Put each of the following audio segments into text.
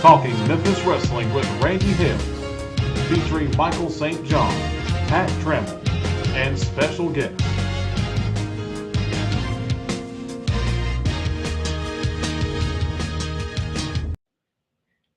Talking Memphis Wrestling with Randy Hales, featuring Michael St. John, Pat Trammell, and special guests.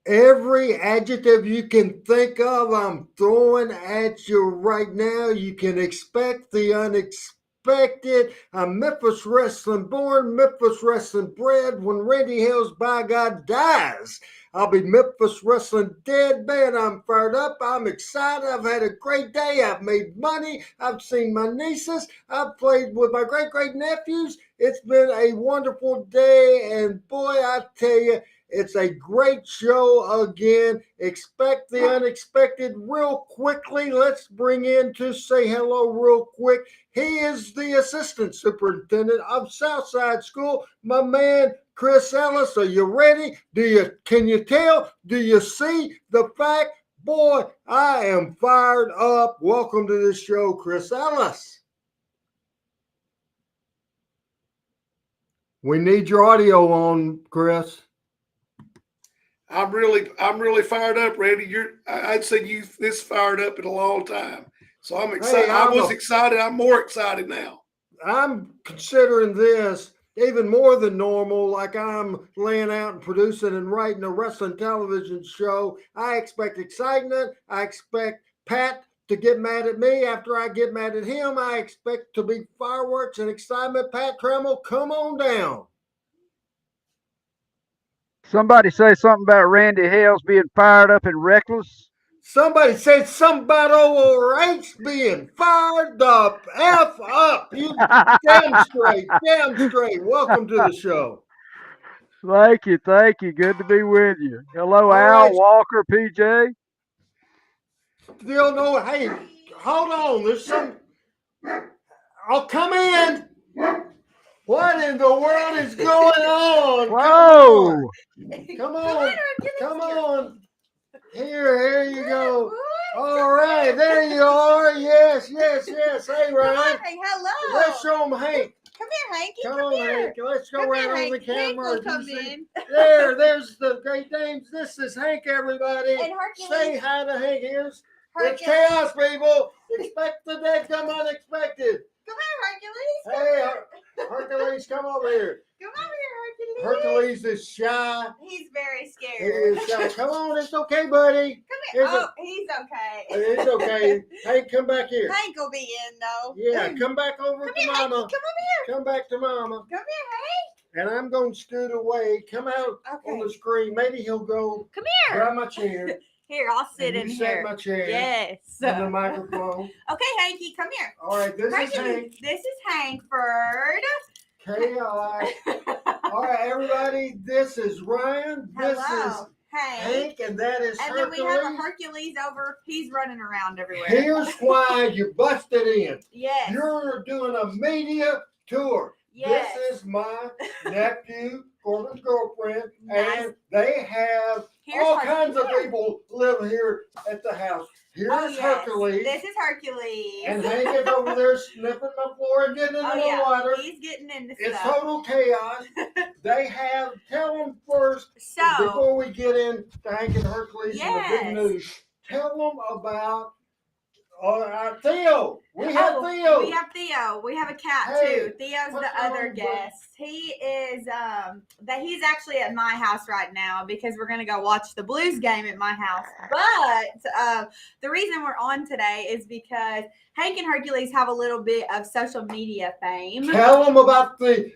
Every adjective you can think of, I'm throwing at you right now. You can expect the unexpected. I'm Memphis Wrestling born, Memphis Wrestling bred. When Randy Hales, by God, dies, I'll be Memphis Wrestling dead. Man, I'm fired up. I'm excited. I've had a great day. I've made money. I've seen my nieces. I've played with my great-great-nephews. It's been a wonderful day, and boy, I tell you, it's a great show again. Expect the unexpected real quickly. Let's bring in to say hello real quick. He is the assistant superintendent of Southside School, my man, Chris Ellis. Are you ready? Can you tell? Do you see the fact? Boy, I am fired up. Welcome to the show, Chris Ellis. We need your audio on, Chris. I'm really fired up, Randy. I'd say you this fired up in a long time. So I'm excited. Hey, I was excited. I'm more excited now. I'm considering this even more than normal, like I'm laying out and producing and writing a wrestling television show. I expect excitement. I expect Pat to get mad at me after I get mad at him. I expect to be fireworks and excitement. Pat Trammell, come on down. Somebody say something about Randy Hales being fired up and reckless. Somebody said something about ORH being fired the F up. You damn straight. Welcome to the show. Thank you. Good to be with you. Hello, All Al, right. Walker, PJ. Still no, hey, hold on. There's some. I'll come in. What in the world is going on? Whoa! Come on. Here you go. All right, there you are. Yes. Hey, Ryan. Hey, hello. Let's show them Hank. Come here, Hanky. Come on, Hank. Let's go around on the camera. Hank will come in. There's the Great Danes. This is Hank, everybody. And Hercules. Say hi to Hank. It's chaos, people. Expect the dead come unexpected. Come here, Hercules. Hey, Hercules, come over here. Come over here, Hercules. Hercules is shy. He's very He scared. is shy. Come on, it's okay, buddy. Come here. He's okay. It's okay. Hey, come back here. Hank will be in, though. Yeah, come back over to here, Mama. Hanky. Come over here. Come back to Mama. Come here, And I'm going to scoot away. Come out on the screen. Maybe he'll go Come here. grab my chair. Here, I'll sit in set here. my chair. Yes. And the microphone. Okay, Hanky, come here. All right, this is Hank. This is Hankford. K.I. All right, everybody, this is Ryan. This Hello. is Hank, and that is And Hercules. then we have a Hercules over. He's running around everywhere. Here's why you busted in. Yes. You're doing a media tour. Yes. This is my nephew, Gordon's girlfriend, Nice. and they have all kinds of people live here at the house. Here's Hercules. This is Hercules. And Hank is over there sniffing the floor and getting into the water. He's getting into It's stuff. total chaos. Tell them first, before we get into Hank and Hercules and the big news, tell them about Theo. We have Theo. We have Theo. We have a cat too. Theo's the other guest. He is he's actually at my house right now because we're gonna go watch the Blues game at my house. But the reason we're on today is because Hank and Hercules have a little bit of social media fame. Tell them about the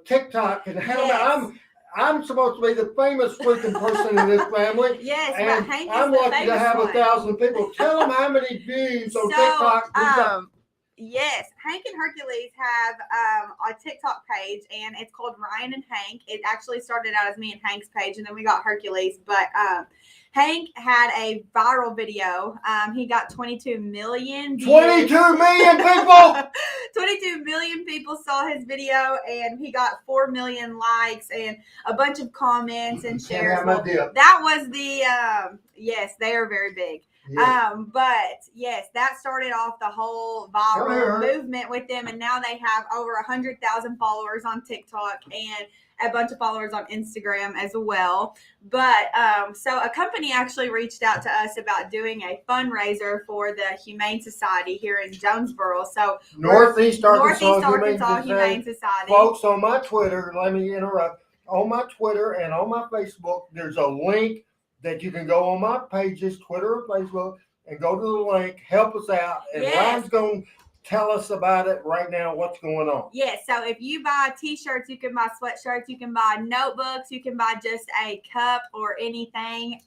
TikTok and how I'm supposed to be the famous freaking person in this family. Yes, and but Hank is I'm the lucky famous to have one. 1,000 people. Tell them how many views on TikTok. Yes, Hank and Hercules have a TikTok page, and it's called Ryan and Hank. It actually started out as me and Hank's page, and then we got Hercules. But Hank had a viral video. He got 22 million views. 22 million people! 22 million people saw his video, and he got 4 million likes and a bunch of comments and shares. Well, that was the, yes, they are very big. Yeah. But yes, that started off the whole viral movement with them, and now they have over 100,000 followers on TikTok and a bunch of followers on Instagram as well. But so a company actually reached out to us about doing a fundraiser for the Humane Society here in Jonesboro. So Northeast Arkansas Humane Society. Folks, on my Twitter, let me interrupt. On my Twitter and on my Facebook, there's a link that you can go on my pages, Twitter or Facebook, and go to the link, help us out. And Ryan's going to tell us about it right now, what's going on. Yes, so if you buy t-shirts, you can buy sweatshirts, you can buy notebooks, you can buy just a cup or anything,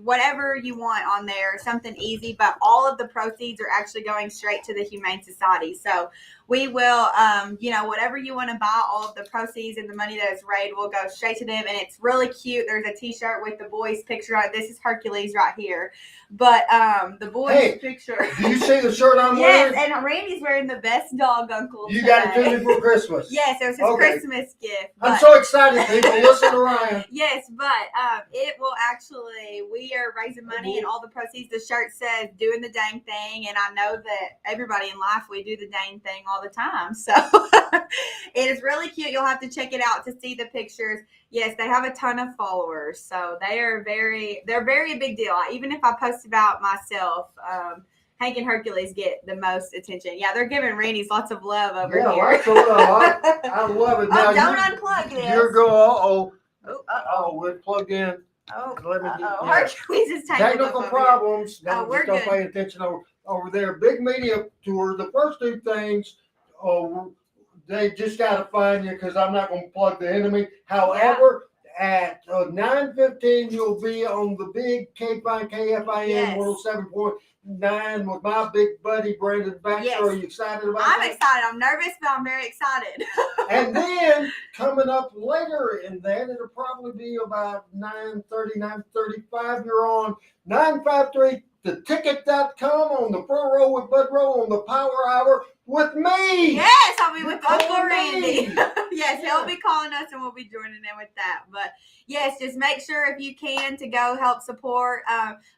whatever you want on there, something easy, but all of the proceeds are actually going straight to the Humane Society. So we will, whatever you want to buy, all of the proceeds and the money that is raised will go straight to them. And it's really cute. There's a t-shirt with the boy's picture on it. This is Hercules right here. But the boy's picture. Do you see the shirt I'm wearing? Yes, and Randy's wearing the best dog uncle You today. got it to me for Christmas. Yes, it was his Christmas gift. I'm so excited, people. Listen to Ryan. Yes, but it will actually, we are raising money and all the proceeds. The shirt says doing the dang thing. And I know that everybody in life, we do the dang thing all the time. So it is really cute. You'll have to check it out to see the pictures. Yes, they have a ton of followers. So they're very a big deal. Even if I post about myself, Hank and Hercules get the most attention. Yeah, they're giving Randy's lots of love over here. Lots of love. I love it. Now, don't unplug this. You're going, we're plugged in. Let me Hercules is technical problems. We're don't good. pay attention over there. Big media tour. The first two things, they just got to find you because I'm not going to plug the enemy. However, at 9:15, you'll be on the big KFIN 107.9 with my big buddy Brandon Baxter. Yes. Are you excited about I'm that? excited. I'm nervous, but I'm very excited. And then coming up later in that, it'll probably be about 9:30, 9:35. You're on 953 theticket.com on the Pro Row with Bud Row on the Power Hour with me. Yes, I'll be with Uncle calling Randy. me. Yes, he'll be calling us and we'll be joining in with that. But yes, just make sure if you can to go help support,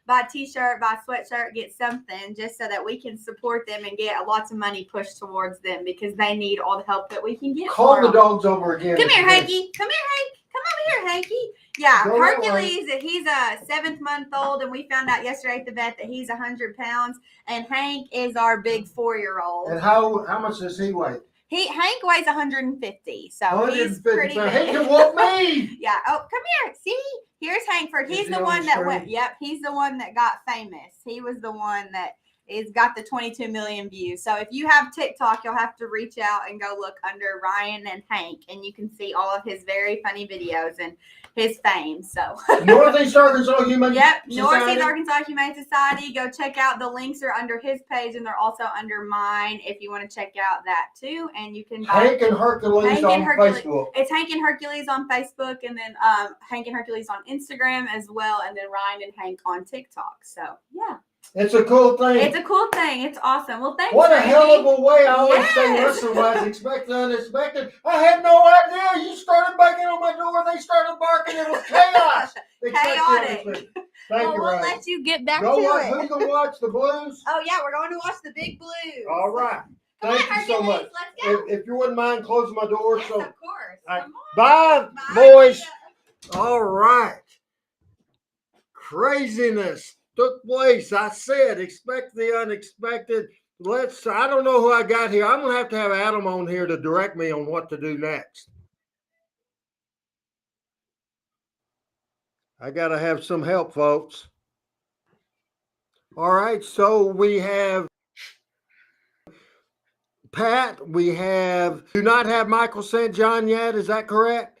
buy a t-shirt, buy a sweatshirt, get something just so that we can support them and get lots of money pushed towards them because they need all the help that we can get. Call the dogs over again. Come here, Hanky. Come here, Hank. Come over here, Hanky. Yeah, Go Hercules, he's a 7th-month-old, and we found out yesterday at the vet that he's 100 pounds, and Hank is our big 4-year-old. And how much does he weigh? Hank weighs 150, so he's pretty big. He can whoop me. Yeah. Oh, come here. See, here's Hankford. He's the one that went. Yep, he's the one that got famous. He was the one that is got the 22 million views. So if you have TikTok, you'll have to reach out and go look under Ryan and Hank, and you can see all of his very funny videos and his fame. So Northeast Arkansas Humane Society. Northeast Arkansas Humane Society. Go check out the links are under his page, and they're also under mine if you want to check out that too. And you can buy Hank and Hercules on Facebook. It's Hank and Hercules on Facebook, and then Hank and Hercules on Instagram as well, and then Ryan and Hank on TikTok. So yeah. It's a cool thing. It's a cool thing. It's awesome. Well, thanks, What a Randy. hell of a way. I always say, listen, was expected, unexpected. I had no idea. You started banging on my door. They started barking. It was chaos. Chaotic. Thank you, we'll Ryan. let you get back Go to watch, it. who's going to watch the Blues? Oh, yeah. We're going to watch the Big Blues. All right. Come Thank on, you so Hercules. much. Let's go. If you wouldn't mind closing my door. Yes, So, of course. right. Come on. Bye, boys. All right. Craziness took place. I said, expect the unexpected. I don't know who I got here. I'm going to have Adam on here to direct me on what to do next. I got to have some help, folks. All right. So we have Pat. Do not have Michael St. John yet. Is that correct?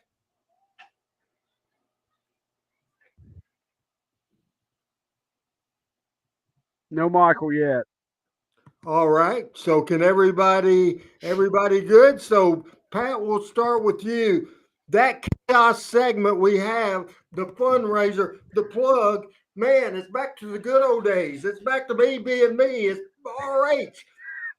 No Michael yet. All right. So can everybody good? So Pat, we'll start with you. That chaos segment we have, the fundraiser, the plug, man, it's back to the good old days. It's back to me being me. It's RH,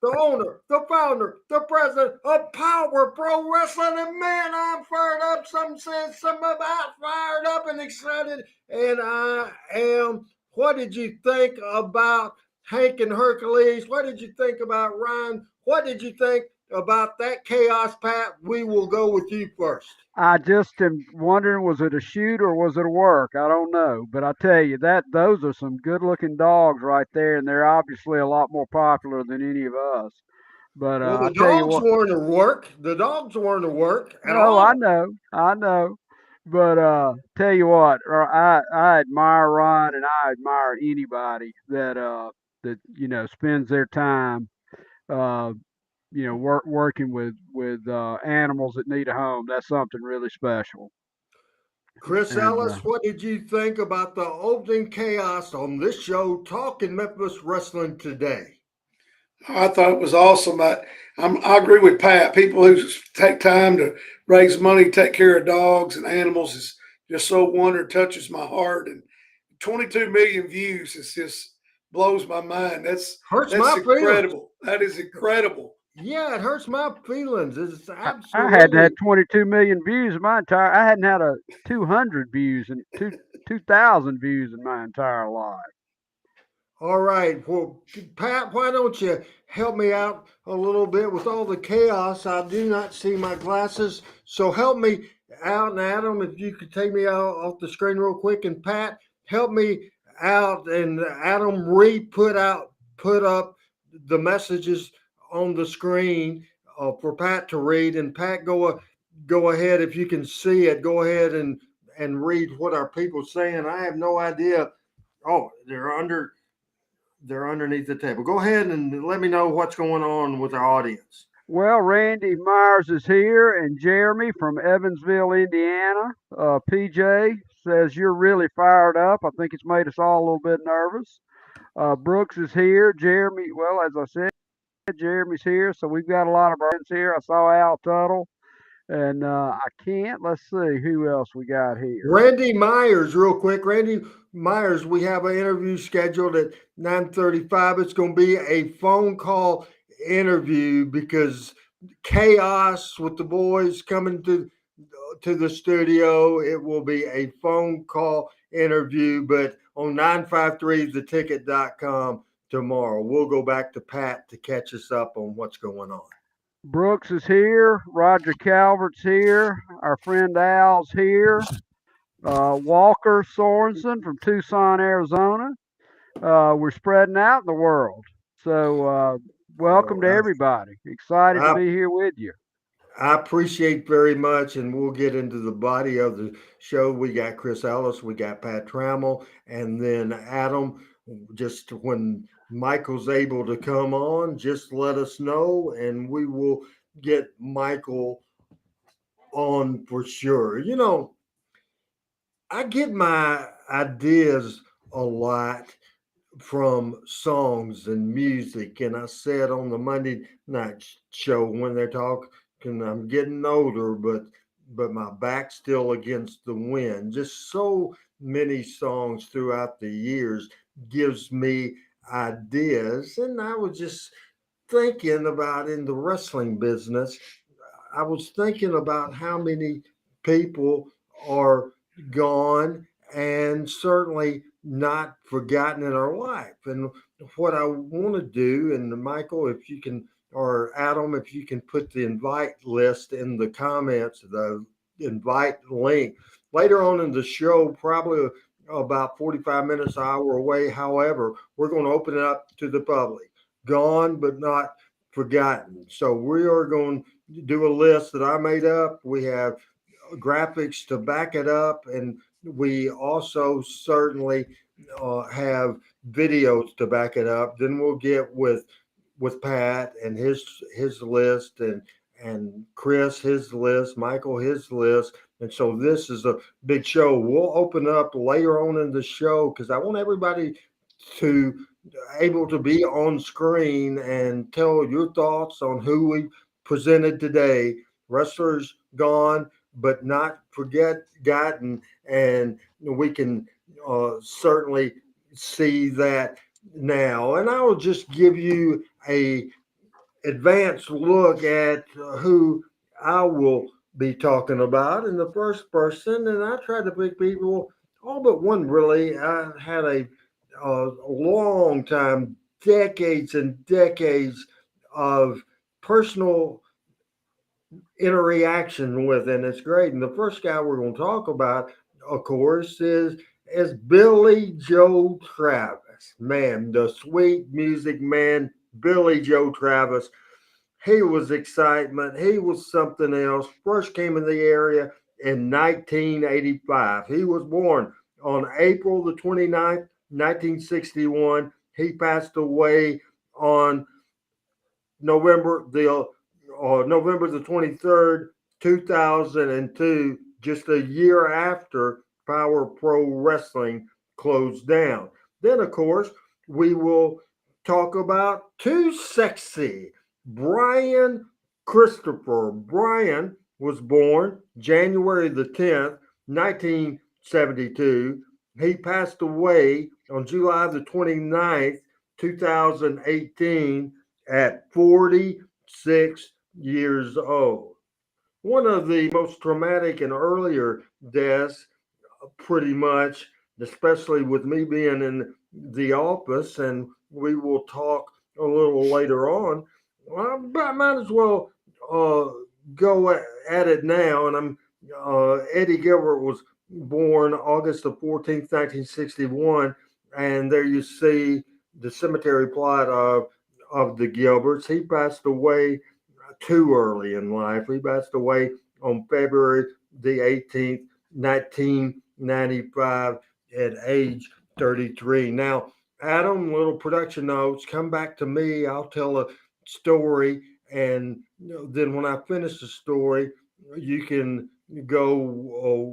the owner, the founder, the president of Power Pro Wrestling. And man, I'm fired up. Some said something about fired up and excited. And I am What did you think about Hank and Hercules? What did you think about Ryan? What did you think about that chaos, Pat? We will go with you first. I just am wondering, was it a shoot or was it a work? I don't know, but I tell you that those are some good-looking dogs right there, and they're obviously a lot more popular than any of us. But Well, I the tell you dogs what, weren't a work. The dogs weren't a work at no, I all. know, I know, but tell you what, I admire Ron, and I admire anybody that spends their time uh, working with animals that need a home. That's something really special. Chris And Ellis, what did you think about the opening chaos on this show, Talking Memphis Wrestling Today? I thought it was awesome. I agree with Pat. People who take time to raise money, take care of dogs and animals is just so wonder, touches my heart. And 22 million views is just blows my mind. Hurts That's my feelings. incredible. That is incredible. Yeah, it hurts my feelings. It's I hadn't absolutely. had 22 million views in my entire. I hadn't had a 200 views and 2,000 views in my entire life. All right. Well, Pat, why don't you help me out a little bit with all the chaos? I do not see my glasses. So help me out. And Adam, if you could take me out off the screen real quick. And Pat, help me out. And Adam, put up the messages on the screen for Pat to read. And Pat, go ahead if you can see it. Go ahead and read what our people saying. I have no idea. Oh, they're underneath the table. Go ahead and let me know what's going on with our audience. Well, Randy Myers is here, and Jeremy from Evansville, Indiana. PJ says you're really fired up. I think it's made us all a little bit nervous. Brooks is here. Jeremy, well, as I said, Jeremy's here, so we've got a lot of our friends here. I saw Al Tuttle, and let's see who else we got here. Randy Myers, real quick. Randy Myers, we have an interview scheduled at 9:35. It's going to be a phone call interview because chaos with the boys coming to the studio. It will be a phone call interview, but on 953theticket.com tomorrow. We'll go back to Pat to catch us up on what's going on. Brooks is here. Roger Calvert's here. Our friend Al's here. Walker Sorensen from Tucson, Arizona. We're spreading out in the world. So welcome to everybody. Excited to be here with you. I appreciate very much, and we'll get into the body of the show. We got Chris Ellis, we got Pat Trammell, and then Adam. Just when Michael's able to come on, just let us know, and we will get Michael on for sure. You know, I get my ideas a lot from songs and music, and I said on the Monday night show when they're talking, I'm getting older, but my back's still against the wind. Just so many songs throughout the years gives me ideas, and I was just thinking about in the wrestling business. I was thinking about how many people are gone and certainly not forgotten in our life. And what I want to do, and Michael, if you can, or Adam, if you can put the invite list in the comments, the invite link later on in the show, probably about 45 minutes, an hour away. However, we're going to open it up to the public, gone but not forgotten. So we are going to do a list that I made up. We have graphics to back it up, and we also certainly have videos to back it up. Then we'll get with Pat and his list, and Chris his list, Michael his list. And so this is a big show. We'll open up later on in the show because I want everybody to able to be on screen and tell your thoughts on who we presented today. Wrestlers gone, but not forgotten, and we can certainly see that now. And I will just give you a advanced look at who I will be talking about in the first person. And I tried to pick people, all but one really. I had a long time, decades and decades of personal interaction with, and it's great. And the first guy we're going to talk about, of course, is Billy Joe Travis. Man, the sweet music man, Billy Joe Travis. He was excitement. He was something else. First came in the area in 1985. He was born on April the 29th, 1961. He passed away on November the 23rd, 2002, just a year after Power Pro Wrestling closed down. Then, of course, we will talk about Too Sexy, Brian Christopher. Brian was born January the 10th, 1972. He passed away on July the 29th, 2018 at 46 years old. One of the most traumatic and earlier deaths, pretty much, especially with me being in the office, and we will talk a little later on. Well, I might as well uh, go at it now. And Eddie Gilbert was born August the 14th, 1961. And there you see the cemetery plot of the Gilberts. He passed away too early in life. He passed away on February the 18th, 1995, at age 33. Now, Adam, little production notes, come back to me. I'll tell a story. And then when I finish the story, you can go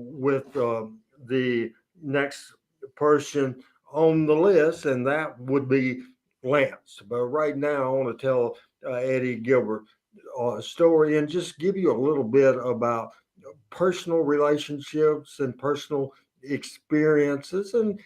with the next person on the list, and that would be Lance. But right now, I want to tell Eddie Gilbert a story and just give you a little bit about personal relationships and personal experiences, and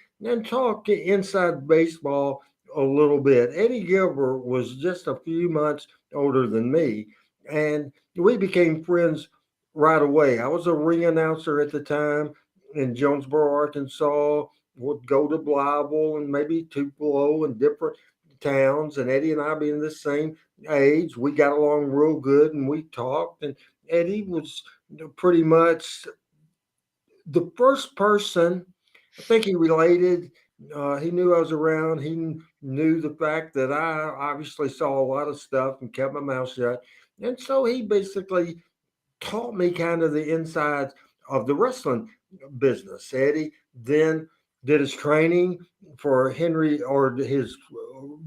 talk inside baseball a little bit. Eddie Gilbert was just a few months older than me, and we became friends right away. I was a ring announcer at the time in Jonesboro, Arkansas. Would go to Blytheville and maybe Tupelo and different towns. And Eddie and I being the same age, we got along real good and we talked. And Eddie was pretty much the first person, I think he related. He knew I was around. He knew the fact that I obviously saw a lot of stuff and kept my mouth shut. And so he basically taught me kind of the insides of the wrestling business. Eddie then did his training for Henry, or his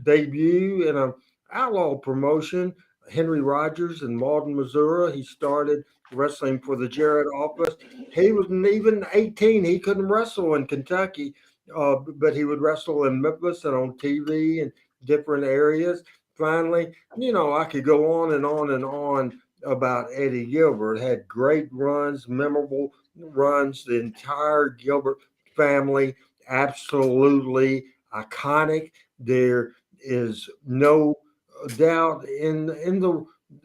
debut in an outlaw promotion, Henry Rogers in Malden, Missouri. He started wrestling for the Jarrett office. He wasn't even 18. He couldn't wrestle in Kentucky, but he would wrestle in Memphis and on TV and different areas. Finally, I could go on and on and on about Eddie Gilbert. Had great runs, memorable runs. The entire Gilbert family, absolutely iconic. There is no doubt in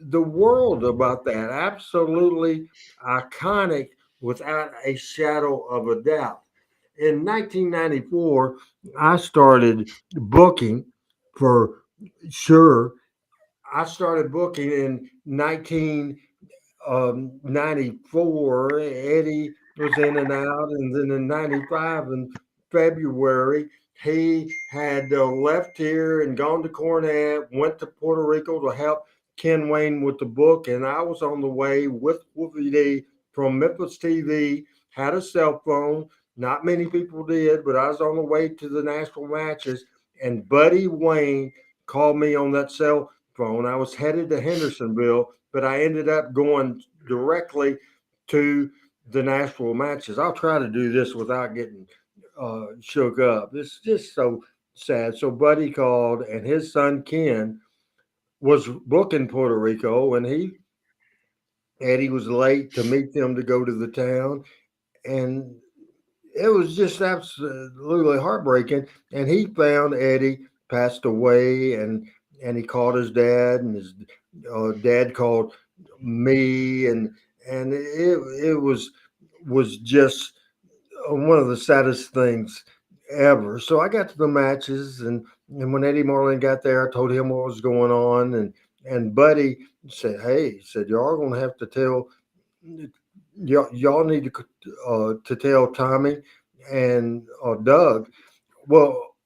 the world about that. Absolutely iconic, without a shadow of a doubt. In 1994, I started booking for sure. I started booking in 1994. Eddie was in and out, and then in 95 in February, he had left here and gone to Cornett, went to Puerto Rico to help Ken Wayne with the book, and I was on the way with Wolfie D from Memphis TV, had a cell phone. Not many people did, but I was on the way to the national matches, and Buddy Wayne called me on that cell phone. I was headed to Hendersonville, but I ended up going directly to the Nashville matches. I'll try to do this without getting shook up. It's just so sad. So Buddy called, and his son Ken was booking Puerto Rico, and Eddie was late to meet them to go to the town, and it was just absolutely heartbreaking. And he found Eddie passed away, and he called his dad, and his dad called me, and it was just one of the saddest things ever. So I got to the matches, and when Eddie Marlin got there, I told him what was going on, and Buddy said, "Hey," he said, "y'all are going to have to tell y'all need to tell Tommy and Doug." Well,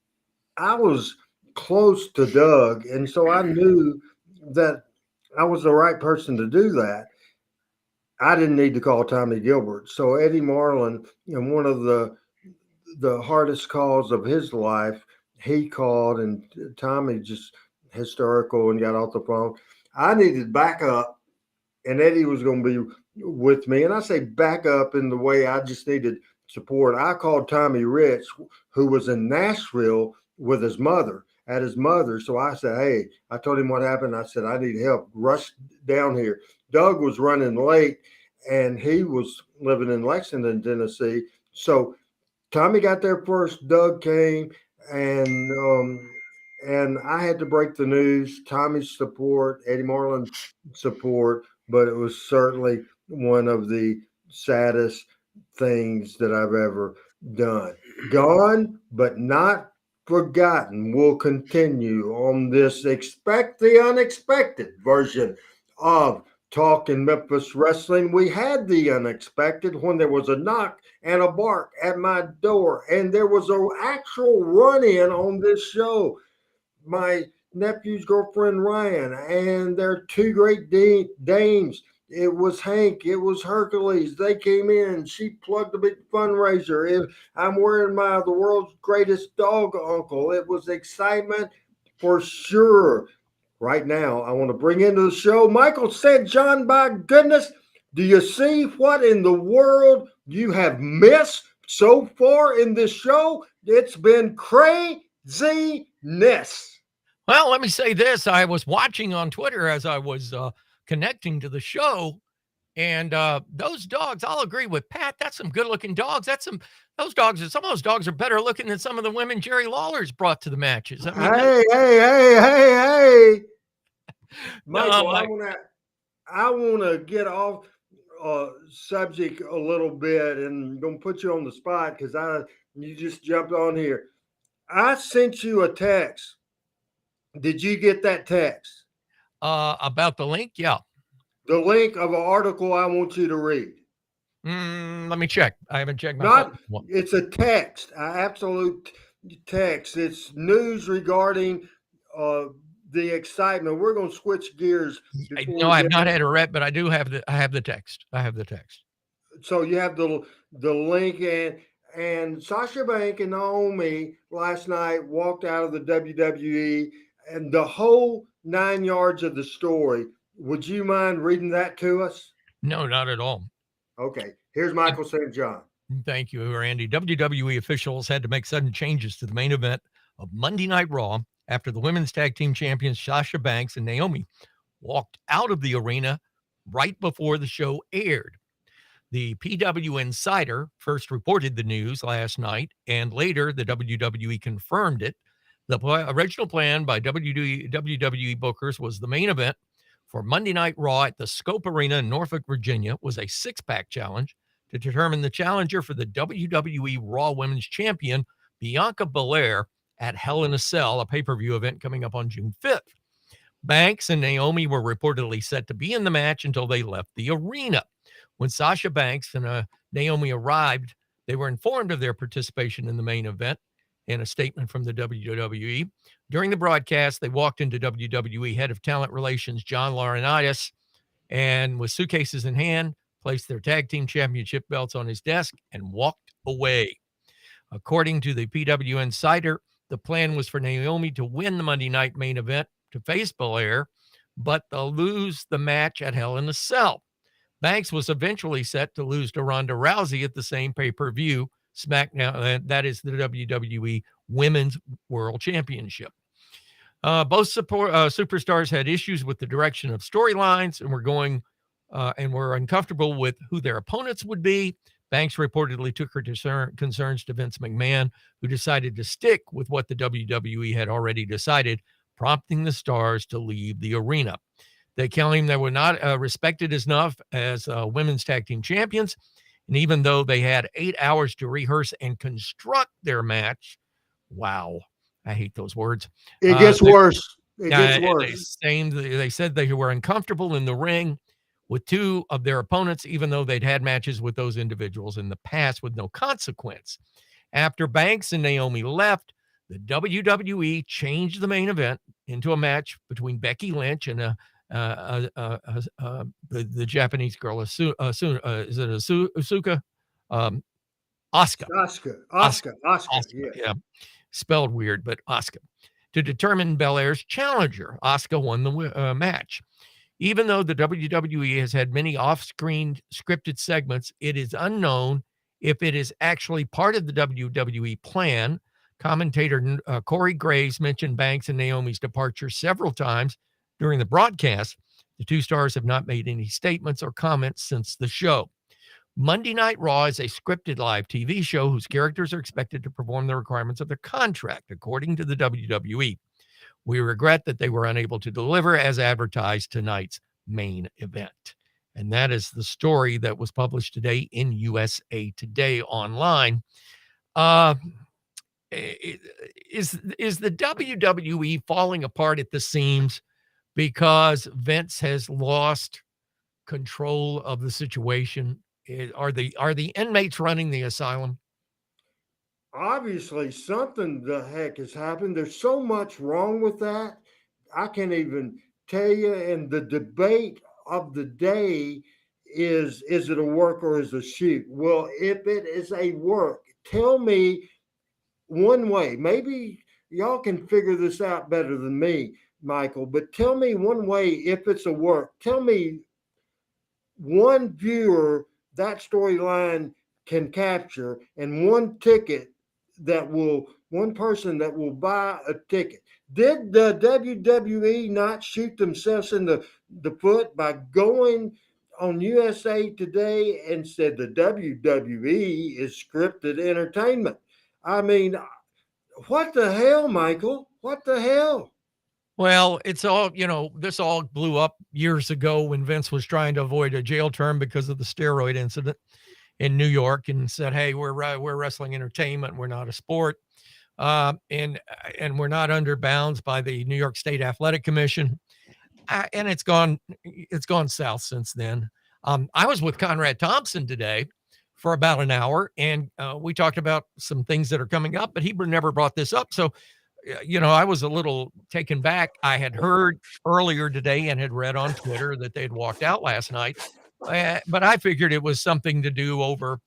I was close to Doug, and so I knew that I was the right person to do that. I didn't need to call Tommy Gilbert. So Eddie Marlin, in one of the hardest calls of his life, he called, and Tommy just hysterical and got off the phone. I needed backup, and Eddie was going to be with me. And I say backup in the way I just needed support. I called Tommy Rich, who was in Nashville with his mother, at his mother. So I said, "Hey," I told him what happened. I said, "I need help. Rush down here." Doug was running late, and he was living in Lexington, Tennessee. So Tommy got there first. Doug came, and I had to break the news. Tommy's support, Eddie Marlin's support, but it was certainly one of the saddest things that I've ever done. Gone, but not forgotten. We'll continue on this Expect the Unexpected version of Talking Memphis Wrestling. We had the unexpected when there was a knock and a bark at my door, and there was an actual run-in on this show. My nephew's girlfriend Ryan and their two great dames. It was Hank, it was Hercules. They came in. She plugged a big fundraiser. I'm wearing the world's greatest dog uncle. It was excitement for sure. Right now, I want to bring into the show Michael St. John. By goodness, do you see what in the world you have missed so far in this show? It's been craziness. Well, let me say this. I was watching on Twitter as I was connecting to the show, and those dogs, I'll agree with Pat. That's some good-looking dogs. Some of those dogs are better looking than some of the women Jerry Lawler's brought to the matches. I mean, hey. Michael, I want to get off subject a little bit, and I'm going to put you on the spot because you just jumped on here. I sent you a text. Did you get that text? About the link? Yeah. The link of an article I want you to read. Let me check. I haven't checked my phone. It's a text, an absolute text. It's news regarding the excitement. We're going to switch gears. No, I've not had a rep, but I do have the text. I have the text. So you have the link, and Sasha Banks and Naomi last night walked out of the WWE, and the whole 9 yards of the story. Would you mind reading that to us? No, not at all. Okay. Here's Michael St. John. Thank you, Randy. WWE officials had to make sudden changes to the main event of Monday Night Raw after the women's tag team champions Sasha Banks and Naomi walked out of the arena right before the show aired. The PW Insider first reported the news last night, and later the WWE confirmed it. The original plan by WWE bookers was the main event for Monday Night Raw at the Scope Arena in Norfolk, Virginia, was a six-pack challenge to determine the challenger for the WWE Raw Women's Champion, Bianca Belair, at Hell in a Cell, a pay-per-view event coming up on June 5th. Banks and Naomi were reportedly set to be in the match until they left the arena. When Sasha Banks and Naomi arrived, they were informed of their participation in the main event in a statement from the WWE. During the broadcast, they walked into WWE head of talent relations, John Laurinaitis, and with suitcases in hand, placed their tag team championship belts on his desk and walked away. According to the PW Insider, the plan was for Naomi to win the Monday night main event to face Belair, but they'll lose the match at Hell in a Cell. Banks was eventually set to lose to Ronda Rousey at the same pay-per-view, SmackDown, that is the WWE Women's World Championship. Both superstars had issues with the direction of storylines and were uncomfortable with who their opponents would be. Banks reportedly took her concerns to Vince McMahon, who decided to stick with what the WWE had already decided, prompting the stars to leave the arena. They claimed they were not respected enough as women's tag team champions, And even though they had 8 hours to rehearse and construct their match, wow, I hate those words. It gets worse. It gets worse. They said they were uncomfortable in the ring with 2 of their opponents, even though they'd had matches with those individuals in the past with no consequence. After Banks and Naomi left, the WWE changed the main event into a match between Becky Lynch and the Japanese girl, is it Asuka? Asuka, yeah. Spelled weird, but Asuka. To determine Belair's challenger, Asuka won the match. Even though the WWE has had many off-screen scripted segments, it is unknown if it is actually part of the WWE plan. Commentator Corey Graves mentioned Banks and Naomi's departure several times during the broadcast. The 2 stars have not made any statements or comments since the show. Monday Night Raw is a scripted live TV show whose characters are expected to perform the requirements of their contract, according to the WWE. We regret that they were unable to deliver as advertised tonight's main event. And that is the story that was published today in USA Today online. Is the WWE falling apart at the seams because Vince has lost control of the situation? Are the inmates running the asylum? Obviously, something the heck has happened. There's so much wrong with that. I can't even tell you. And the debate of the day is it a work or is it a shoot? Well, if it is a work, tell me one way. Maybe y'all can figure this out better than me, Michael, but tell me one way if it's a work. Tell me one viewer that storyline can capture and one person that will buy a ticket. Did the WWE not shoot themselves in the foot by going on USA Today and said the WWE is scripted entertainment? I mean, what the hell, Michael? What the hell? Well, it's all, this all blew up years ago when Vince was trying to avoid a jail term because of the steroid incident in New York and said, hey, we're wrestling entertainment. We're not a sport. And we're not under bounds by the New York State Athletic Commission. And it's gone south since then. I was with Conrad Thompson today for about an hour, and we talked about some things that are coming up, but he never brought this up. So, I was a little taken back. I had heard earlier today and had read on Twitter that they'd walked out last night, but I figured it was something to do over,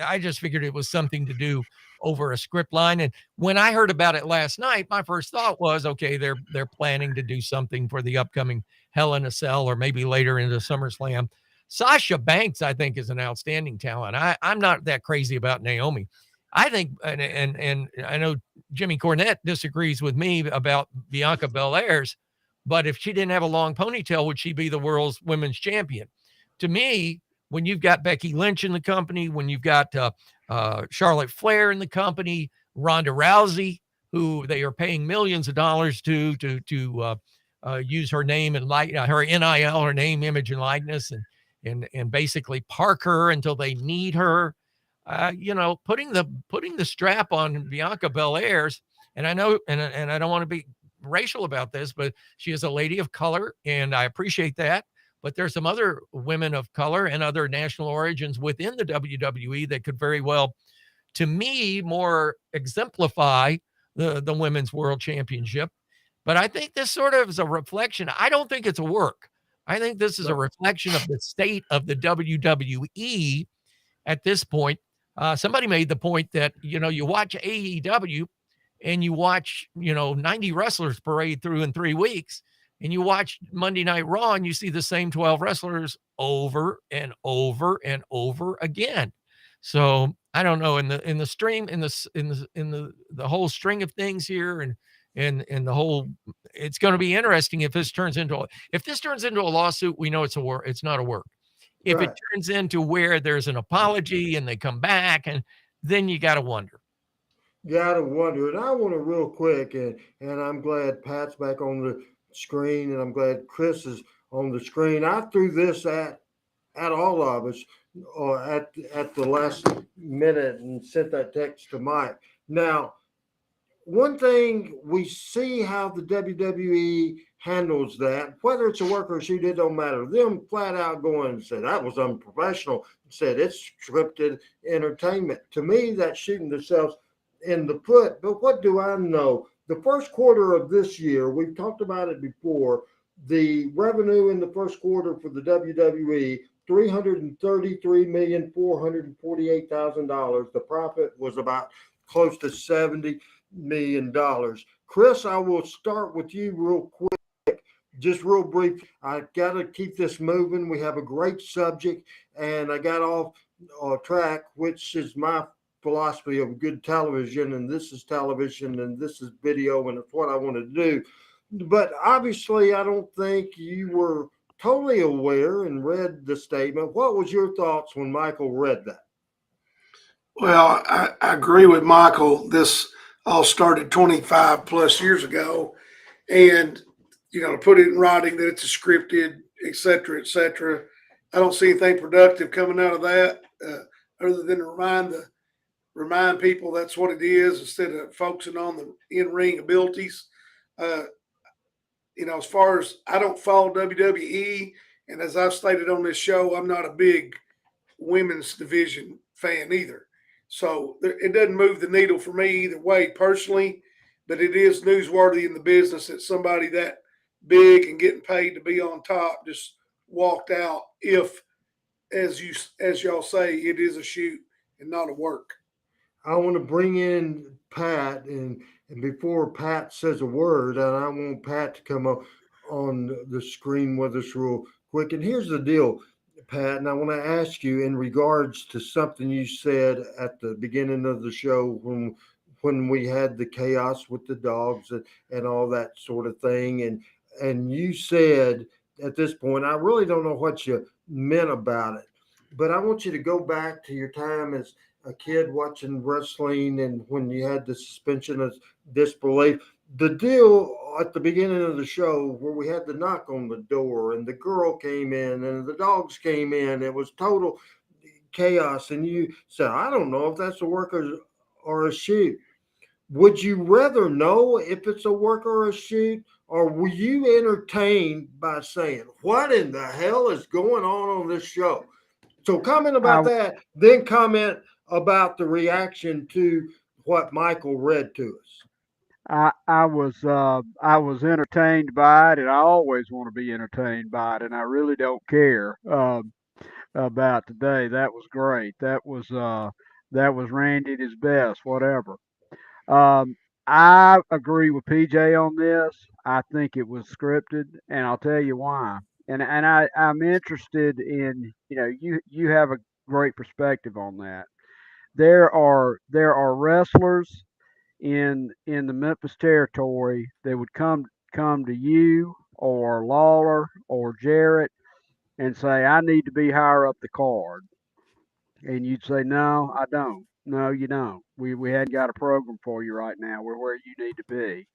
I just figured it was something to do over a script line. And when I heard about it last night, my first thought was, okay, they're planning to do something for the upcoming Hell in a Cell or maybe later into SummerSlam. Sasha Banks, I think, is an outstanding talent. I'm not that crazy about Naomi. I think, and I know Jimmy Cornette disagrees with me about Bianca Belair's, but if she didn't have a long ponytail, would she be the world's women's champion? To me, when you've got Becky Lynch in the company, when you've got Charlotte Flair in the company, Ronda Rousey, who they are paying millions of dollars to use her name and her NIL, her name, image, and likeness, and basically park her until they need her. Putting the strap on Bianca Belair's, and I know, and I don't want to be racial about this, but she is a lady of color, and I appreciate that. But there's some other women of color and other national origins within the WWE that could very well, to me, more exemplify the Women's World Championship. But I think this sort of is a reflection. I don't think it's a work. I think this is a reflection of the state of the WWE at this point. Somebody made the point that, you watch AEW and you watch, 90 wrestlers parade through in 3 weeks. And you watch Monday Night Raw and you see the same 12 wrestlers over and over and over again. So I don't know, in the stream, in the whole string of things here, and the whole, it's going to be interesting if this turns into a lawsuit. We know it's not a work. If it turns into where there's an apology and they come back, and then you got to wonder. Got to wonder. And I want to real quick, and I'm glad Pat's back on the screen, and I'm glad Chris is on the screen. I threw this at at all of us at the last minute and sent that text to Mike. Now, one thing we see how the WWE handles that, whether it's a worker or shoot, it don't matter. Them flat out going and said that was unprofessional, said it's scripted entertainment. To me, that's shooting themselves in the foot. But what do I know? The first quarter of this year, we've talked about it before, the revenue in the first quarter for the WWE, $333,448,000. The profit was about close to $70 million. Chris, I will start with you real quick, just real brief. I got to keep this moving. We have a great subject, and I got off track, which is my philosophy of good television, and this is television, and this is video, and it's what I want to do. But obviously, I don't think you were totally aware and read the statement. What was your thoughts when Michael read that? Well, I agree with Michael. This all started 25 plus years ago. And, to put it in writing that it's a scripted, et cetera, I don't see anything productive coming out of that other than to remind people that's what it is instead of focusing on the in-ring abilities. As far as I don't follow WWE, and as I've stated on this show, I'm not a big women's division fan either. So it doesn't move the needle for me either way personally, but it is newsworthy in the business that somebody that big and getting paid to be on top just walked out if, as y'all say, it is a shoot and not a work. I want to bring in Pat, and before Pat says a word, and I want Pat to come up on the screen with us real quick. And here's the deal, Pat, and I want to ask you in regards to something you said at the beginning of the show when we had the chaos with the dogs and all that sort of thing. And you said at this point, I really don't know what you meant about it, but I want you to go back to your time as a kid watching wrestling and when you had the suspension of disbelief. The deal at the beginning of the show where we had the knock on the door and the girl came in and the dogs came in, it was total chaos. And you said, I don't know if that's a work or a shoot. Would you rather know if it's a work or a shoot, or were you entertained by saying, what in the hell is going on this show? So comment about that, then comment about the reaction to what Michael read to us. I was entertained by it, and I always want to be entertained by it, and I really don't care about today. That was great. That was Randy at his best. Whatever. I agree with PJ on this. I think it was scripted, and I'll tell you why. And I'm interested in you have a great perspective on that. There are wrestlers in the Memphis territory that would come to you or Lawler or Jarrett and say, I need to be higher up the card. And you'd say, no, I don't. No, you don't. We hadn't got a program for you right now. We're where you need to be.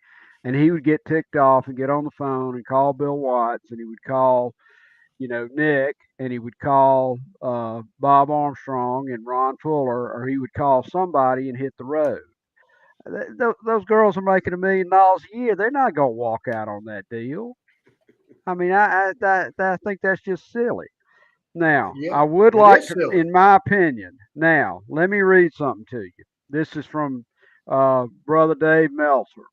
And he would get ticked off and get on the phone and call Bill Watts, and he would call, Nick, and he would call Bob Armstrong and Ron Fuller, or he would call somebody and hit the road. Those girls are making $1 million a year. They're not going to walk out on that deal. I mean, I think that's just silly. Now, Yeah, I would it like is to, silly. in my opinion, now, let me read something to you. This is from Brother Dave Meltzer.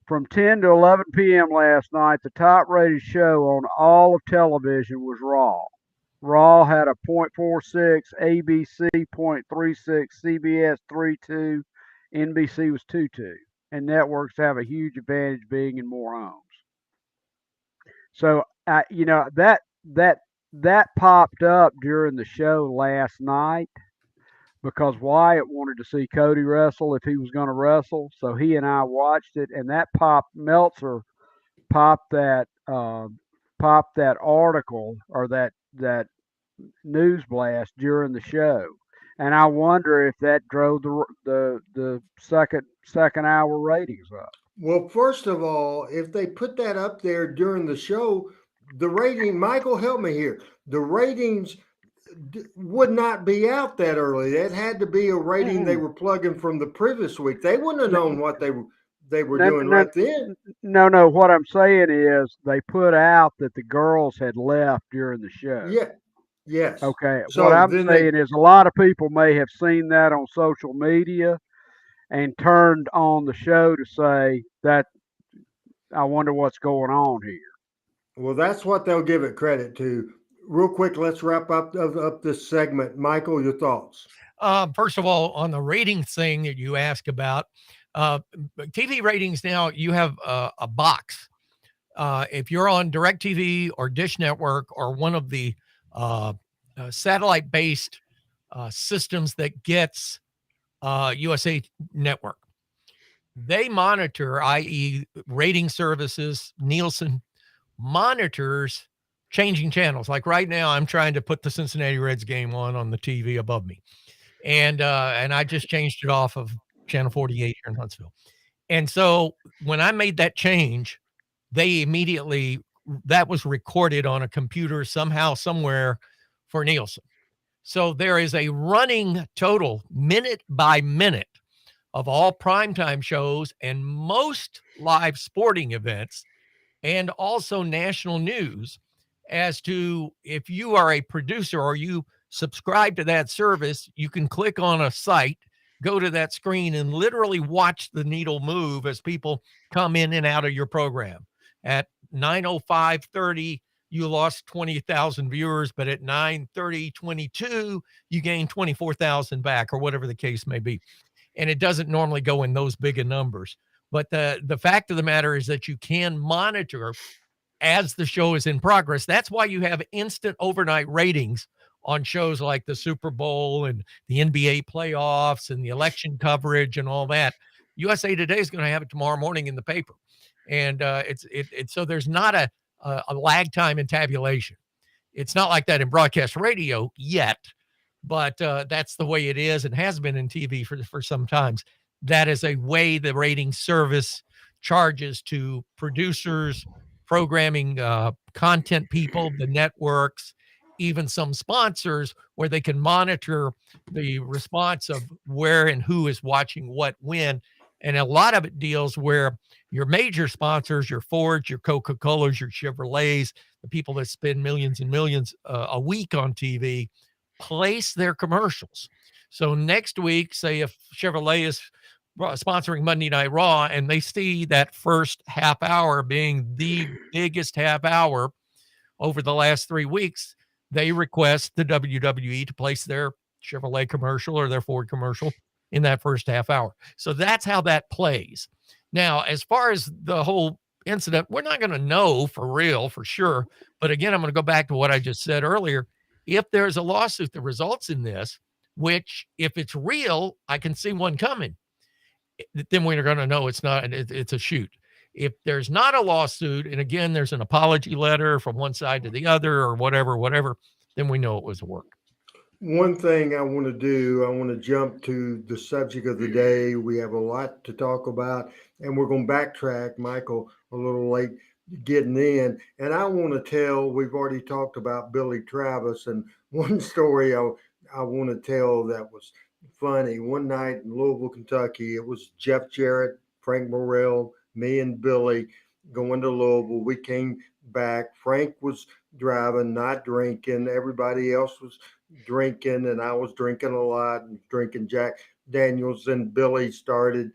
From 10 to 11 p.m. last night, the top rated show on all of television was Raw. Raw had a .46, ABC .36, CBS 3.2, NBC was 2.2, and networks have a huge advantage being in more homes. So, that popped up during the show last night because Wyatt wanted to see Cody wrestle if he was going to wrestle. So he and I watched it, and that Meltzer popped that article or that news blast during the show, and I wonder if that drove the second hour ratings up. Well, first of all, if they put that up there during the show, the rating, Michael, help me here. The ratings would not be out that early. That had to be a rating they were plugging from the previous week. They wouldn't have known what they were doing right then. No. What I'm saying is they put out that the girls had left during the show. Yeah. Yes. Okay. So What I'm then saying is a lot of people may have seen that on social media and turned on the show to say that I wonder what's going on here. well, that's what they'll give it credit to. Real quick, let's wrap up this segment. Michael, your thoughts? First of all, on the ratings thing that you asked about, TV ratings now, you have a box. If you're on DirecTV or Dish Network or one of the satellite-based systems that gets USA Network, they monitor, i.e., rating services, Nielsen monitors changing channels. Like right now, I'm trying to put the Cincinnati Reds game on the TV above me. And I just changed it off of channel 48 here in Huntsville. And so when I made that change, they immediately, that was recorded on a computer somehow, somewhere for Nielsen. So there is a running total minute by minute of all primetime shows and most live sporting events and also national news as to if you are a producer or you subscribe to that service, you can click on a site, go to that screen and literally watch the needle move as people come in and out of your program. At 9:05:30, you lost 20,000 viewers, but at 9:30:22, you gained 24,000 back or whatever the case may be. And it doesn't normally go in those big of numbers. But the fact of the matter is that you can monitor as the show is in progress. That's why you have instant overnight ratings on shows like the Super Bowl and the NBA playoffs and the election coverage and all that. USA Today is going to have it tomorrow morning in the paper. And it's so there's not a lag time in tabulation. It's not like that in broadcast radio yet, but that's the way it is and has been in TV for some times. That is a way the rating service charges to producers, programming content people, the networks, even some sponsors, where they can monitor the response of where and who is watching what when. And a lot of it deals where your major sponsors, your Fords, your Coca-Colas, your Chevrolets, the people that spend millions and millions a week on TV, place their commercials. So next week, say if Chevrolet is sponsoring Monday Night Raw and they see that first half hour being the biggest half hour over the last 3 weeks, they request the WWE to place their Chevrolet commercial or their Ford commercial in that first half hour. So that's how that plays. Now, as far as the whole incident, we're not going to know for real, for sure. But again, I'm going to go back to what I just said earlier. If there's a lawsuit that results in this, which if it's real, I can see one coming, then we're going to know it's not, it's a shoot. If there's not a lawsuit, and again, there's an apology letter from one side to the other or whatever, then we know it was a work. One thing I want to do, I want to jump to the subject of the day. We have a lot to talk about, and we're going to backtrack, Michael, a little late getting in. And I want to tell, we've already talked about Billy Travis, and one story I want to tell that was funny. One night in Louisville, Kentucky, it was Jeff Jarrett, Frank Morrell, me and Billy going to Louisville. We came back. Frank was driving, not drinking. Everybody else was drinking, and I was drinking a lot and drinking Jack Daniels. And Billy started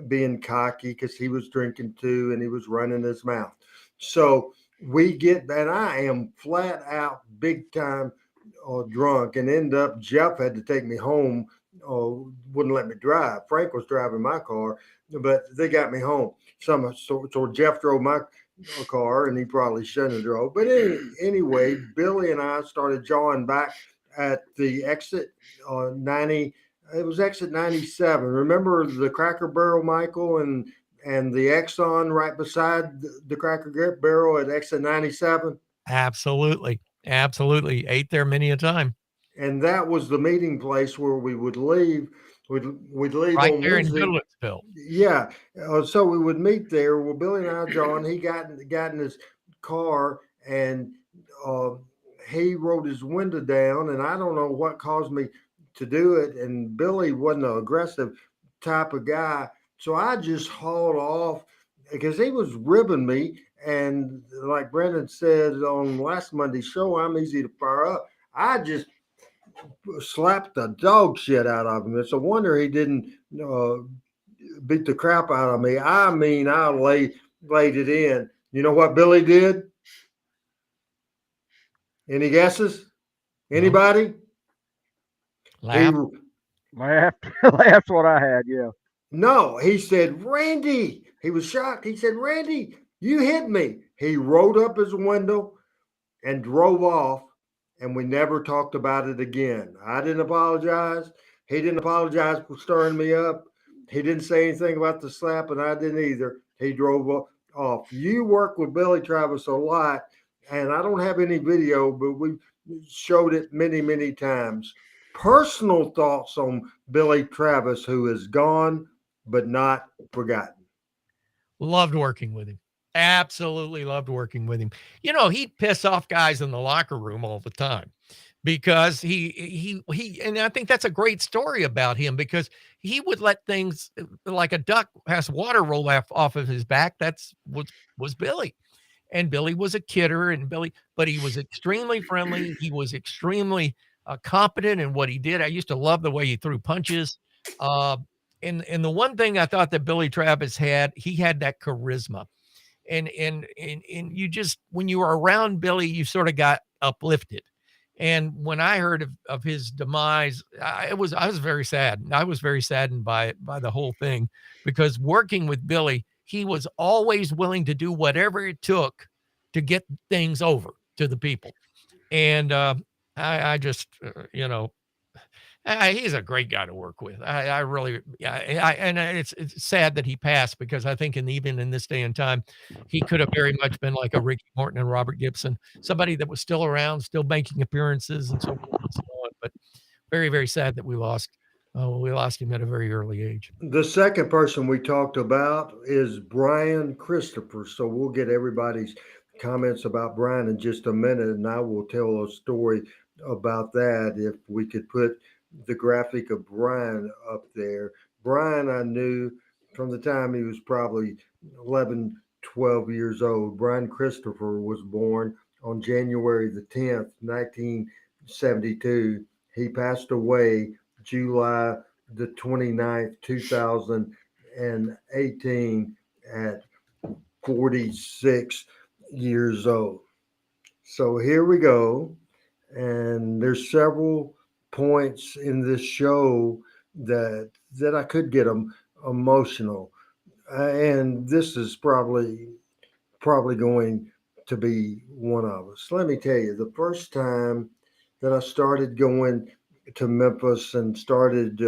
being cocky because he was drinking too, and he was running his mouth. So we get that. I am flat out big time drunk, and end up Jeff had to take me home. Wouldn't let me drive. Frank was driving my car, but they got me home. So Jeff drove my car, and he probably shouldn't have drove. But anyway, Billy and I started jawing back at the exit 90. It was exit 97. Remember the Cracker Barrel, Michael, and the Exxon right beside the Cracker Barrel at exit 97? Absolutely. Ate there many a time. And that was the meeting place where we would leave. We'd leave right on there Wednesday. In Goodlettsville. Yeah. So we would meet there. Well, Billy and I, John, he got in his car, and uh, he rolled his window down, and I don't know what caused me to do it. And Billy wasn't an aggressive type of guy, so I just hauled off because he was ribbing me. And like Brendan said on last Monday's show, I'm easy to fire up. I just slapped the dog shit out of him. It's a wonder he didn't beat the crap out of me. I mean, I laid it in. You know what Billy did? Any guesses? Anybody? Laugh. Laughed. That's what I had. Yeah. No, he said, Randy. He was shocked. He said, Randy, you hit me. He rolled up his window and drove off, and we never talked about it again. I didn't apologize. He didn't apologize for stirring me up. He didn't say anything about the slap, and I didn't either. He drove off. You work with Billy Travis a lot, and I don't have any video, but we showed it many, many times. Personal thoughts on Billy Travis, who is gone but not forgotten. Loved working with him. Absolutely loved working with him. You know, he'd piss off guys in the locker room all the time because he and I think that's a great story about him, because he would let things like a duck has water roll off of his back. That's what was Billy. And Billy was a kidder, but he was extremely friendly. He was extremely competent in what he did. I used to love the way he threw punches. And the one thing I thought that Billy Travis had, he had that charisma. And you just, when you were around Billy, you sort of got uplifted. And when I heard of his demise, I was very sad. I was very saddened by the whole thing, because working with Billy, he was always willing to do whatever it took to get things over to the people. And I just, he's a great guy to work with. I really, and it's sad that he passed, because I think even in this day and time, he could have very much been like a Ricky Morton and Robert Gibson, somebody that was still around, still making appearances and so forth and so on. But very, very sad that we lost him at a very early age. The second person we talked about is Brian Christopher. So we'll get everybody's comments about Brian in just a minute, and I will tell a story about that if we could put the graphic of Brian up there. Brian, I knew from the time he was probably 11, 12 years old. Brian Christopher was born on January the 10th, 1972. He passed away July the 29th, 2018 at 46 years old. So here we go. And there's several points in this show that I could get emotional. And this is probably going to be one of us. Let me tell you, the first time that I started going to Memphis and started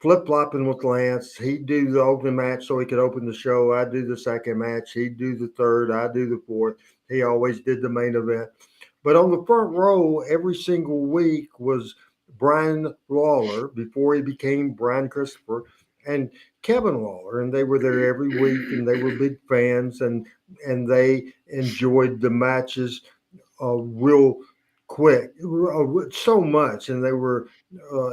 flip-flopping with Lance, he'd do the opening match so he could open the show. I'd do the second match. He'd do the third. I'd do the fourth. He always did the main event. But on the front row, every single week was Brian Lawler, before he became Brian Christopher, and Kevin Lawler, and they were there every week, and they were big fans, and they enjoyed the matches real quick, so much, and they were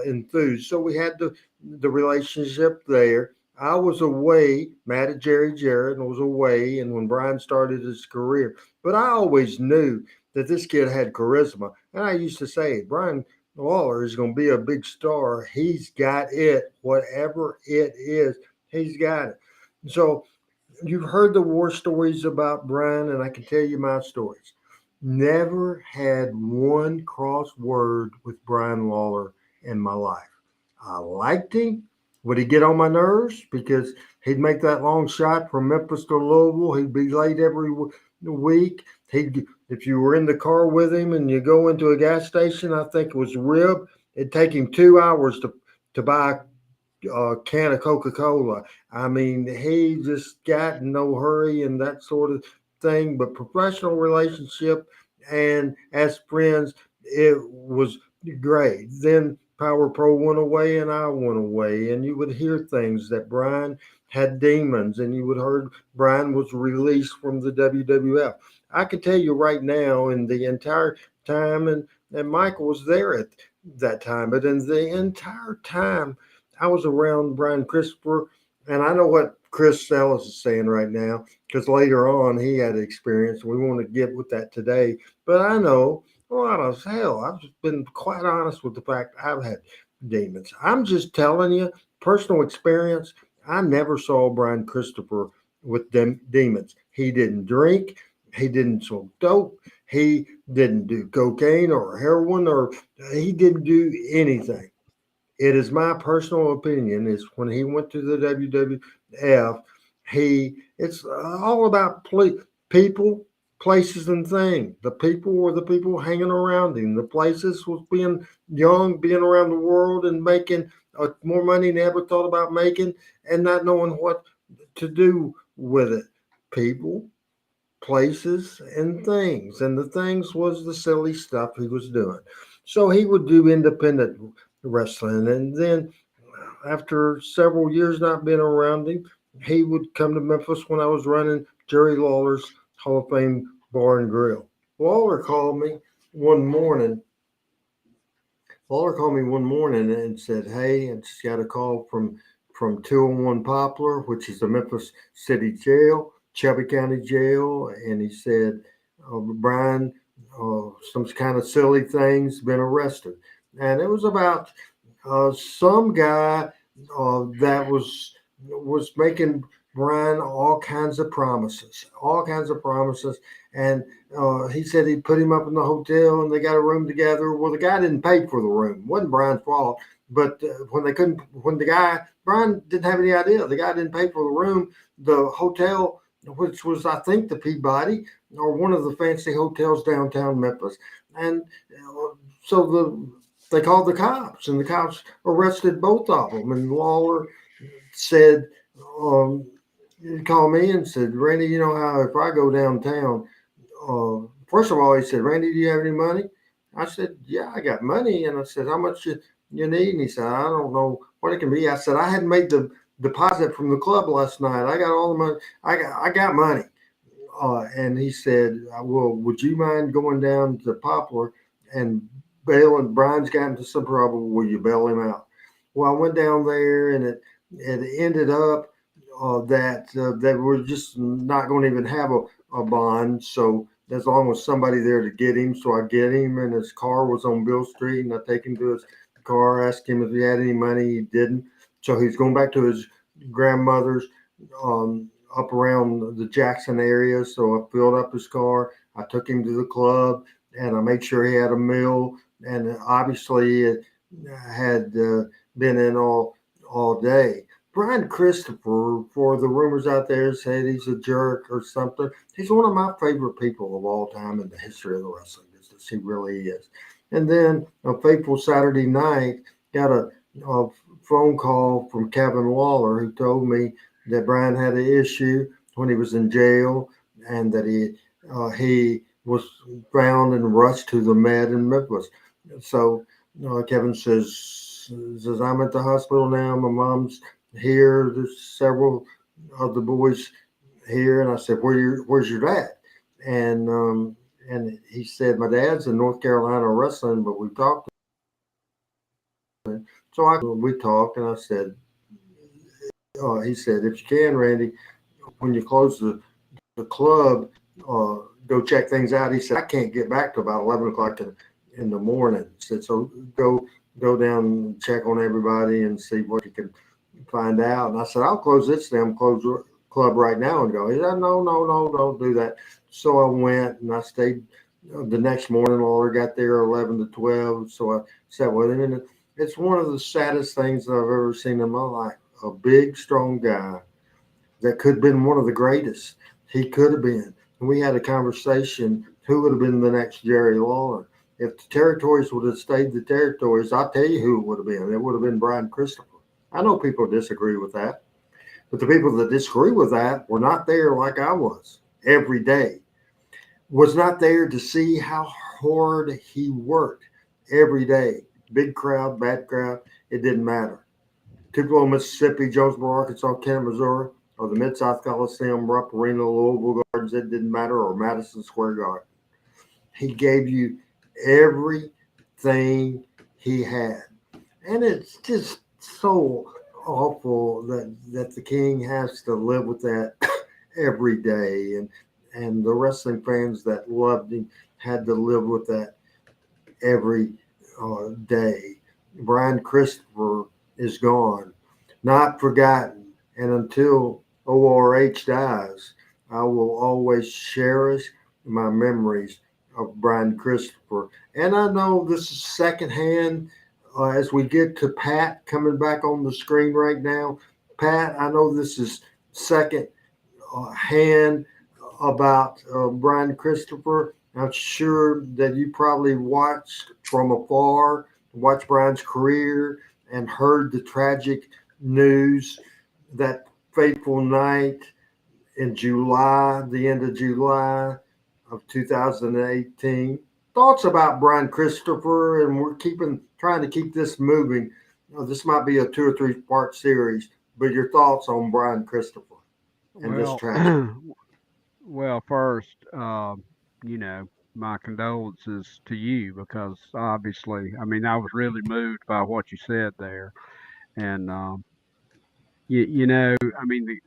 enthused. So we had the relationship there. I was away, mad at Jerry Jarrett, and was away, and when Brian started his career. But I always knew that this kid had charisma. And I used to say, Brian Lawler is going to be a big star. He's got it. Whatever it is, he's got it. So you've heard the war stories about Brian, and I can tell you my stories. Never had one cross word with Brian Lawler in my life. I liked him. Would he get on my nerves? Because he'd make that long shot from Memphis to Louisville. He'd be late every week. If you were in the car with him and you go into a gas station, I think it was Rib, it'd take him 2 hours to buy a can of Coca-Cola. I mean, he just got in no hurry and that sort of thing. But professional relationship and as friends, it was great. Then Power Pro went away and I went away, and you would hear things that Brian had demons, and you would heard Brian was released from the WWF. I can tell you right now, in the entire time, and Michael was there at that time, but in the entire time I was around Brian Christopher, and I know what Chris Ellis is saying right now because later on he had experience. We want to get with that today, but I know a lot of hell. I've just been quite honest with the fact I've had demons. I'm just telling you, personal experience. I never saw Brian Christopher with them demons. He didn't drink. He didn't smoke dope. He didn't do cocaine or heroin, or he didn't do anything. It is my personal opinion is when he went to the WWF, it's all about people, places, and things. The people were the people hanging around him. The places was being young, being around the world, and making more money than he ever thought about making, and not knowing what to do with it. People, places, and things. And the things was the silly stuff he was doing. So he would do independent wrestling. And then after several years not being around him, he would come to Memphis when I was running Jerry Lawler's Hall of Fame Bar and Grill. Lawler called me one morning. Lawler called me one morning and said, "Hey, I just got a call from 201 Poplar, which is the Memphis City Jail, Shelby County Jail," and he said, "Brian, some kind of silly things, been arrested." And it was about some guy that was making Brian all kinds of promises, and he said he put him up in the hotel, and they got a room together. Well, the guy didn't pay for the room; it wasn't Brian's fault. But Brian didn't have any idea. The guy didn't pay for the room. The hotel, which was I think the Peabody or one of the fancy hotels downtown Memphis, and so they called the cops, and the cops arrested both of them. And Lawler said, he called me and said, "Randy, you know how if I go downtown, first of all," he said, "Randy, do you have any money?" I said, "Yeah, I got money." And I said, "How much you need?" And he said, "I don't know what it can be." I said, "I hadn't made the deposit from the club last night. I got all the money. I got money." And he said, "Well, would you mind going down to Poplar and bailing? Brian's got into some trouble. Will you bail him out?" Well, I went down there, and it ended up that they were just not going to even have a bond. So as long as somebody there to get him, so I get him, and his car was on Bill Street, and I take him to his car, asked him if he had any money. He didn't. So he's going back to his grandmother's up around the Jackson area. So I filled up his car. I took him to the club, and I made sure he had a meal. And obviously it had been in all day. Brian Christopher, for the rumors out there, said he's a jerk or something. He's one of my favorite people of all time in the history of the wrestling business. He really is. And then a fateful Saturday night, got a phone call from Kevin Lawler, who told me that Brian had an issue when he was in jail, and that he was found and rushed to the med in Memphis. So Kevin says, "I'm at the hospital now. My mom's here. There's several of the boys here." And I said, "Where's your dad?" And he said, "My dad's in North Carolina wrestling, but we talked." So we talked, and I said, he said, "If you can, Randy, when you close the club, go check things out." He said, "I can't get back to about 11 o'clock in the morning." He said, "So go down and check on everybody and see what you can find out." And I said, "I'll close this damn club right now and go." He said, "No, don't do that." So I went, and I stayed the next morning. Lawler got there 11 to 12. So I sat with him, and it's one of the saddest things that I've ever seen in my life. A big, strong guy that could have been one of the greatest. He could have been. And we had a conversation, who would have been the next Jerry Lawler? If the territories would have stayed the territories, I'll tell you who it would have been. It would have been Brian Christopher. I know people disagree with that, but the people that disagree with that were not there like I was every day. Was not there to see how hard he worked every day. Big crowd, bad crowd, it didn't matter. Tupelo, Mississippi, Jonesboro, Arkansas, Kent, Missouri, or the Mid-South Coliseum, Rupp Arena, Louisville Gardens, it didn't matter, or Madison Square Garden. He gave you everything he had. And it's just so awful that the king has to live with that every day. And the wrestling fans that loved him had to live with that every day. Brian Christopher is gone, not forgotten. And until ORH dies, I will always cherish my memories of Brian Christopher. And I know this is secondhand as we get to Pat coming back on the screen right now. Pat, I know this is second hand about Brian Christopher. I'm sure that you probably watched from afar, watched Brian's career, and heard the tragic news that fateful night in July, the end of July of 2018. Thoughts about Brian Christopher, and we're trying to keep this moving. This might be a 2 or 3 part series, but your thoughts on Brian Christopher and this tragedy. Well, first, my condolences to you because obviously, I mean, I was really moved by what you said there, and I mean,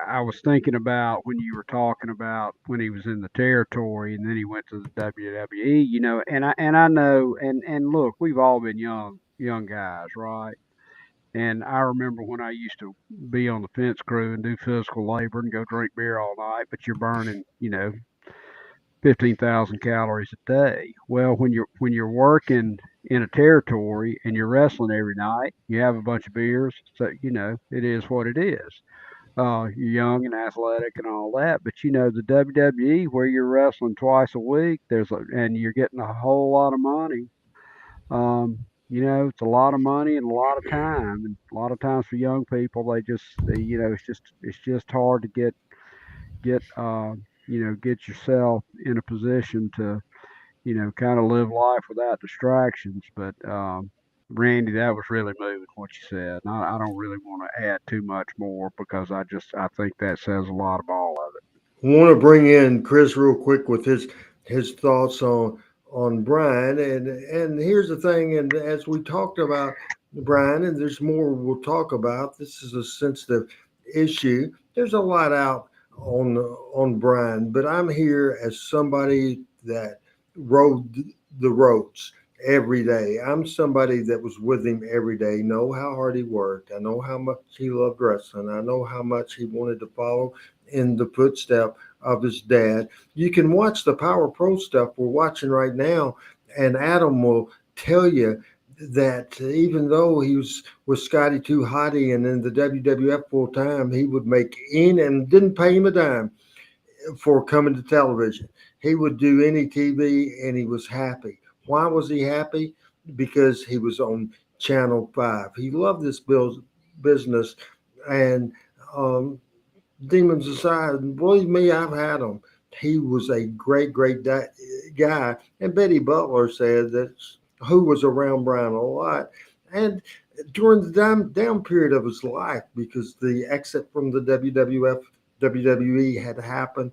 I was thinking about when you were talking about when he was in the territory and then he went to the WWE, and I know, and look, we've all been young guys, right? And I remember when I used to be on the fence crew and do physical labor and go drink beer all night, but you're burning, 15,000 calories a day. Well, when you're working in a territory and you're wrestling every night, you have a bunch of beers, so it is what it is. You're young and athletic and all that, but the WWE where you're wrestling twice a week, and you're getting a whole lot of money. It's a lot of money and a lot of time, and a lot of times for young people, it's just hard to get yourself in a position to, kind of live life without distractions. But Randy, that was really moving what you said. And I don't really want to add too much more because I think that says a lot of all of it. I want to bring in Chris real quick with his thoughts on Brian. And here's the thing, and as we talked about Brian, and there's more we'll talk about. This is a sensitive issue. There's a lot out on Brian, but I'm here as somebody that rode the roads every day. I'm somebody that was with him every day, know how hard he worked. I know how much he loved wrestling. I know how much he wanted to follow in the footstep of his dad. You can watch the Power Pro stuff we're watching right now, and Adam will tell you that even though he was with Scotty 2 Hotty and in the WWF full time, he would make and didn't pay him a dime for coming to television. He would do any TV and he was happy. Why was he happy? Because he was on Channel 5. He loved this business, and demons aside, believe me, I've had him. He was a great guy. And Betty Butler said that who was around Brian a lot. And during the down period of his life, because the exit from the WWF, WWE had happened,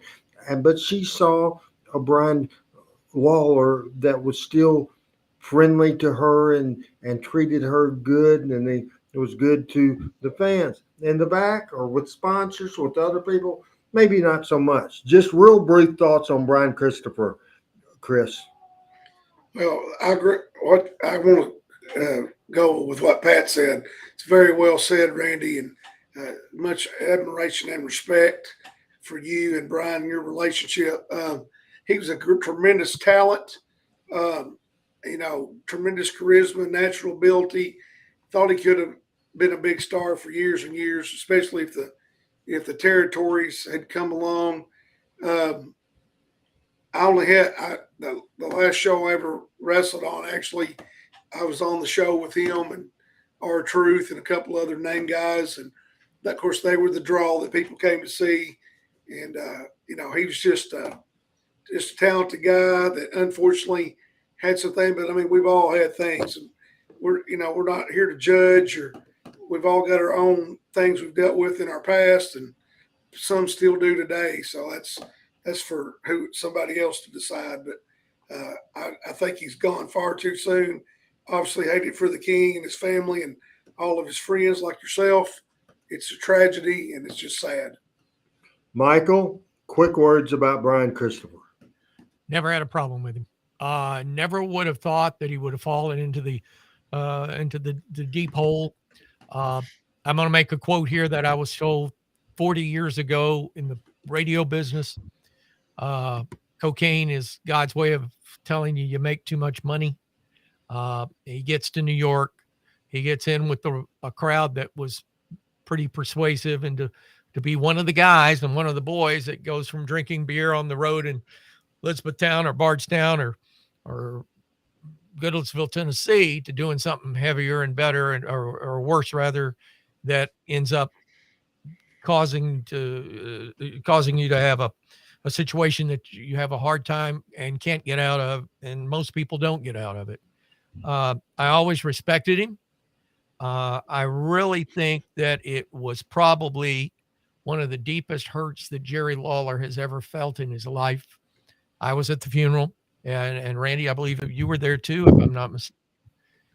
but she saw a Brian Lawler that was still friendly to her and treated her good, and it was good to the fans in the back or with sponsors, with other people, maybe not so much. Just real brief thoughts on Brian Christopher, Chris. Well, I agree. What I want to go with what Pat said. It's very well said, Randy, and much admiration and respect for you and Brian and your relationship. He was a tremendous talent, tremendous charisma, natural ability. Thought he could have been a big star for years and years, especially if the territories had come along. I only had the last show I ever wrestled on. Actually, I was on the show with him and R-Truth and a couple other name guys, and of course they were the draw that people came to see. And he was just a talented guy that unfortunately had some things. But I mean, we've all had things, and we're not here to judge, or we've all got our own things we've dealt with in our past, and some still do today. So that's for somebody else to decide. But I think he's gone far too soon. Obviously, hated for the king and his family and all of his friends like yourself. It's a tragedy, and it's just sad. Michael, quick words about Brian Christopher. Never had a problem with him. Never would have thought that he would have fallen into the deep hole. I'm going to make a quote here that I was told 40 years ago in the radio business. Cocaine is God's way of telling you make too much money. He gets to New York. He gets in with a crowd that was pretty persuasive, and to be one of the guys and one of the boys that goes from drinking beer on the road in Elizabethtown or Bardstown or Goodlettsville, Tennessee, to doing something heavier and better or worse rather, that ends up causing you to have a situation that you have a hard time and can't get out of, and most people don't get out of it. I always respected him. I really think that it was probably one of the deepest hurts that Jerry Lawler has ever felt in his life. I was at the funeral, and Randy, I believe you were there too, if I'm not mistaken.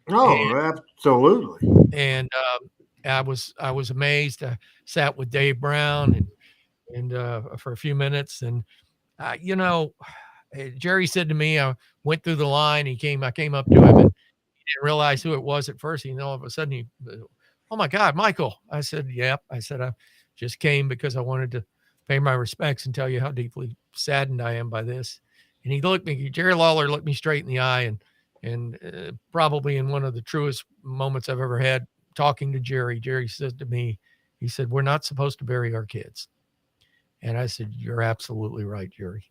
Oh, absolutely. And I was amazed. I sat with Dave Brown and for a few minutes, and Jerry said to me, I went through the line. I came up to him, and he didn't realize who it was at first. And all of a sudden oh my God, Michael. I said, yep. I said, I just came because I wanted to pay my respects and tell you how deeply saddened I am by this. And Jerry Lawler looked me straight in the eye, and probably in one of the truest moments I've ever had talking to Jerry said to me, he said, "We're not supposed to bury our kids." And I said, "You're absolutely right, Jerry."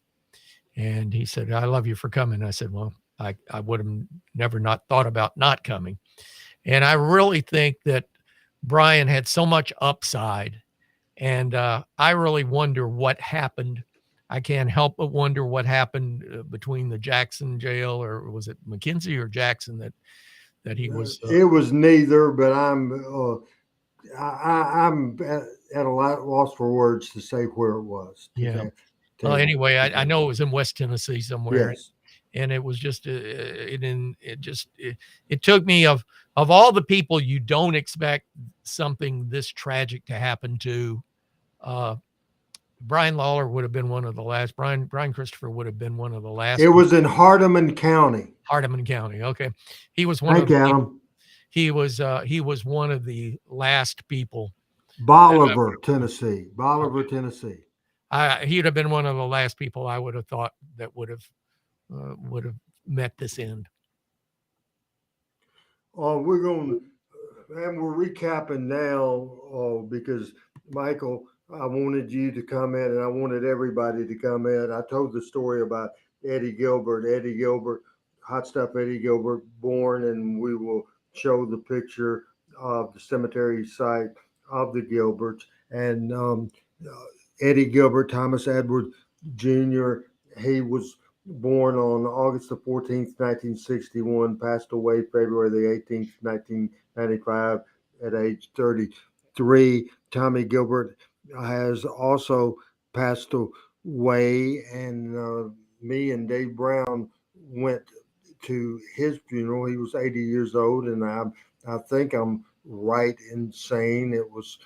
And he said, "I love you for coming." I said, "Well, I would have never not thought about not coming." And I really think that Brian had so much upside. And I really wonder what happened. I can't help but wonder what happened between the Jackson jail, or was it McKenzie or Jackson that he was? It was neither, but I'm at a loss for words to say where it was. Yeah. Well, anyway, I know it was in West Tennessee somewhere. Yes. And it was just it took me of all the people you don't expect something this tragic to happen to. Brian Lawler would have been one of the last. Brian Christopher would have been one of the last. It was in Hardeman County. Hardeman County. Okay, he was one He was one of the last people. Bolivar, Tennessee. Tennessee. He'd have been one of the last people I would have thought that would have met this end. We're recapping now because Michael, I wanted you to come in, and I wanted everybody to come in. I told the story about Eddie Gilbert, Hot Stuff Eddie Gilbert, born, and we will show the picture of the cemetery site of the Gilberts. And Eddie Gilbert, Thomas Edward Jr., he was born on August the 14th, 1961, passed away February the 18th, 1995 at age 33. Tommy Gilbert has also passed away, and me and Dave Brown went to his funeral. He was 80 years old, and I think I'm right in saying it was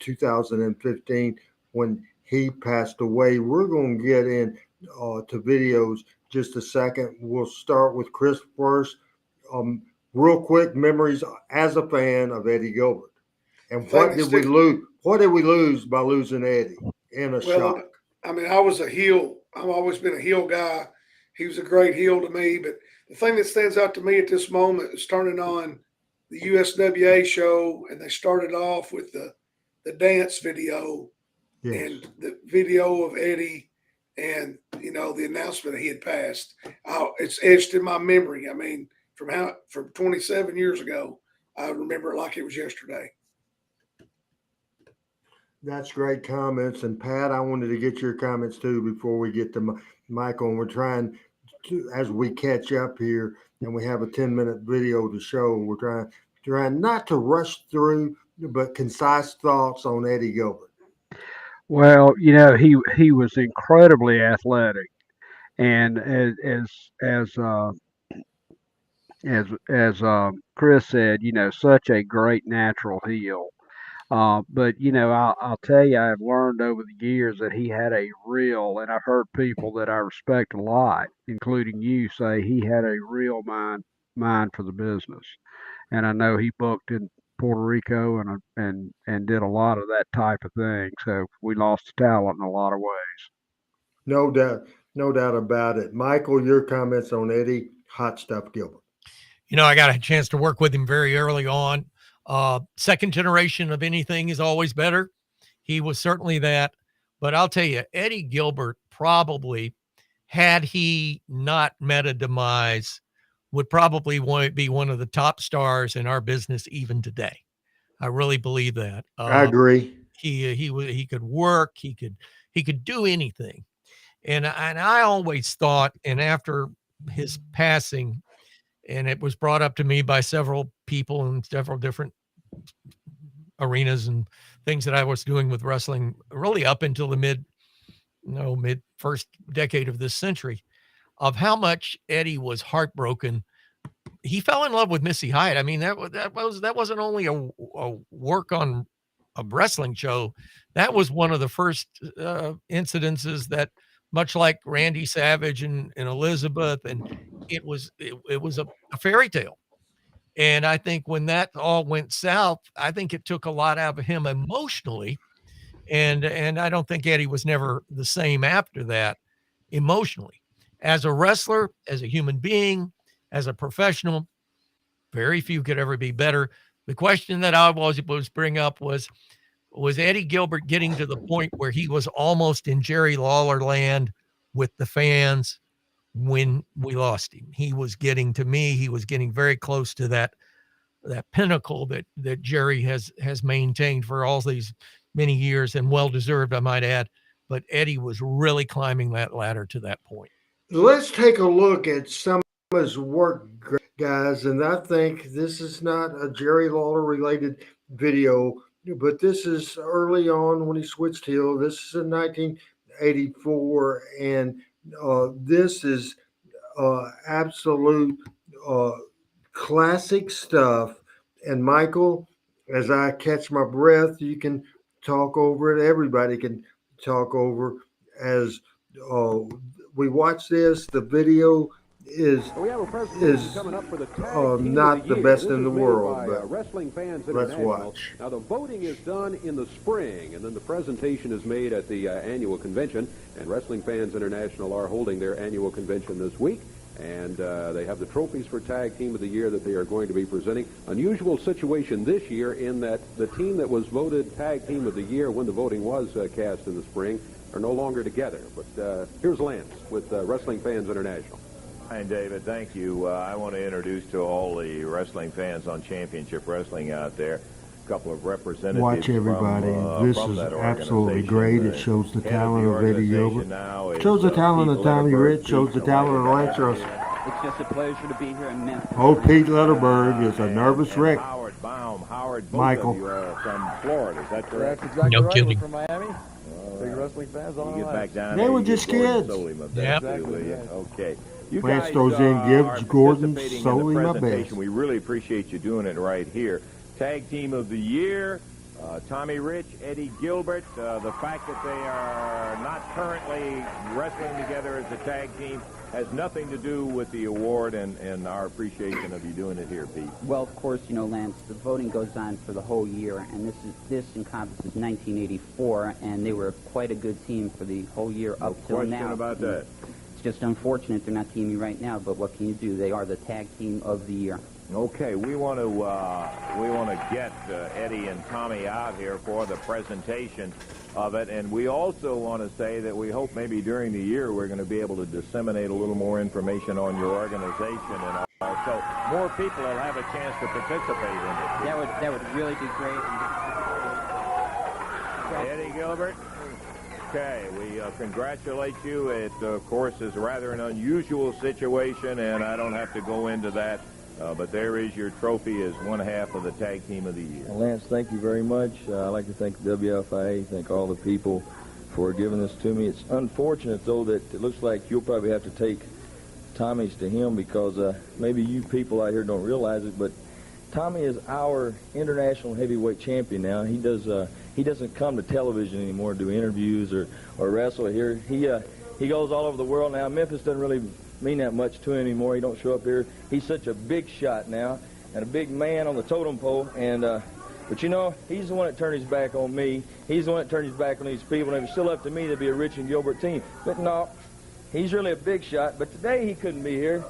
2015 when he passed away. We're going to get in to videos just a second. We'll start with Chris first. Real quick memories as a fan of Eddie Gilbert, and what did we lose? What did we lose by losing Eddie in a shock? I mean, I was a heel. I've always been a heel guy. He was a great heel to me. But the thing that stands out to me at this moment is turning on the USWA show, and they started off with the dance video. Yes. And the video of Eddie and, the announcement that he had passed. It's etched in my memory. I mean, from 27 years ago, I remember it like it was yesterday. That's great comments. And Pat, I wanted to get your comments too before we get to Michael. And we're trying to, as we catch up here, and we have a 10-minute video to show, we're trying not to rush through, but concise thoughts on Eddie Gilbert. Well, he was incredibly athletic, and as Chris said, such a great natural heel. But I'll tell you, I've learned over the years that he had a real, and I've heard people that I respect a lot, including you, say he had a real mind for the business. And I know he booked in Puerto Rico and did a lot of that type of thing. So we lost talent in a lot of ways. No doubt, no doubt about it. Michael, your comments on Eddie Hot Stuff Gilbert. I got a chance to work with him very early on. Second generation of anything is always better. He was certainly that. But I'll tell you, Eddie Gilbert probably, had he not met a demise, would probably be one of the top stars in our business even today. I really believe that. I agree. He could work. He could do anything. And I always thought, and after his passing, and it was brought up to me by several people in several different arenas and things that I was doing with wrestling, really up until the mid first decade of this century, of how much Eddie was heartbroken. He fell in love with Missy Hyatt. I mean, that wasn't only a work on a wrestling show. That was one of the first incidences that, much like Randy Savage and Elizabeth, and it was a fairy tale. And I think when that all went south, I think it took a lot out of him emotionally. And I don't think Eddie was never the same after that emotionally. As a wrestler, as a human being, as a professional, very few could ever be better. The question that I was bring up was Eddie Gilbert getting to the point where he was almost in Jerry Lawler land with the fans when we lost him? He was getting, to me, he was getting very close to that pinnacle that Jerry has maintained for all these many years, and well-deserved, I might add. But Eddie was really climbing that ladder to that point. Let's take a look at some of his work, guys. And I think this is not a Jerry Lawler related video, but this is early on when he switched heel. This is in 1984, and this is absolute classic stuff. And Michael, as I catch my breath, you can talk over it. Everybody can talk over as we watch this. The video is not the best in the world, but let's watch. Now, the voting is done in the spring, and then the presentation is made at the annual convention. And Wrestling Fans International are holding their annual convention this week. And they have the trophies for Tag Team of the Year that they are going to be presenting. Unusual situation this year in that the team that was voted Tag Team of the Year when the voting was cast in the spring are no longer together. But here's Lance with Wrestling Fans International. Hi, David. Thank you. I want to introduce to all the wrestling fans on Championship Wrestling out there a couple of representatives. Watch everybody. This is absolutely great. It shows the talent of Eddie Gilbert. Shows the talent of Tommy Rich. Shows the talent of Lance Russell. It's just a pleasure to be here in Memphis. Old Pete Letterberg is a nervous wreck. Howard Baum. Howard, both Michael. of you are from Florida. Is that correct? That's exactly No right. kidding. We're from Miami. Big wrestling fans all You our get back lives. down They there, were you just get Gordon kids. Soley, my best, Yep. will you? Okay. You Lance guys throws in are Gibbs, Gordon, participating in Soley, the my presentation. best. We really appreciate you doing it right here. Tag Team of the Year, Tommy Rich, Eddie Gilbert. The fact that they are not currently wrestling together as a tag team has nothing to do with the award and our appreciation of you doing it here, Pete. Well, of course, Lance, the voting goes on for the whole year, and this encompasses 1984, and they were quite a good team for the whole year up till now. No question about that. It's just unfortunate they're not teaming right now, but what can you do? They are the tag team of the year. Okay, we want to get Eddie and Tommy out here for the presentation of it, and we also want to say that we hope maybe during the year we're going to be able to disseminate a little more information on your organization, and also more people will have a chance to participate in it. That would really be great. Eddie Gilbert. Okay, we congratulate you. It, of course, is rather an unusual situation, and I don't have to go into that But there is your trophy as one half of the Tag Team of the Year. Well, Lance, thank you very much. I'd like to thank the WFIA, thank all the people for giving this to me. It's unfortunate, though, that it looks like you'll probably have to take Tommy's to him because maybe you people out here don't realize it, but Tommy is our international heavyweight champion now. He doesn't come to television anymore to do interviews or wrestle here. He goes all over the world now. Memphis doesn't really mean that much to him anymore. He don't show up here. He's such a big shot now and a big man on the totem pole. And but you know, he's the one that turned his back on me. He's the one that turned his back on these people. And if it's still up to me, there'd be a Rich and Gilbert team. But no, he's really a big shot. But today he couldn't be here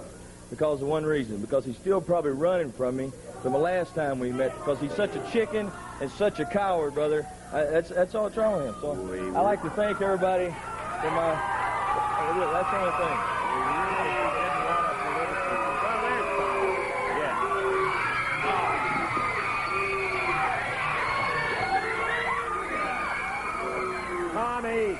because of one reason. Because he's still probably running from me from the last time we met. Because he's such a chicken and such a coward, brother. That's all that's wrong with him. So I like to thank everybody for my. That's the only thing. Tommy!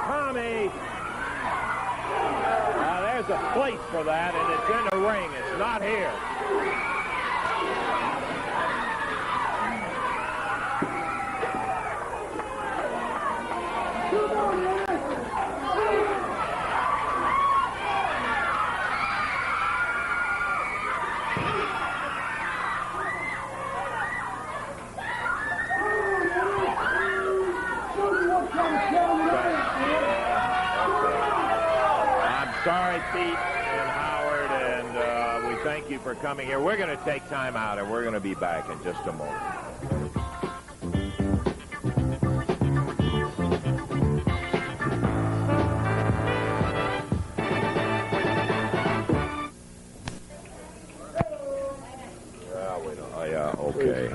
Tommy! Now there's a place for that, and it's in the ring. It's not here. Sorry, Pete and Howard, and we thank you for coming here. We're going to take time out, and we're going to be back in just a moment. Okay.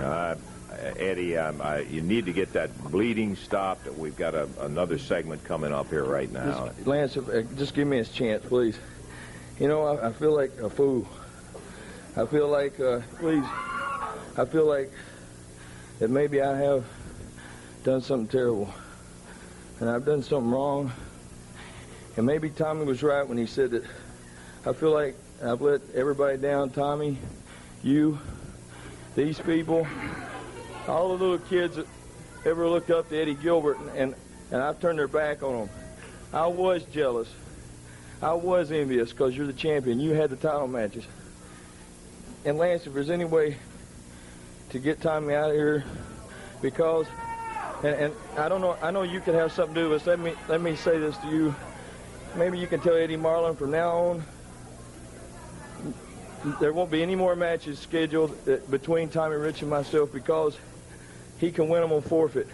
Eddie, you need to get that bleeding stopped. We've got another segment coming up here right now. Lance, just give me a chance, please. You know, I feel like a fool. I feel like, please, I feel like that maybe I have done something terrible. And I've done something wrong. And maybe Tommy was right when he said that. I feel like I've let everybody down, Tommy, you, these people, all the little kids that ever looked up to Eddie Gilbert, and I've turned their back on them. I was jealous. I was envious because you're the champion. You had the title matches. And Lance, if there's any way to get Tommy out of here, because, and I don't know, I know you could have something to do with this. Let me say this to you. Maybe you can tell Eddie Marlin from now on, there won't be any more matches scheduled between Tommy Rich and myself because he can win them on forfeit.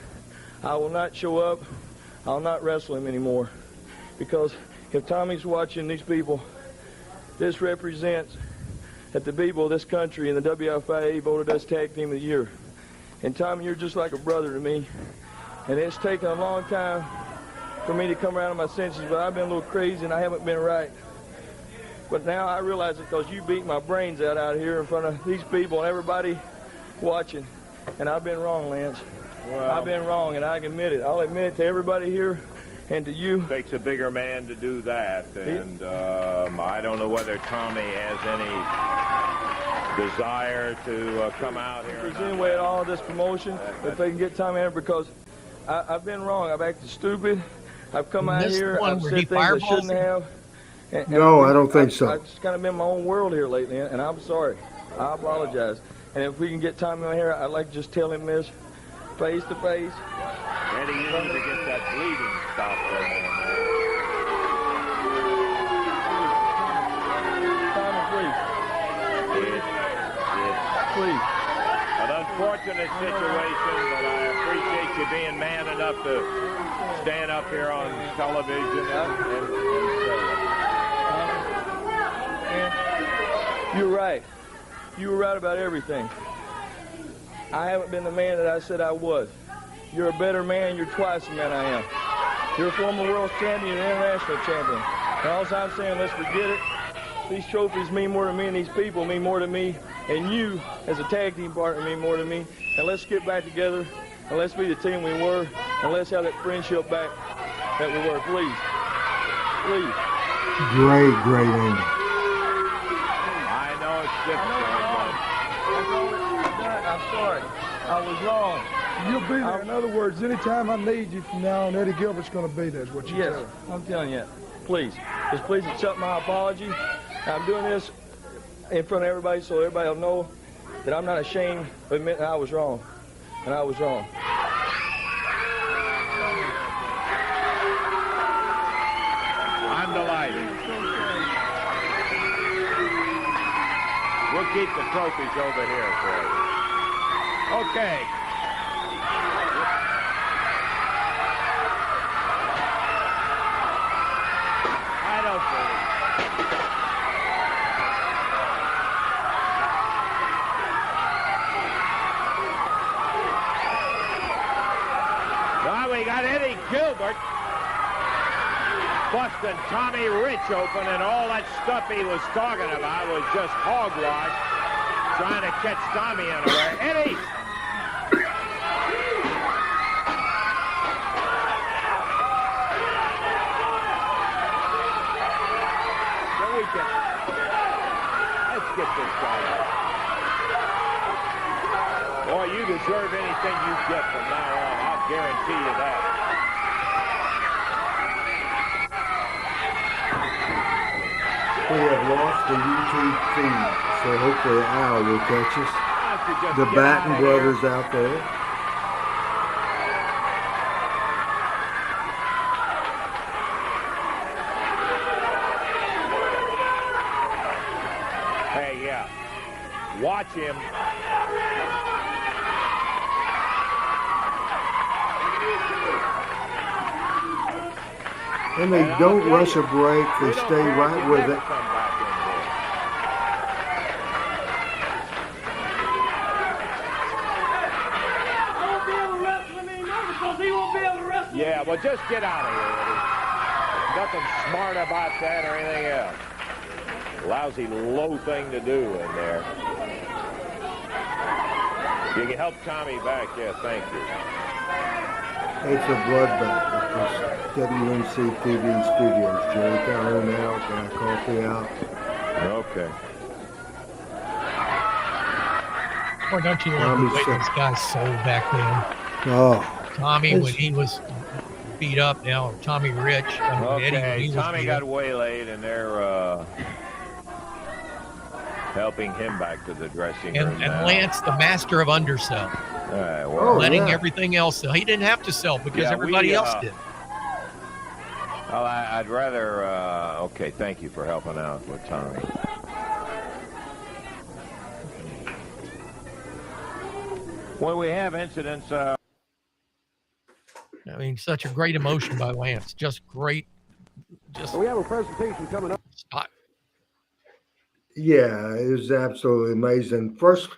I will not show up. I'll not wrestle him anymore. Because if Tommy's watching these people, this represents that the people of this country and the WFIA voted us Tag Team of the Year. And Tommy, you're just like a brother to me. And it's taken a long time for me to come around to my senses, but I've been a little crazy and I haven't been right. But now I realize it because you beat my brains out here in front of these people and everybody watching. And I've been wrong, Lance. Well, I've been wrong, and I can admit it. I'll admit it to everybody here and to you. It takes a bigger man to do that. And I don't know whether Tommy has any desire to come out here. If there's any way at all of this promotion, if they can get Tommy in, because I've been wrong. I've acted stupid. I've come out here. I've said things I shouldn't have. And no, I don't think so. I've just kind of been in my own world here lately, and I'm sorry. I apologize. And if we can get Tommy in here, I'd like to just tell him this face to face. Eddie, you need to get that bleeding stopped right now. Tommy, please. It's please. An unfortunate situation, but I appreciate you being man enough to stand up here on television and say it. You're right. You were right about everything. I haven't been the man that I said I was. You're a better man. You're twice the man I am. You're a former world champion and international champion. And all I'm saying, let's forget it. These trophies mean more to me, and these people mean more to me and you as a tag team partner mean more to me. And let's get back together, and let's be the team we were, and let's have that friendship back that we were, please. Please. Great ending. I know it's difficult. I'm sorry. I was wrong. You'll be there. In other words, anytime I need you from now on, Eddie Gilbert's going to be there, is what you're telling me. I'm telling you. Please. Just please accept my apology. I'm doing this in front of everybody so everybody will know that I'm not ashamed of admitting I was wrong. And I was wrong. I'm delighted. We'll keep the trophies over here for you. Okay. I don't believe. Now we got Eddie Gilbert busting Tommy Rich open, and all that stuff he was talking about was just hogwash, trying to catch Tommy unaware. Eddie! Let's get this guy out. Boy, you deserve anything you get from now on. I'll guarantee you that. We have lost the YouTube feed, so hopefully Al will catch us. The Batten brothers out there. Hey, yeah. Watch him. And they don't rush a break. They stay right with it. Yeah, well, just get out of here, Eddie. Nothing smart about that or anything else. Lousy, low thing to do in there. You can help Tommy back. Yeah, thank you. It's a bloodbath at this WNC TV studios. Jerry Calhoun out, got coffee out. Okay. Or don't you love the way this guy's sold back then? Oh. Tommy, when he was beat up, now Tommy Rich. Okay, Eddie, Tommy got waylaid, and they're helping him back to the dressing room. And Lance, the master of undersell. All right, well, letting everything else sell. He didn't have to sell because everybody else did. Well, I'd rather, okay, thank you for helping out with Tommy. When we have incidents, I mean, such a great emotion by Lance. Just great. We have a presentation coming up. Yeah, it was absolutely amazing. First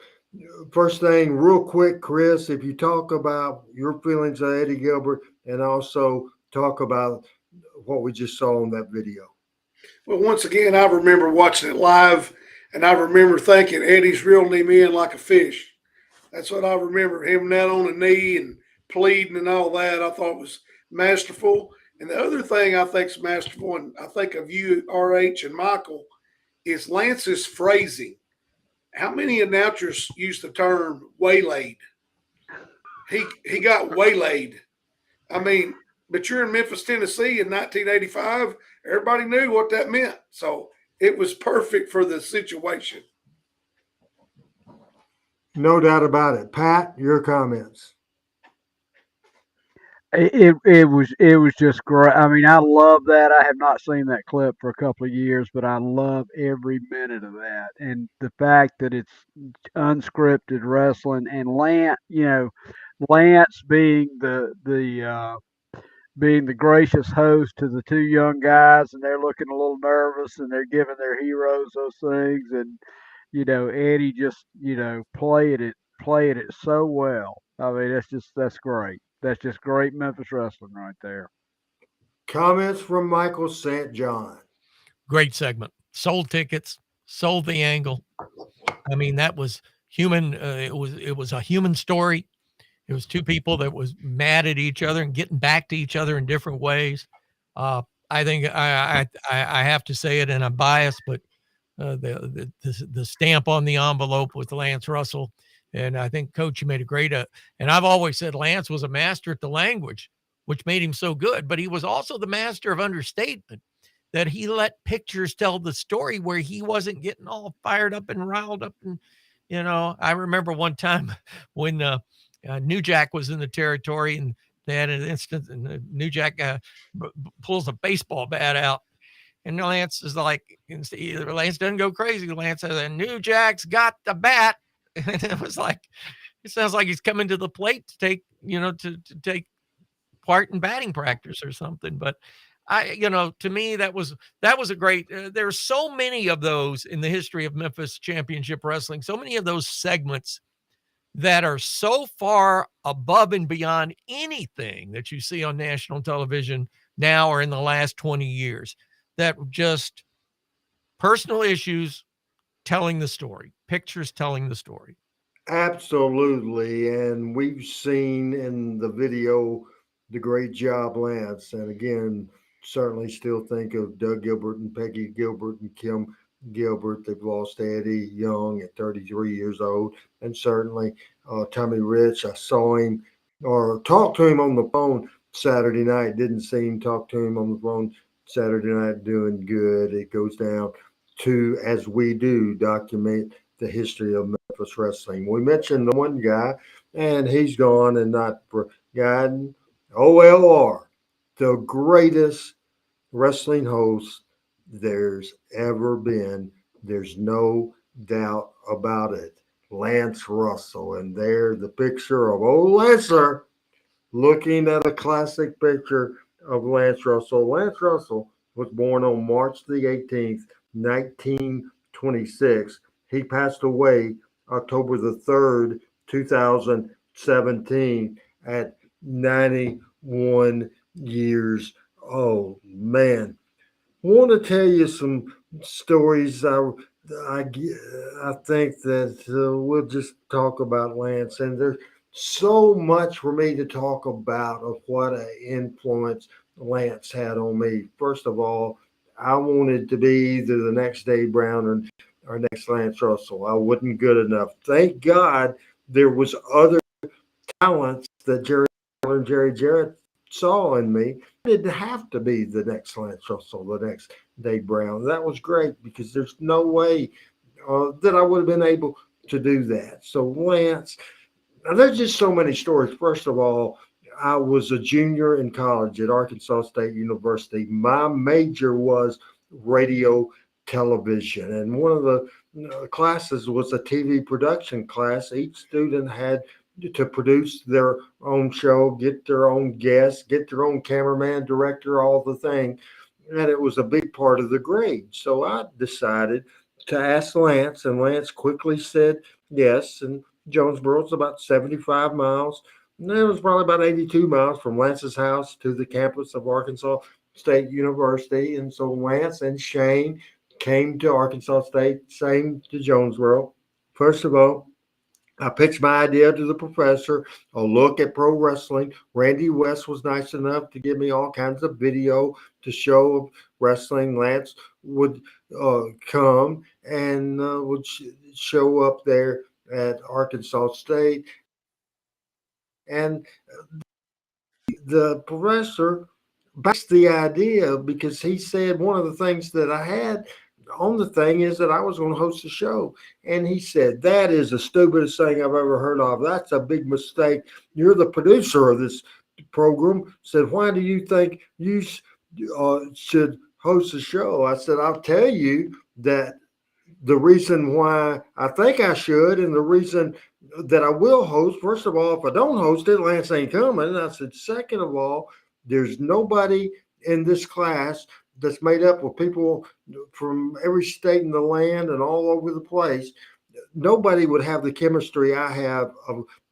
thing, real quick, Chris, if you talk about your feelings of Eddie Gilbert and also talk about what we just saw in that video. Well, once again, I remember watching it live, and I remember thinking Eddie's reeling him in like a fish. That's what I remember, him down on the knee and pleading and all that. I thought was masterful. And the other thing I think is masterful, and I think of you, RH, and Michael, is Lance's phrasing. How many announcers use the term waylaid? He got waylaid. I mean, but you're in Memphis, Tennessee in 1985. Everybody knew what that meant. So it was perfect for the situation. No doubt about it. Pat, your comments. It was just great. I mean, I love that. I have not seen that clip for a couple of years, but I love every minute of that. And the fact that it's unscripted wrestling, and Lance being being the gracious host to the two young guys, and they're looking a little nervous, and they're giving their heroes those things, and Eddie just played it so well. I mean, that's great. That's just great Memphis wrestling right there. Comments from Michael St. John. Great segment. Sold tickets, sold the angle. I mean, that was human. It was a human story. It was two people that was mad at each other and getting back to each other in different ways. I think I have to say it, and I'm biased, but the stamp on the envelope with Lance Russell, and I think, Coach, you made a great. And I've always said Lance was a master at the language, which made him so good. But he was also the master of understatement. That he let pictures tell the story where he wasn't getting all fired up and riled up. And I remember one time when New Jack was in the territory, and they had an instance, and New Jack pulls a baseball bat out. And Lance is like, Lance doesn't go crazy. Lance says, and New Jack's got the bat. And it was like, it sounds like he's coming to the plate to take, to take part in batting practice or something. But to me, that was a great, there's so many of those in the history of Memphis Championship Wrestling, so many of those segments that are so far above and beyond anything that you see on national television now or in the last 20 years. That just personal issues telling the story, pictures telling the story. Absolutely. And we've seen in the video the great job Lance. And again, certainly still think of Doug Gilbert and Peggy Gilbert and Kim Gilbert. They've lost Eddie Young at 33 years old. And certainly Tommy Rich, I saw him or talked to him on the phone Saturday night. Didn't see him, talk to him on the phone Saturday night, doing good. It goes down to, as we do, document the history of Memphis wrestling. We mentioned the one guy, and he's gone and not forgotten. OLR, the greatest wrestling host there's ever been. There's no doubt about it. Lance Russell. And there, the picture of old Lancer looking at a classic picture of Lance Russell. Lance Russell was born on March the 18th, 1926. He passed away October the 3rd, 2017 at 91 years old. Man, I want to tell you some stories. I think that we'll just talk about Lance, and there's so much for me to talk about of what an influence Lance had on me. First of all, I wanted to be either the next Dave Brown or next Lance Russell. I wasn't good enough. Thank God there was other talents that Jerry Jarrett saw in me. I didn't have to be the next Lance Russell, the next Dave Brown. That was great because there's no way that I would have been able to do that. So Lance, now there's just so many stories. First of all, I was a junior in college at Arkansas State University. My major was radio television, and one of the classes was a TV production class. Each student had to produce their own show, get their own guests, get their own cameraman, director, all the thing. And it was a big part of the grade. So I decided to ask Lance, and Lance quickly said yes. And Jonesboro is about 75 miles. And it was probably about 82 miles from Lance's house to the campus of Arkansas State University. And so Lance and Shane came to Arkansas State, same to Jonesboro. First of all, I pitched my idea to the professor, a look at pro wrestling. Randy West was nice enough to give me all kinds of video to show wrestling. Lance would come and would show up there at Arkansas State. And the professor backed the idea because he said one of the things that I had on the thing is that I was going to host a show. And he said, that is the stupidest thing I've ever heard of. That's a big mistake. You're the producer of this program. Said, why do you think you should host a show? I said, I'll tell you that the reason why I think I should and the reason that I will host, first of all, if I don't host it, Lance ain't coming. And I said, second of all, there's nobody in this class that's made up of people from every state in the land and all over the place. Nobody would have the chemistry I have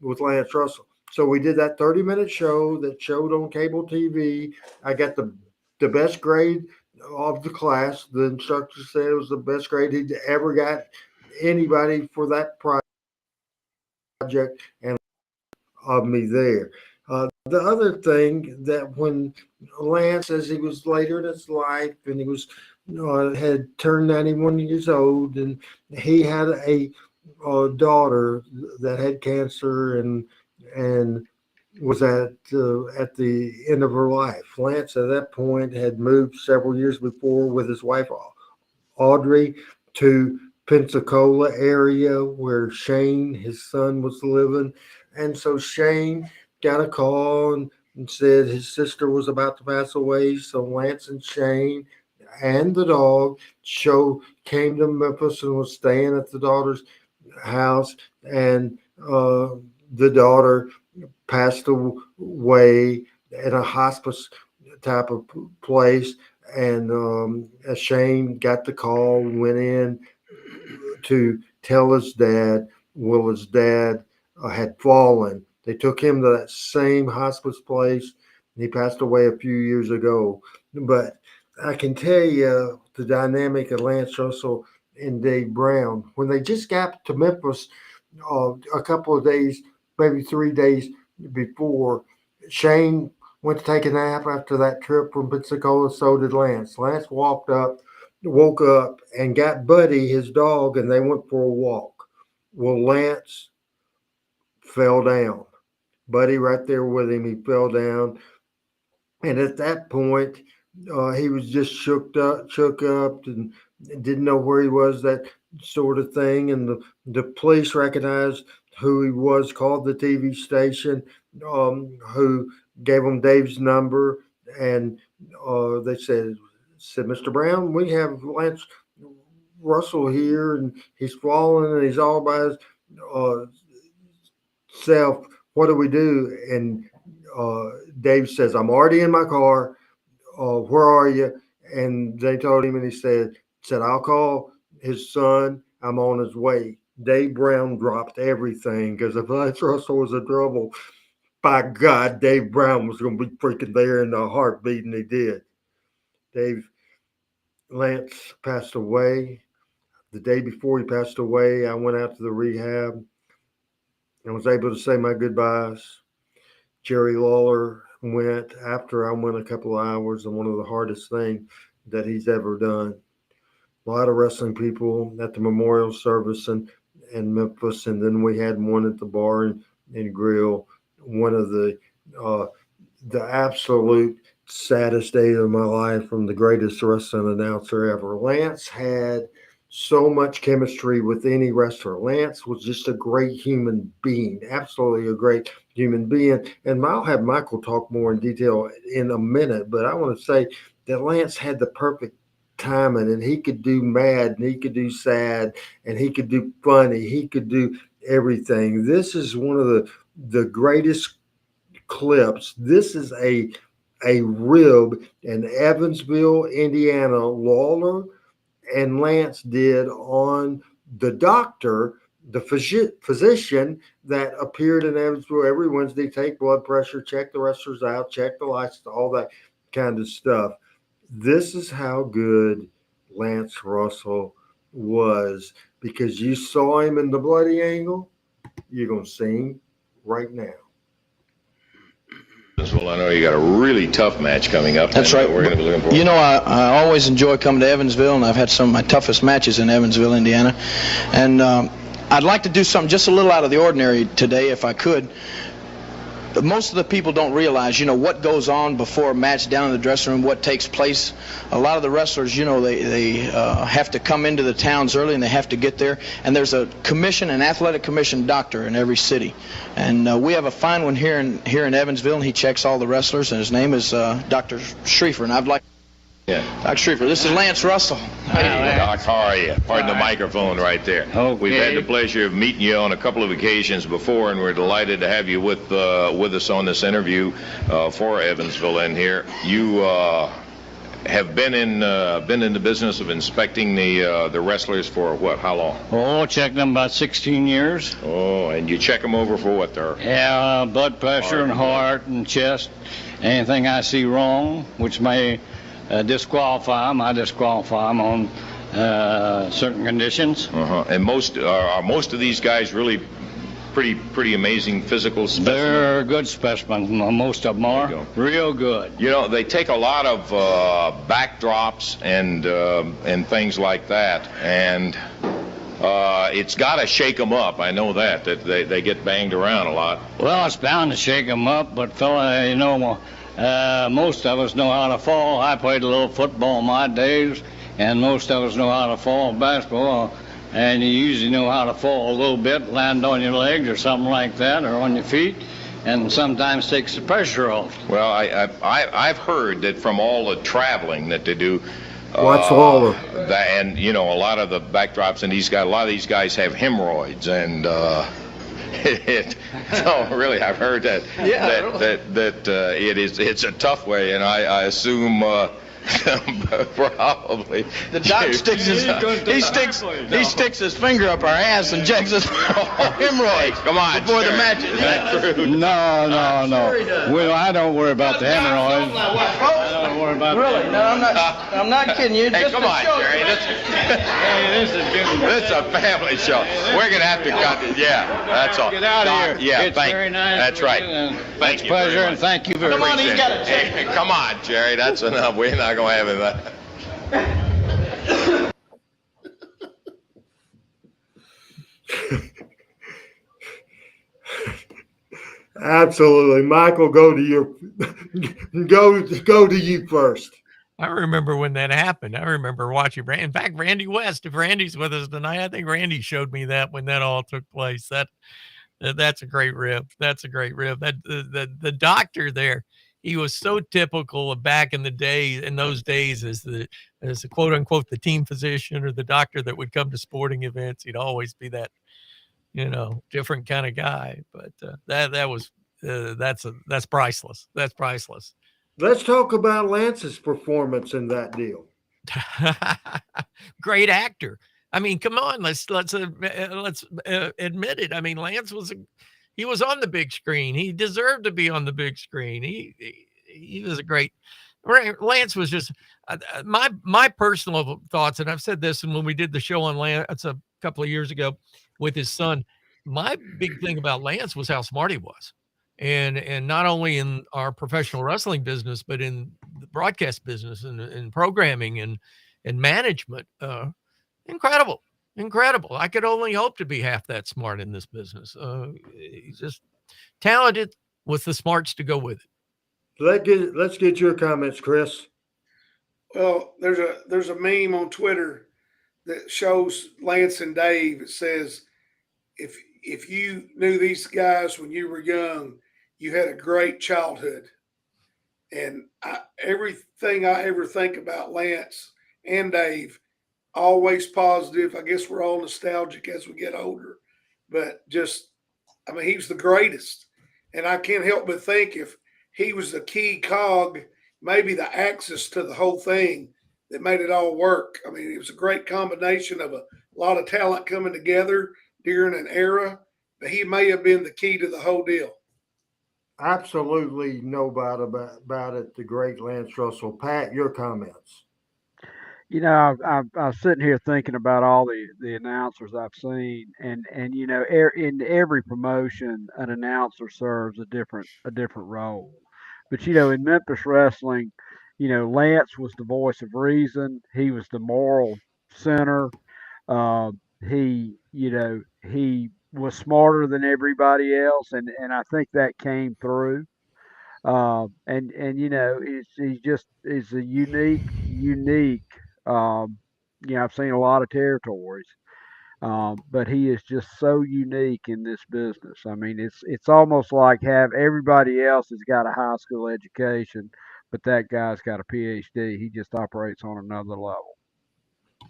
with Lance Russell. So we did that 30-minute show that showed on cable TV. I got the best grade of the class. The instructor said it was the best grade he'd ever got anybody for that project and of me there. The other thing that when Lance, as he was later in his life, and he was had turned 91 years old, and he had a daughter that had cancer and was at the end of her life. Lance at that point had moved several years before with his wife Audrey to Pensacola area where Shane, his son, was living. And so Shane got a call and said his sister was about to pass away. So Lance and Shane and the dog came to Memphis and was staying at the daughter's house. And the daughter passed away in a hospice type of place. And Shane got the call, went in to tell his dad. Well, his dad had fallen. They took him to that same hospice place. And he passed away a few years ago. But I can tell you the dynamic of Lance Russell and Dave Brown. When they just got to Memphis a couple of days, maybe 3 days before, Shane went to take a nap after that trip from Pensacola. So did Lance. Lance woke up and got Buddy, his dog, and they went for a walk. Well, Lance fell down. Buddy right there with him, he fell down. And at that point, he was just shook up and didn't know where he was, that sort of thing. And the police recognized who he was, called the TV station, who gave him Dave's number. And they said, Mr. Brown, we have Lance Russell here, and he's fallen, and he's all by himself. What do we do? And Dave says, I'm already in my car. Where are you? And they told him, and he said, I'll call his son. I'm on his way. Dave Brown dropped everything, because if Lance Russell was in trouble, by God, Dave Brown was going to be freaking there in a heartbeat, and he did. Lance passed away. The day before he passed away, I went out to the rehab and was able to say my goodbyes. Jerry Lawler went after I went a couple of hours, and one of the hardest things that he's ever done. A lot of wrestling people at the memorial service in Memphis, and then we had one at the bar and grill. One of the absolute saddest days of my life, from the greatest wrestling announcer ever. Lance had so much chemistry with any wrestler. Lance was just a great human being, absolutely a great human being. And I'll have Michael talk more in detail in a minute, but I want to say that Lance had the perfect timing, and he could do mad, and he could do sad, and he could do funny. He could do everything. This is one of the greatest clips. This is a rib in Evansville, Indiana. Lawler and Lance did on the doctor, the physician that appeared in Evansville every Wednesday, take blood pressure, check the wrestlers out, check the lights, all that kind of stuff. This is how good Lance Russell was, because you saw him in the bloody angle. You're going to see him right now. Well, I know you got a really tough match coming up. That's right. We're going to be looking forward. You know, I always enjoy coming to Evansville, and I've had some of my toughest matches in Evansville, Indiana. And I'd like to do something just a little out of the ordinary today, if I could. Most of the people don't realize, what goes on before a match down in the dressing room, what takes place. A lot of the wrestlers, they have to come into the towns early, and they have to get there. And there's a commission, an athletic commission doctor in every city. And we have a fine one here in Evansville, and he checks all the wrestlers, and his name is Dr. Schriefer. And I'd like... Yeah. Dr. Schriefer, this is Lance Russell. Hey, Doc, how are you? Pardon the microphone right there. Okay. We've had the pleasure of meeting you on a couple of occasions before, and we're delighted to have you with us on this interview for Evansville in here. You have been in the business of inspecting the wrestlers for what? How long? Oh, checked them about 16 years. Oh, and you check them over for what there? Yeah, blood pressure and heart and chest. Anything I see wrong, which may disqualify them, I disqualify them on certain conditions. And most of these guys really pretty amazing physical specimens? They're good specimens. Most of them are real good. You know, they take a lot of backdrops and things like that, and it's got to shake them up. I know that they get banged around a lot. Well, it's bound to shake them up, but fella, you know, most of us know how to fall. I played a little football in my days, and most of us know how to fall basketball. And you usually know how to fall a little bit, land on your legs or something like that, or on your feet, and sometimes takes the pressure off. Well, I've heard that from all the traveling that they do. What's all of that? And you know, a lot of the backdrops, and a lot of these guys have hemorrhoids, and so really, I've heard that it's a tough way, and I assume. Probably. The doc sticks his finger up our ass and checks us hemorrhoids. Come on, before the match. Is that true? No. Well, I don't worry about the hemorrhoids. I don't worry about really? No, I'm not kidding you. Hey, just come on, Jerry. This is a family show. We're gonna have to cut it. Yeah, that's all. Get out of here. Yeah, it's very nice. That's right. Thank you. Pleasure, and thank you very much. Come on, he's got it. Hey, come on, Jerry. That's enough. We're not gonna have it. Absolutely, Michael. Go to you first. I remember when that happened. I remember watching. In fact, Randy West. If Randy's with us tonight, I think Randy showed me that when that all took place. That's a great rib. That's a great rib. That the doctor there. He was so typical of back in the day, in those days, as the quote unquote the team physician or the doctor that would come to sporting events. He'd always be that, you know, different kind of guy. But that's priceless. That's priceless. Let's talk about Lance's performance in that deal. Great actor. I mean, come on, let's admit it. I mean, Lance he was on the big screen. He deserved to be on the big screen. He was a great. Lance was just my personal thoughts, and I've said this, and when we did the show on Lance a couple of years ago with his son, my big thing about Lance was how smart he was, and not only in our professional wrestling business, but in the broadcast business and programming and management. Incredible. I could only hope to be half that smart in this business. He's just talented with the smarts to go with it. Let's get your comments, Chris. Well, there's a meme on Twitter that shows Lance and Dave. It says, if you knew these guys when you were young, you had a great childhood. And everything I ever think about Lance and Dave, always positive. I guess we're all nostalgic as we get older, but he was the greatest. And I can't help but think if he was the key cog, maybe the axis to the whole thing that made it all work. I mean, it was a great combination of a lot of talent coming together during an era, but he may have been the key to the whole deal. Absolutely no doubt about it. The great Lance Russell. Pat, your comments. You know, I was sitting here thinking about all the announcers I've seen, and you know, in every promotion, an announcer serves a different role. But you know, in Memphis wrestling, you know, Lance was the voice of reason. He was the moral center. He was smarter than everybody else, and I think that came through. And you know, he's a unique. You know, I've seen a lot of territories, but he is just so unique in this business. I mean, it's almost like everybody else has got a high school education, but that guy's got a PhD. He just operates on another level.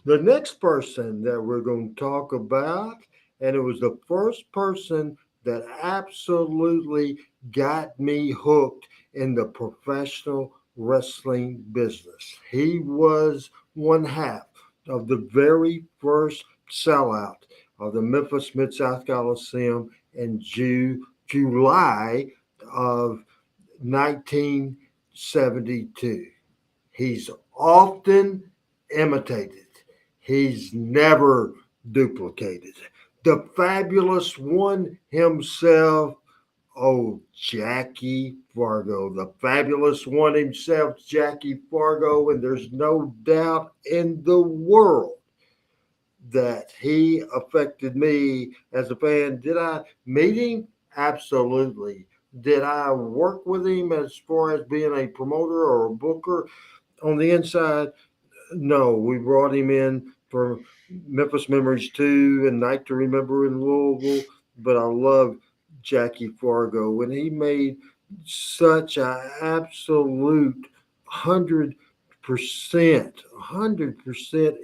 The next person that we're going to talk about, and it was the first person that absolutely got me hooked in the professional wrestling business. He was one half of the very first sellout of the Memphis Mid-South Coliseum in July of 1972. He's often imitated. he's never duplicated. The fabulous one himself, oh, Jackie Fargo, the fabulous one himself, Jackie Fargo, and there's no doubt in the world that he affected me as a fan. Did I meet him? Absolutely. Did I work with him as far as being a promoter or a booker on the inside? No, we brought him in for Memphis Memories 2 and Night to Remember in Louisville, but I love Jackie Fargo, and he made such an absolute 100%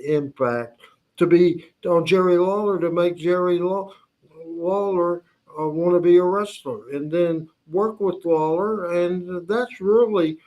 impact to be on Jerry Lawler, to make Jerry Lawler want to be a wrestler, and then work with Lawler, and that's really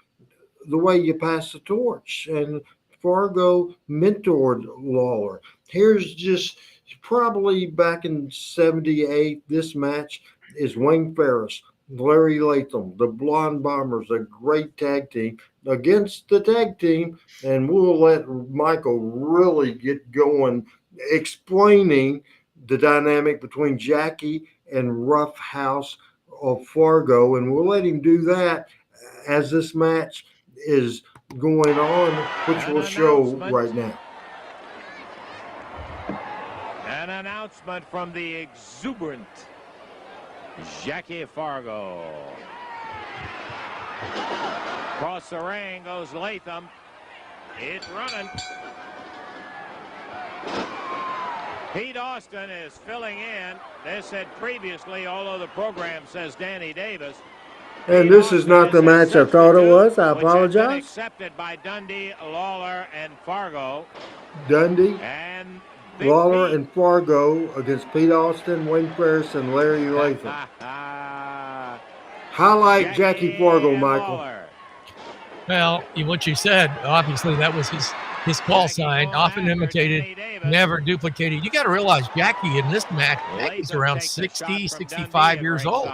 the way you pass the torch. And Fargo mentored Lawler. Here's just probably back in '78, this match is Wayne Ferris, Larry Latham, the Blonde Bombers, a great tag team against the tag team. And we'll let Michael really get going explaining the dynamic between Jackie and Rough House of Fargo. And we'll let him do that as this match is going on, which we'll show right now. An announcement from the exuberant Jackie Fargo. Across the ring goes Latham. It's running. Pete Austin is filling in. This said previously, although the program says Danny Davis. And this is not the match I thought it was. I apologize. Accepted by Dundee, Lawler, and Fargo. Dundee, and Lawler, and Fargo against Pete Austin, Wayne Ferris, and Larry Latham. Highlight Jackie Fargo, Michael. Well, what you said, obviously that was his call sign, often imitated, never duplicated. You got to realize Jackie in this match, Jackie's around 60, 65 years old.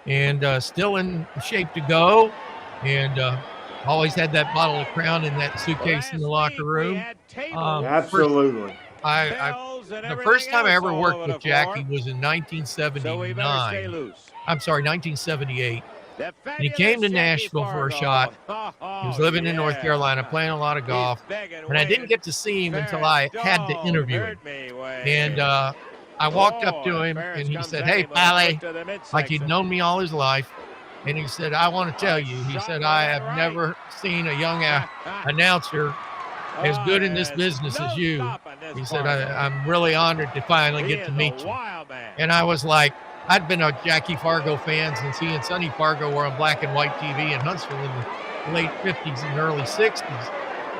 And still in shape to go, and always had that bottle of Crown in that suitcase in the locker room. Absolutely. The first time I ever worked with Jackie was in 1979. I'm sorry, 1978. And he came to Nashville for a shot. He was living in North Carolina, playing a lot of golf. And I didn't get to see him until I had to interview him. And I walked up to him, and he said, "Hey, Pally," like he'd known me all his life. And he said, "I want to tell you," he said, "I have never seen a young announcer as good in this business as you." He said, I'm really honored to finally get to meet you. And I was like, I'd been a Jackie Fargo fan since he and Sonny Fargo were on black and white TV in Huntsville in the late 50s and early 60s.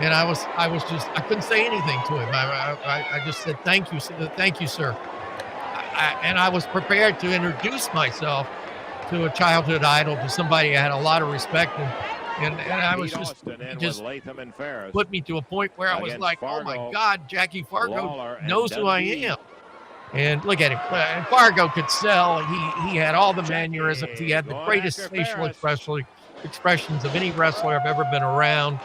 And I couldn't say anything to him. I just said, thank you, sir. And I was prepared to introduce myself to a childhood idol, to somebody I had a lot of respect and I was just put me to a point where I was like, oh my God, Jackie Fargo knows who I am. And look at him. And Fargo could sell. He had all the mannerisms. He had the greatest facial expressions of any wrestler I've ever been around.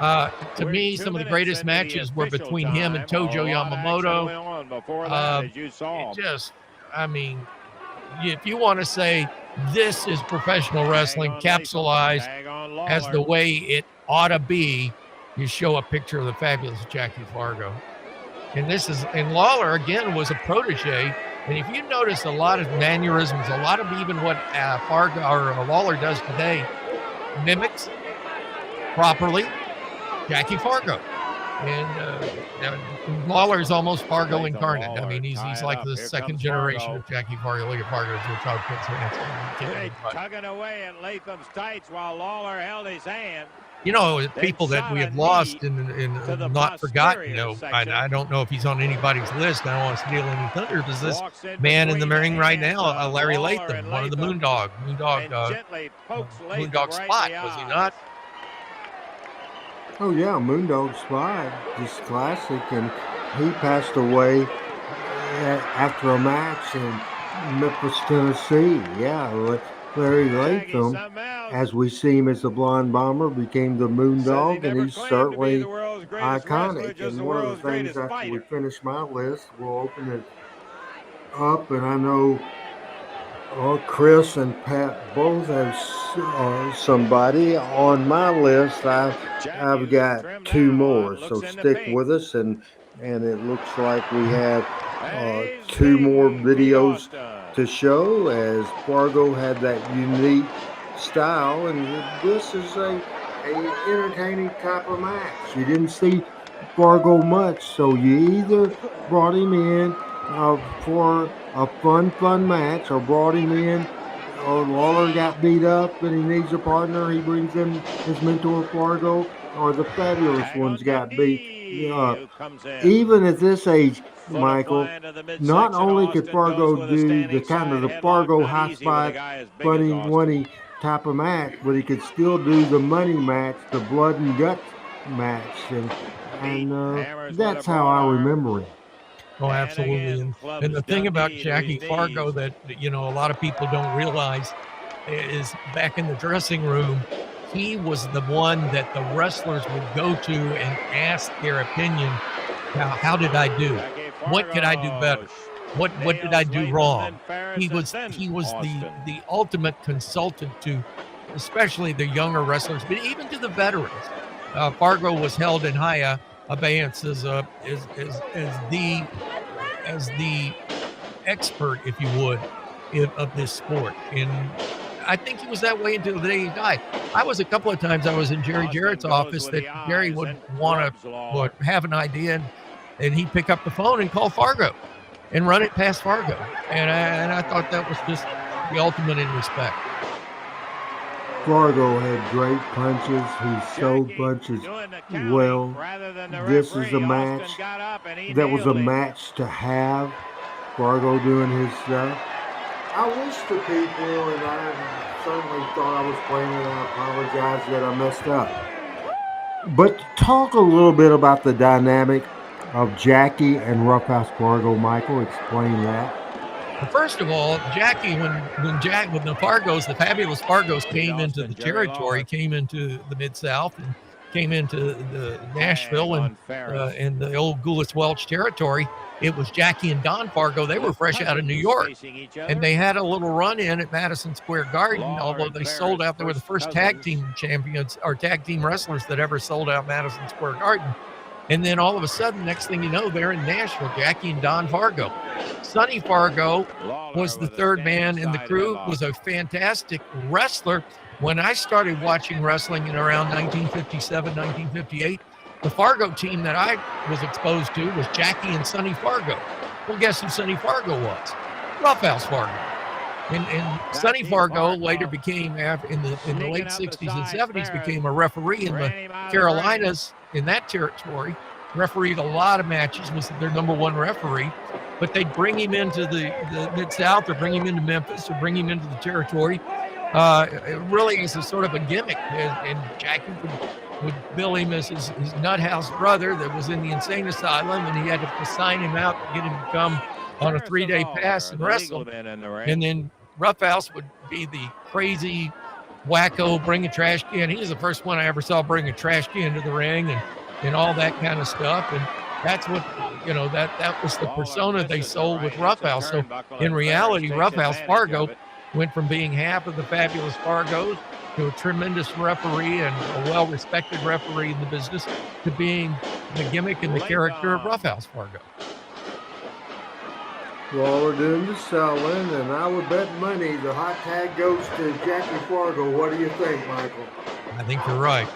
To me, some of the greatest matches were between him and Tojo Yamamoto. If you want to say this is professional wrestling capsulized as the way it ought to be, you show a picture of the fabulous Jackie Fargo. And Lawler, again, was a protege. And if you notice a lot of mannerisms, a lot of even what Fargo or Lawler does today mimics properly Jackie Fargo. And Lawler is almost Fargo incarnate. I mean, he's like the second generation of Jackie Fargo. Look at Fargo's child kids. Tugging away at Latham's tights while Lawler held his hand. You know, people that we have lost and not forgotten. You know, I don't know if he's on anybody's list. I don't want to steal any thunder. Does this man in the ring right now, Larry Latham, one of the Moondog Spot, was he not? Oh yeah, Moondog Spot, just classic, and he passed away after a match in Memphis, Tennessee. Yeah, Larry Latham, as we see him as the Blonde Bomber, became the Moondog, and he's certainly iconic. And one of the things after we finish my list, we'll open it up, and I know Chris and Pat both have somebody on my list. I've got two more, so stick with us, and it looks like we have two more videos to show, as Fargo had that unique style, and this is a entertaining type of match. You didn't see Fargo much, so you either brought him in for a fun match, or brought him in, or Lawler got beat up and he needs a partner, he brings in his mentor Fargo, or the Fabulous Ones got beat up. Even at this age, Michael, not only could Fargo do the kind of the Fargo high spot, funny type of match, but he could still do the money match, the blood and guts match, and that's how I remember him. Oh, absolutely. And the thing about Jackie Fargo that, a lot of people don't realize is back in the dressing room, he was the one that the wrestlers would go to and ask their opinion. Now, how did I do? What could I do better? What did I do wrong? He was the ultimate consultant to, especially the younger wrestlers, but even to the veterans. Fargo was held in high abeyance as the expert, if you would, of this sport. And I think he was that way until the day he died. I was a couple of times, I was in Jerry Jarrett's office, that Jerry would want to have an idea, and he'd pick up the phone and call Fargo and run it past Fargo. And I thought that was just the ultimate in respect. Fargo had great punches. He showed punches well. This is a match that was a match to have. Fargo doing his stuff. I wish the people, and I certainly thought I was playing it, I apologize that I messed up. But talk a little bit about the dynamic of Jackie and Roughhouse Fargo. Michael, explain that. Well, first of all, Jackie, when the Fargos, the Fabulous Fargos came into the territory, came into the Mid-South, and came into the Nashville and the old Goulis Welch territory, it was Jackie and Don Fargo. They were fresh out of New York, and they had a little run-in at Madison Square Garden, although they sold out. They were the first tag team champions, or tag team wrestlers that ever sold out Madison Square Garden. And then all of a sudden, next thing you know, they're in Nashville, Jackie and Don Fargo. Sonny Fargo was the third man in the crew, was a fantastic wrestler. When I started watching wrestling in around 1957, 1958, the Fargo team that I was exposed to was Jackie and Sonny Fargo. Well, guess who Sonny Fargo was? Roughhouse Fargo. And Sonny Fargo later became, in the late 60s and 70s, became a referee in the Carolinas, in that territory. Refereed a lot of matches, was their number one referee. But they'd bring him into the Mid-South, or bring him into Memphis, or bring him into the territory. It really is a sort of a gimmick. And Jackie would bill him as his nut house brother that was in the insane asylum, and he had to sign him out to get him to come on a 3-day pass and wrestle. And then Roughhouse would be the crazy wacko, bring a trash can. He was the first one I ever saw bring a trash can to the ring, and all that kind of stuff. And that's what, that was the persona they sold with Roughhouse. So in reality, Roughhouse Fargo went from being half of the Fabulous Fargos to a tremendous referee and a well-respected referee in the business, to being the gimmick and the character of Roughhouse Fargo. Well, we're doing the selling, and I would bet money the hot tag goes to Jackie Fargo. What do you think, Michael? I think you're right.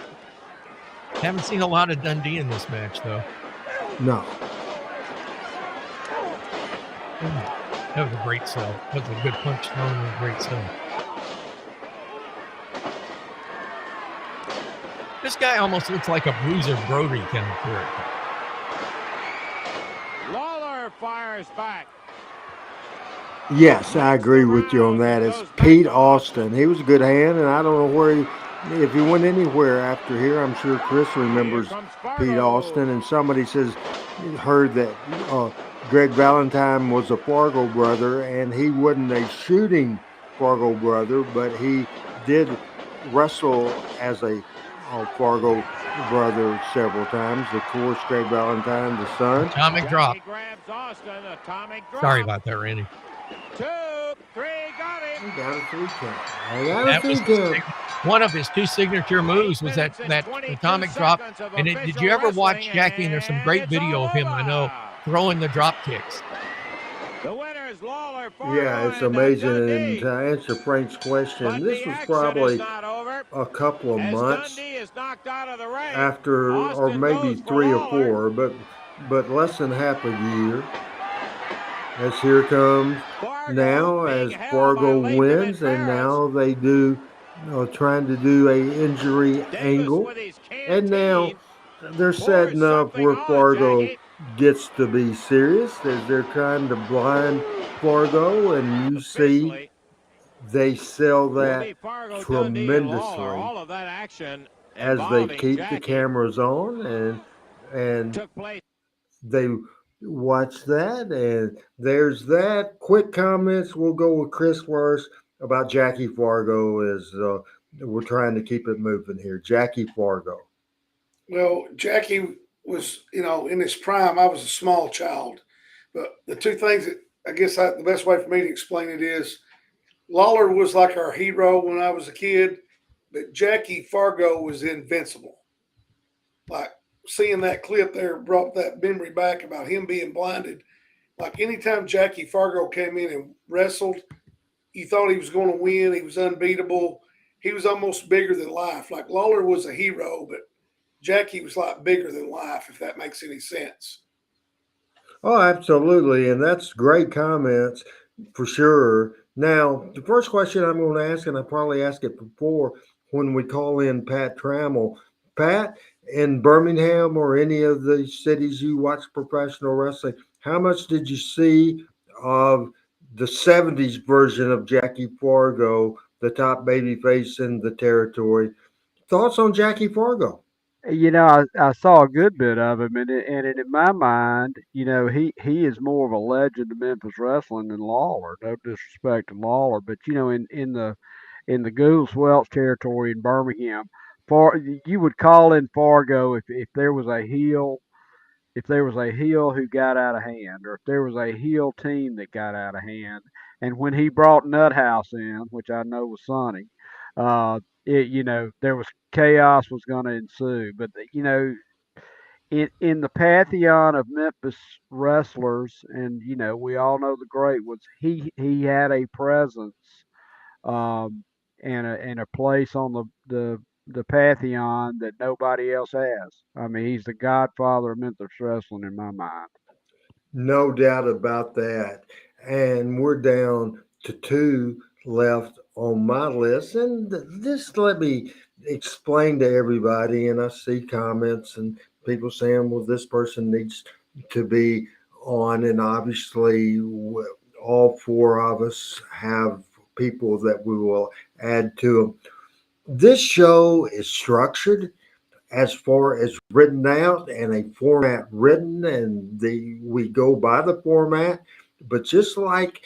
Haven't seen a lot of Dundee in this match, though. No. That was a great sell. That was a good punch thrown and a great sell. This guy almost looks like a Bruiser Brody kind of character. Lawler fires back. Yes, I agree with you on that. It's Pete Austin. He was a good hand, and I don't know where if he went anywhere after here. I'm sure Chris remembers Pete Austin, and somebody heard that Greg Valentine was a Fargo brother, and he wasn't a shooting Fargo brother, but he did wrestle as a Fargo brother several times. Of course, Greg Valentine, the son. Atomic drop. Sorry about that, Randy. 2, 3, got it. I got a 3 count. I got a 3 count. One of his 2 signature moves was that atomic drop. And did you ever watch Jackie? And there's some great video of him, I know, throwing the drop kicks. The winner is Lawler. Yeah, it's amazing. And to answer Frank's question, this was probably a couple of months after, or maybe 3 or 4, but less than half a year. As here comes now, as Fargo wins, and now they do, trying to do a injury angle, and now they're setting up where Fargo gets to be serious as they're trying to blind Fargo, and you see they sell that tremendously as they keep the cameras on and they watch that, and there's that. Quick comments. We'll go with Chris first about Jackie Fargo as we're trying to keep it moving here. Jackie Fargo. Well, Jackie was, in his prime. I was a small child, but the two things that I guess the best way for me to explain it is Lawler was like our hero when I was a kid, but Jackie Fargo was invincible. Like, seeing that clip there brought that memory back about him being blinded. Like, anytime Jackie Fargo came in and wrestled, you thought he was going to win. He was unbeatable. He was almost bigger than life. Like, Lawler was a hero, but Jackie was like bigger than life, if that makes any sense. Oh, absolutely. And that's great comments for sure. Now, the first question I'm going to ask, and I probably asked it before when we call in Pat Trammell. Pat, in Birmingham or any of the cities you watch professional wrestling, how much did you see of the 70s version of Jackie Fargo, the top babyface in the territory? Thoughts on Jackie Fargo? I saw a good bit of him, and in my mind, he is more of a legend of Memphis wrestling than Lawler. No disrespect to Lawler, but in the Gould Welch territory in Birmingham, you would call in Fargo if there was a heel. If there was a heel who got out of hand, or if there was a heel team that got out of hand, and when he brought Nuthouse in, which I know was Sonny, there was chaos was going to ensue. But in the pantheon of Memphis wrestlers, and we all know the great ones, he had a presence, and a place on the pantheon that nobody else has. I mean, he's the godfather of Memphis wrestling in my mind. No doubt about that. And we're down to 2 left on my list. And just let me explain to everybody. And I see comments and people saying, well, this person needs to be on. And obviously, all 4 of us have people that we will add to them. This show is structured as far as written out and a format written, and we go by the format. But just like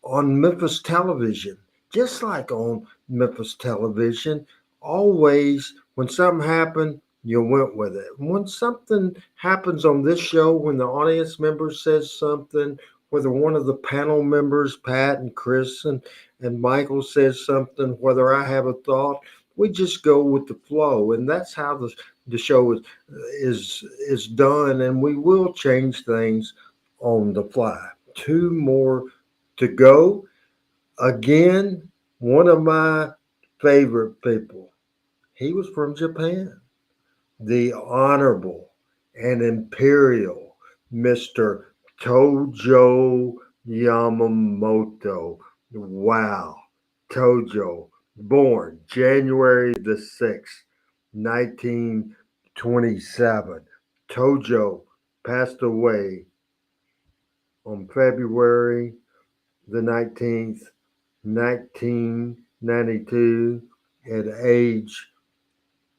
on Memphis television, always when something happened, you went with it. When something happens on this show, when the audience member says something, whether one of the panel members, Pat and Chris and Michael, says something, whether I have a thought, we just go with the flow, and that's how the show is done. And we will change things on the fly. 2 more to go. Again, one of my favorite people. He was from Japan. The Honorable and Imperial Mr. Tojo Yamamoto. Wow. Tojo, born January the 6th, 1927. Tojo passed away on February the 19th, 1992, at age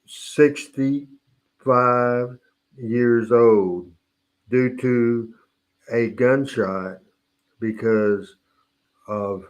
65 years old due to a gunshot because of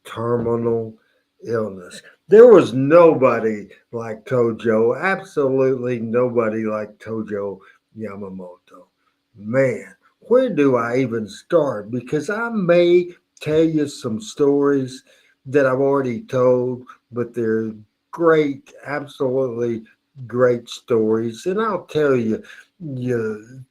terminal illness. There was nobody like Tojo, absolutely nobody like Tojo Yamamoto. Man, where do I even start? Because I may tell you some stories that I've already told, but they're great, absolutely great stories. And I'll tell you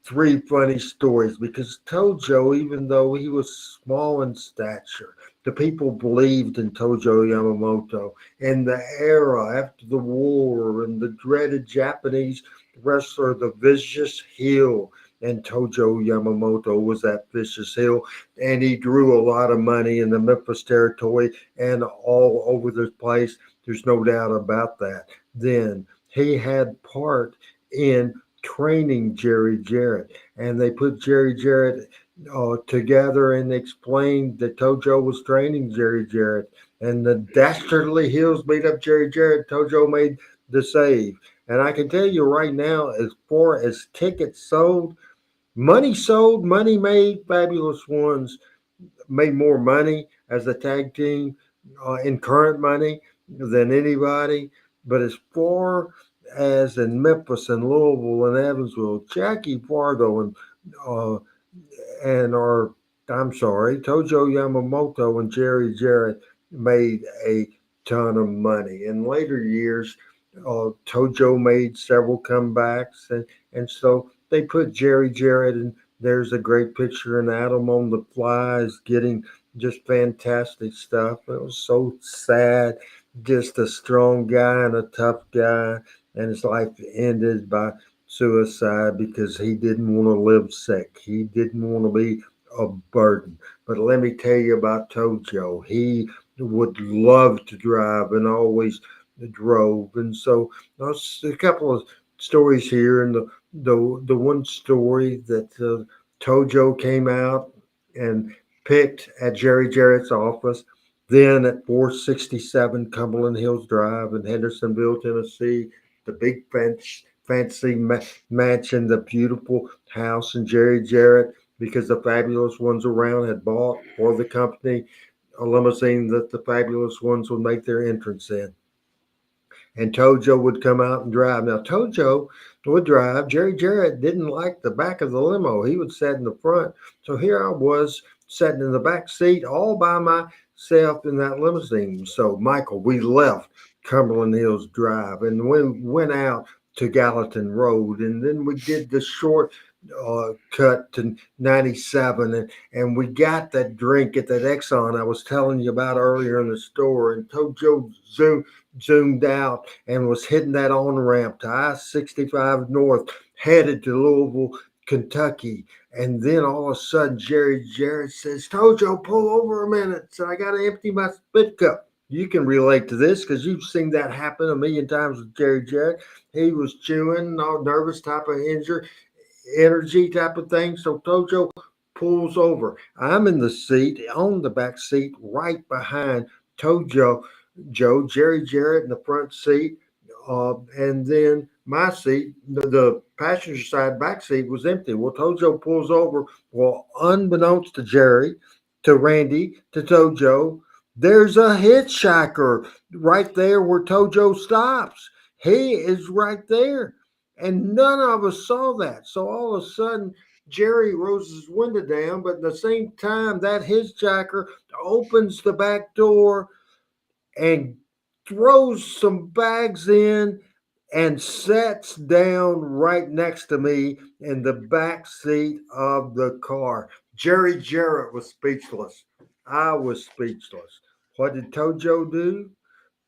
three funny stories because Tojo, even though he was small in stature, the people believed in Tojo Yamamoto and the era after the war and the dreaded Japanese wrestler, the Vicious Heel. And Tojo Yamamoto was that Vicious Heel. And he drew a lot of money in the Memphis territory and all over the place. There's no doubt about that. Then he had part in training Jerry Jarrett. And they put Jerry Jarrett together and explained that Tojo was training Jerry Jarrett. And the dastardly Hills beat up Jerry Jarrett. Tojo made the save. And I can tell you right now, as far as tickets sold, money made, Fabulous Ones made more money as a tag team in current money than anybody. But as far as in Memphis and Louisville and Evansville, Jackie Fargo uh, and our I'm sorry, Tojo Yamamoto and Jerry Jarrett made a ton of money. In later years, Tojo made several comebacks, and so they put Jerry Jarrett, and there's a great picture in Adam on the Flies getting just fantastic stuff. It was so sad, just a strong guy and a tough guy, and his life ended by suicide because he didn't want to live sick. He didn't want to be a burden. But let me tell you about Tojo. He would love to drive and always drove. And so there's a couple of stories here. And the one story that Tojo came out and picked at Jerry Jarrett's office, then at 467 Cumberland Hills Drive in Hendersonville, Tennessee, the big fancy mansion, the beautiful house, and Jerry Jarrett, because the Fabulous Ones around had bought for the company a limousine that the Fabulous Ones would make their entrance in. And Tojo would come out and drive. Now, Tojo would drive. Jerry Jarrett didn't like the back of the limo. He would sit in the front. So here I was sitting in the back seat all by myself in that limousine. So, Michael, we left Cumberland Hills Drive and we went out to Gallatin Road. And then we did the short cut to 97 and we got that drink at that Exxon I was telling you about earlier in the store. And Tojo zoomed out and was hitting that on ramp to I-65 North, headed to Louisville, Kentucky. And then all of a sudden, Jerry Jarrett says, Tojo, pull over a minute. So I got to empty my spit cup. You can relate to this because you've seen that happen a million times with Jerry Jarrett. He was chewing, all nervous type of energy type of thing. So Tojo pulls over. I'm in the seat, on the back seat, right behind Jerry Jarrett in the front seat, and then my seat, the passenger side back seat was empty. Well, Tojo pulls over. Well, unbeknownst to Jerry, to Randy, to Tojo, there's a hitchhiker right there where Tojo stops. He is right there. And none of us saw that. So all of a sudden, Jerry rolls his window down, but at the same time, that hitchhiker opens the back door and throws some bags in and sits down right next to me in the back seat of the car. Jerry Jarrett was speechless. I was speechless. What did Tojo do?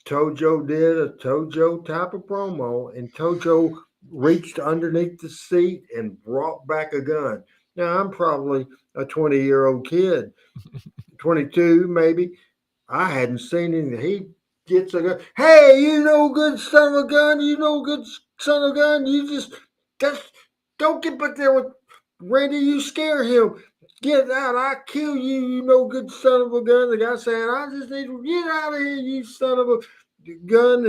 Tojo did a Tojo type of promo, and Tojo reached underneath the seat and brought back a gun. Now, I'm probably a 20-year-old kid, 22 maybe. I hadn't seen him. He gets a gun. Hey, you no good son of a gun. You no good son of a gun. You just don't get back there with Randy. You scare him. Get out. I kill you. You no good son of a gun. The guy saying, I just need to get out of here, you son of a gun.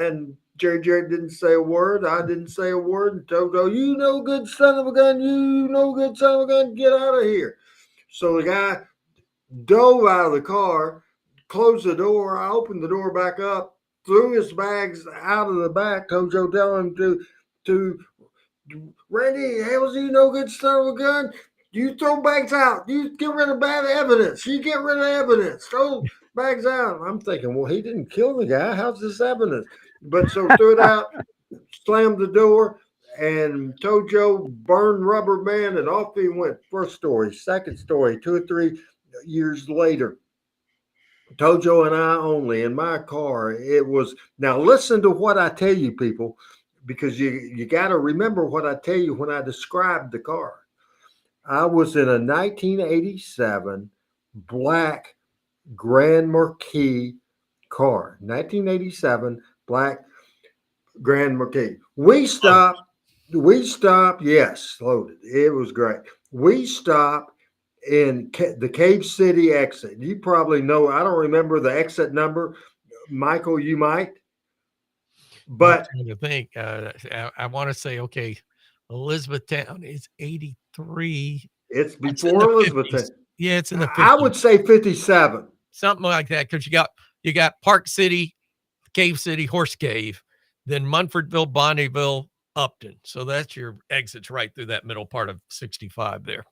And Jerry Jarrett didn't say a word. I didn't say a word. And Toto, you no good son of a gun. You no good son of a gun. Get out of here. So the guy dove out of the car, closed the door. I opened the door back up, threw his bags out of the back. Tojo telling him to Randy, Hales, you no good son of a gun. You throw bags out. You get rid of bad evidence. You get rid of evidence. Throw bags out. I'm thinking, well, he didn't kill the guy. How's this evidence? But so threw it out, slammed the door, and Tojo burned rubber band, and off he went. First story, second story, 2 or 3 years later. Tojo and I only in my car. It was, now listen to what I tell you, people, because you got to remember what I tell you when I described the car. I was in a 1987 black Grand Marquis car. 1987 black Grand Marquis. We stopped. Yes, loaded. It was great. We stopped in the Cave City exit. You probably know. I don't remember the exit number. Michael, you might. But I'm trying to think. I want to say, okay, Elizabethtown is 83. It's before Elizabethtown. 50s. Yeah, it's in the 50s. I would say 57. Something like that, because you got Park City, Cave City, Horse Cave, then Munfordville, Bonneville, Upton. So that's your exits right through that middle part of 65 there.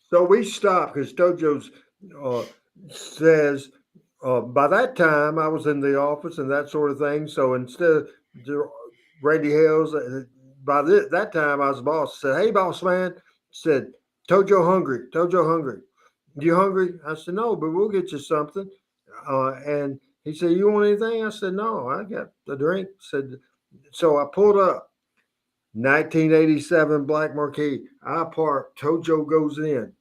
So we stopped because Tojo's says by that time I was in the office and that sort of thing. So instead of Randy Hales, by that time I was boss. Said, "Hey, boss man," said, "Tojo hungry. Tojo hungry. You hungry?" I said, "No, but we'll get you something." And he said, "You want anything?" I said, "No, I got a drink." Said, so I pulled up. 1987 Black Marquis. I park. Tojo goes in,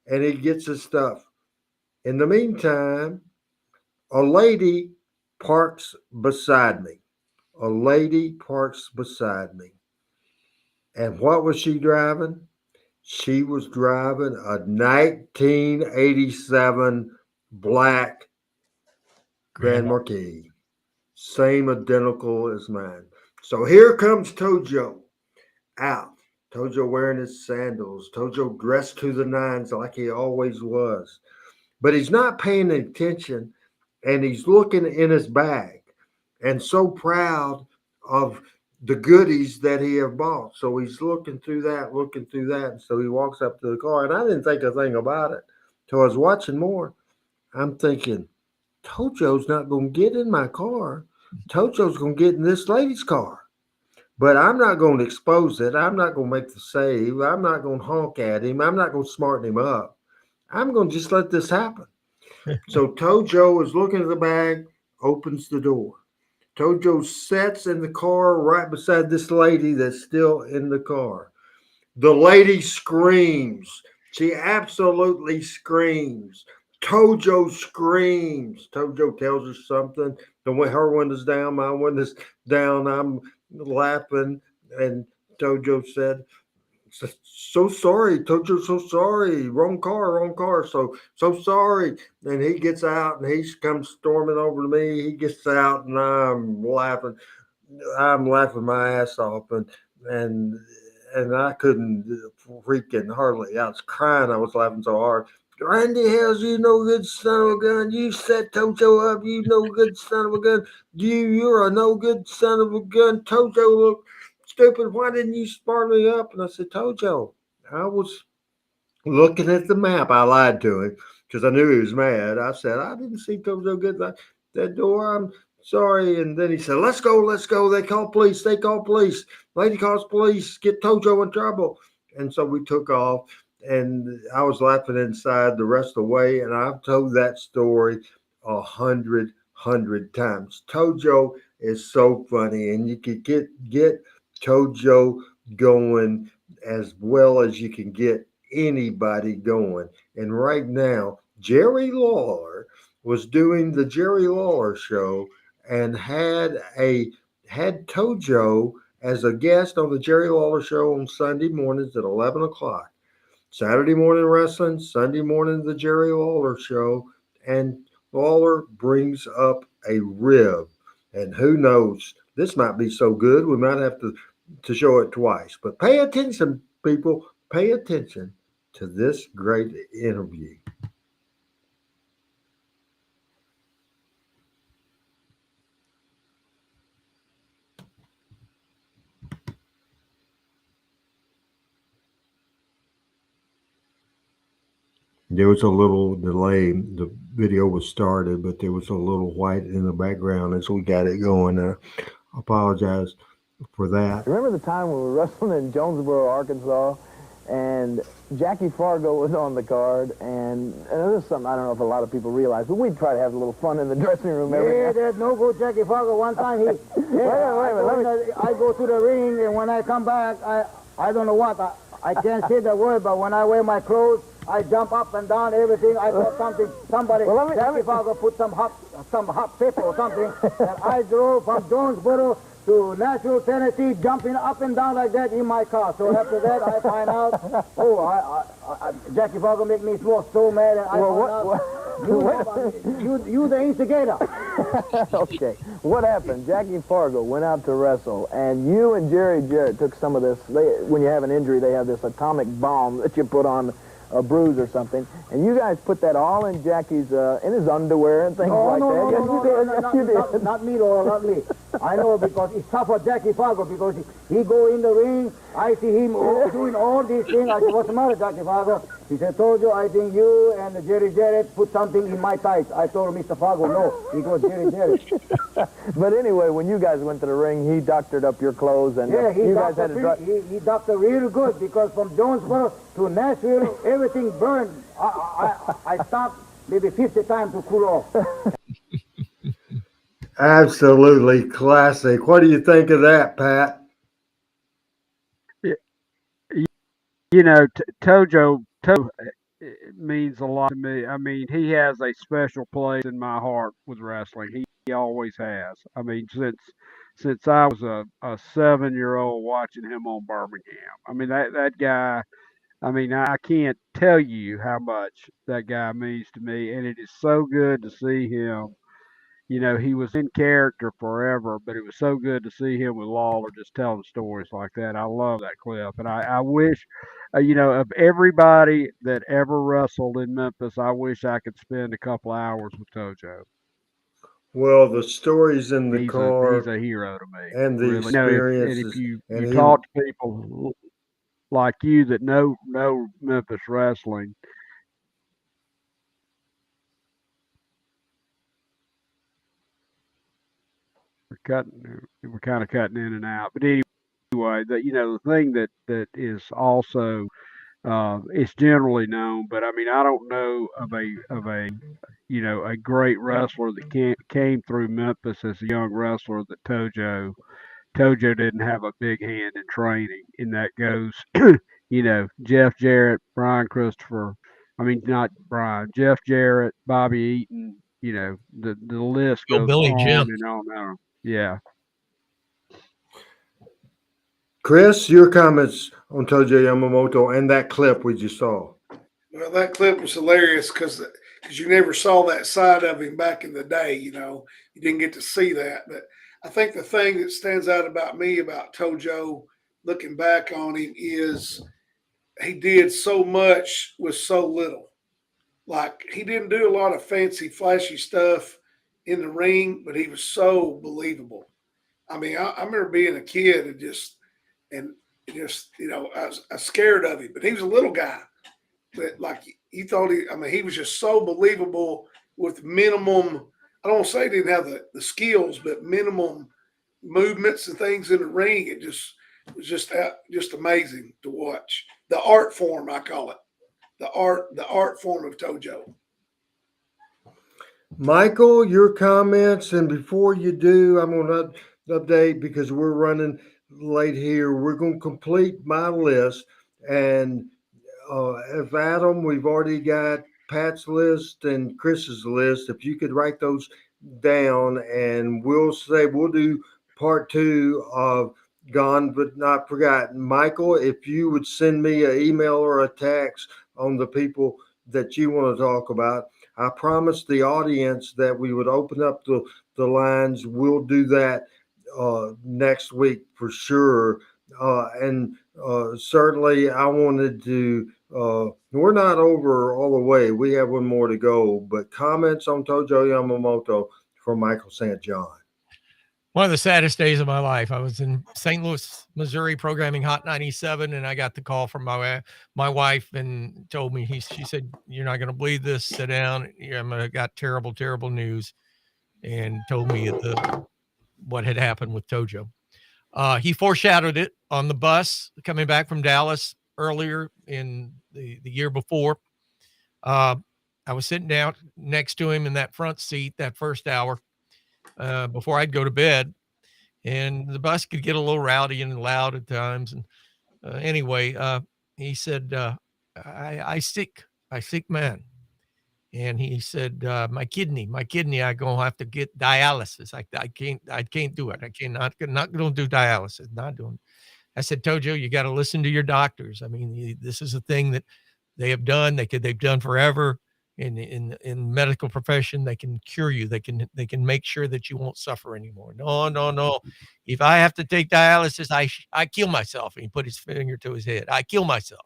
and he gets his stuff. In the meantime, a lady parks beside me. A lady parks beside me. And what was she driving? She was driving a 1987 black Grand Marquis. Same identical as mine. So here comes Tojo out. Tojo wearing his sandals. Tojo dressed to the nines like he always was. But he's not paying attention, and he's looking in his bag and so proud of the goodies that he have bought. So he's looking through that. And so he walks up to the car, and I didn't think a thing about it till I was watching more. I'm thinking, Tojo's not going to get in my car. Tojo's going to get in this lady's car. But I'm not going to expose it. I'm not going to make the save. I'm not going to honk at him. I'm not going to smarten him up. I'm going to just let this happen. So Tojo is looking at the bag, opens the door. Tojo sits in the car right beside this lady that's still in the car. The lady screams. She absolutely screams. Tojo screams. Tojo tells her something. Her window's down, my window's down. I'm laughing, and Tojo said, "So sorry, Tojo, so sorry. Wrong car. So sorry." And he gets out, and he comes storming over to me. He gets out, and I'm laughing my ass off, and I couldn't freaking hardly. I was crying. I was laughing so hard. "Randy Hales, you no good son of a gun. You set Tojo up. You no good son of a gun. You're a no good son of a gun. Tojo, look stupid. Why didn't you spark me up?" And I said, "Tojo, I was looking at the map." I lied to him because I knew he was mad. I said, "I didn't see Tojo get that door. I'm sorry." And then he said, let's go. They call police. Lady calls police. Get Tojo in trouble. And so we took off, and I was laughing inside the rest of the way. And I've told that story 100 times. Tojo is so funny, and you could get Tojo going as well as you can get anybody going. And right now, Jerry Lawler was doing the Jerry Lawler show and had Tojo as a guest on the Jerry Lawler show on Sunday mornings at 11 o'clock. Saturday morning wrestling, Sunday morning the Jerry Lawler show, and Lawler brings up a rib. And who knows, this might be so good we might have to show it twice. But pay attention, people. Pay attention to this great interview. There was a little delay. The video was started, but there was a little white in the background as we got it going. I apologize for that. Remember the time when we were wrestling in Jonesboro, Arkansas, and Jackie Fargo was on the card, and this is something I don't know if a lot of people realize, but we'd try to have a little fun in the dressing room every Yeah, night. there's no good Jackie Fargo. One time wait a minute, I go to the ring, and when I come back, I don't know what. I can't say the word, but when I wear my clothes, I jump up and down, everything. I thought somebody, Jackie Fargo put some hot pepper or something, and I drove from Jonesboro to Nashville, Tennessee, jumping up and down like that in my car. So after that, I find out, Jackie Fargo make me so mad, and I you the instigator. Okay, what happened? Jackie Fargo went out to wrestle, and you and Jerry Jarrett took some of this. When you have an injury, they have this atomic bomb that you put on a bruise or something, and you guys put that all in Jackie's, in his underwear and things like that. Yes, you did. Not me, Laura, not me. I know because it's tough for Jackie Fargo because he go in the ring. I see him doing all these things. I said, what's the matter, Jackie Fargo? He said, told you, I think you and Jerry Jarrett put something in my tights. I told Mr. Fargo, no, it was Jerry Jarrett. But anyway, when you guys went to the ring, he doctored up your clothes, and you guys had to drive. He doctored real good because from Jonesboro to Nashville, everything burned. I stopped maybe 50 times to cool off. Absolutely classic. What do you think of that, Pat? You know, Tojo means a lot to me. I mean, he has a special place in my heart with wrestling. He always has. I mean, since I was a 7-year-old watching him on Birmingham. I mean, that guy. I mean, I can't tell you how much that guy means to me, and it is so good to see him. You know, he was in character forever, but it was so good to see him with Lawler just telling stories like that. I love that clip, and I wish, you know, of everybody that ever wrestled in Memphis, I wish I could spend a couple hours with Tojo. Well, the stories in the car, he's a hero to me. and the Really. experiences. And if you and talk to people like you that know Memphis wrestling. We're kind of cutting in and out, but anyway, the thing that is also it's generally known, but I mean I don't know of a a great wrestler that came through Memphis as a young wrestler that Tojo didn't have a big hand in training, and that goes Jeff Jarrett, Brian Christopher. I mean, not Brian, Jeff Jarrett, Bobby Eaton. The list goes Billy on Jim. and on and on. Yeah. Chris, your comments on Tojo Yamamoto and that clip we just saw. Well, that clip was hilarious because you never saw that side of him back in the day. You didn't get to see that. But I think the thing that stands out about me about Tojo, looking back on him, is he did so much with so little. Like, he didn't do a lot of fancy, flashy stuff in the ring, but he was so believable. I mean, I remember being a kid and I was scared of him, but he was a little guy. But like, he was just so believable with minimum. I don't want to say he didn't have the skills, but minimum movements and things in the ring. It was just amazing to watch. The art form, I call it. The art form of Tojo. Michael, your comments, and before you do, I'm going to update because we're running late here. We're going to complete my list, and if Adam, we've already got Pat's list and Chris's list. If you could write those down, and we'll do part 2 of Gone But Not Forgotten. Michael, if you would send me an email or a text on the people that you want to talk about. I promised the audience that we would open up the lines. We'll do that next week for sure. And certainly I wanted to, we're not over all the way. We have one more to go, but comments on Tojo Yamamoto from Michael St. John. one of the saddest days of my life. I was in St. Louis, Missouri, programming Hot 97, and I got the call from my wife and told me, she said, "You're not going to believe this. Sit down. I got terrible, terrible news," and told me what had happened with Tojo. He foreshadowed it on the bus coming back from Dallas earlier in the year before. I was sitting down next to him in that front seat that first hour before I'd go to bed, and the bus could get a little rowdy and loud at times. And anyway, he said, I sick man. And he said, my kidney, I gonna have to get dialysis. I can't do it. Not gonna do dialysis. Not doing. I said, Tojo, you got to listen to your doctors. I mean, this is a thing that they have done. They've done forever in medical profession. They can cure you. They can make sure that you won't suffer anymore. No. If I have to take dialysis, I kill myself. And he put his finger to his head. I kill myself.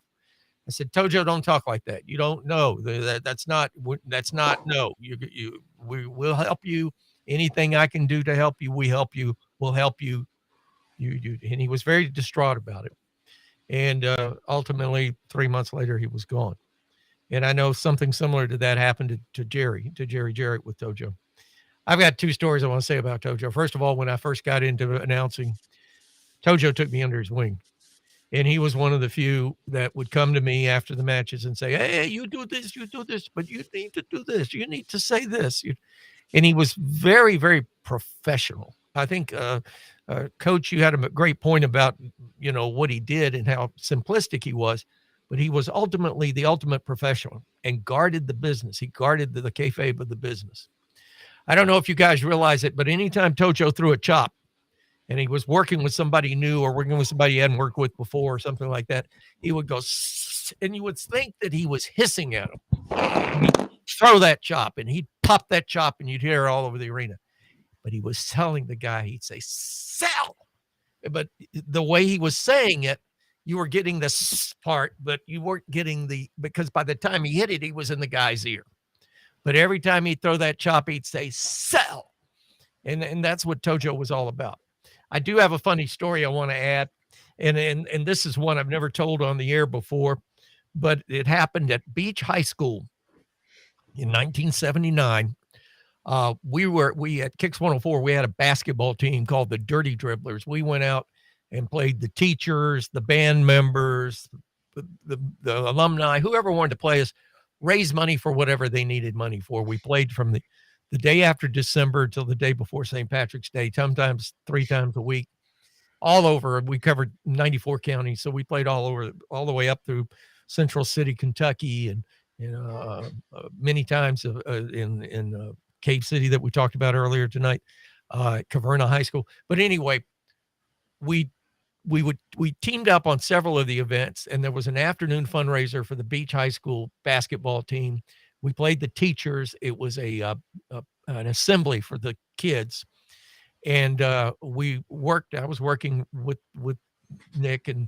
I said, Tojo, don't talk like that. You don't know. That's not no. We will help you. Anything I can do to help you, we'll help you. And he was very distraught about it. And ultimately, 3 months later, he was gone. And I know something similar to that happened to Jerry Jarrett with Tojo. I've got two stories I want to say about Tojo. First of all, when I first got into announcing, Tojo took me under his wing. And he was one of the few that would come to me after the matches and say, hey, you do this, but you need to do this. You need to say this. And he was very, very professional. I think, Coach, you had a great point about, what he did and how simplistic he was, but he was ultimately the ultimate professional and guarded the business. He guarded the kayfabe of the business. I don't know if you guys realize it, but anytime Tojo threw a chop, and he was working with somebody new or working with somebody he hadn't worked with before or something like that, he would go, and you would think that he was hissing at him. And he'd throw that chop, and he'd pop that chop, and you'd hear it all over the arena. But he was telling the guy, he'd say, sell. But the way he was saying it, you were getting the part, but you weren't getting because by the time he hit it, he was in the guy's ear. But every time he'd throw that chop, he'd say, sell. And that's what Tojo was all about. I do have a funny story I want to add, and this is one I've never told on the air before, but it happened at Beach High School in 1979. We at Kicks 104, we had a basketball team called the Dirty Dribblers. We went out and played the teachers, the band members, the alumni, whoever wanted to play us, raise money for whatever they needed money for. We played from the day after December till the day before St. Patrick's Day, sometimes 3 times a week, all over. We covered 94 counties. So we played all over, all the way up through Central City, Kentucky, and many times in Cave City that we talked about earlier tonight, Caverna High School. But anyway, we teamed up on several of the events, and there was an afternoon fundraiser for the Beach High School basketball team. We played the teachers. It was an assembly for the kids. And I was working with Nick, and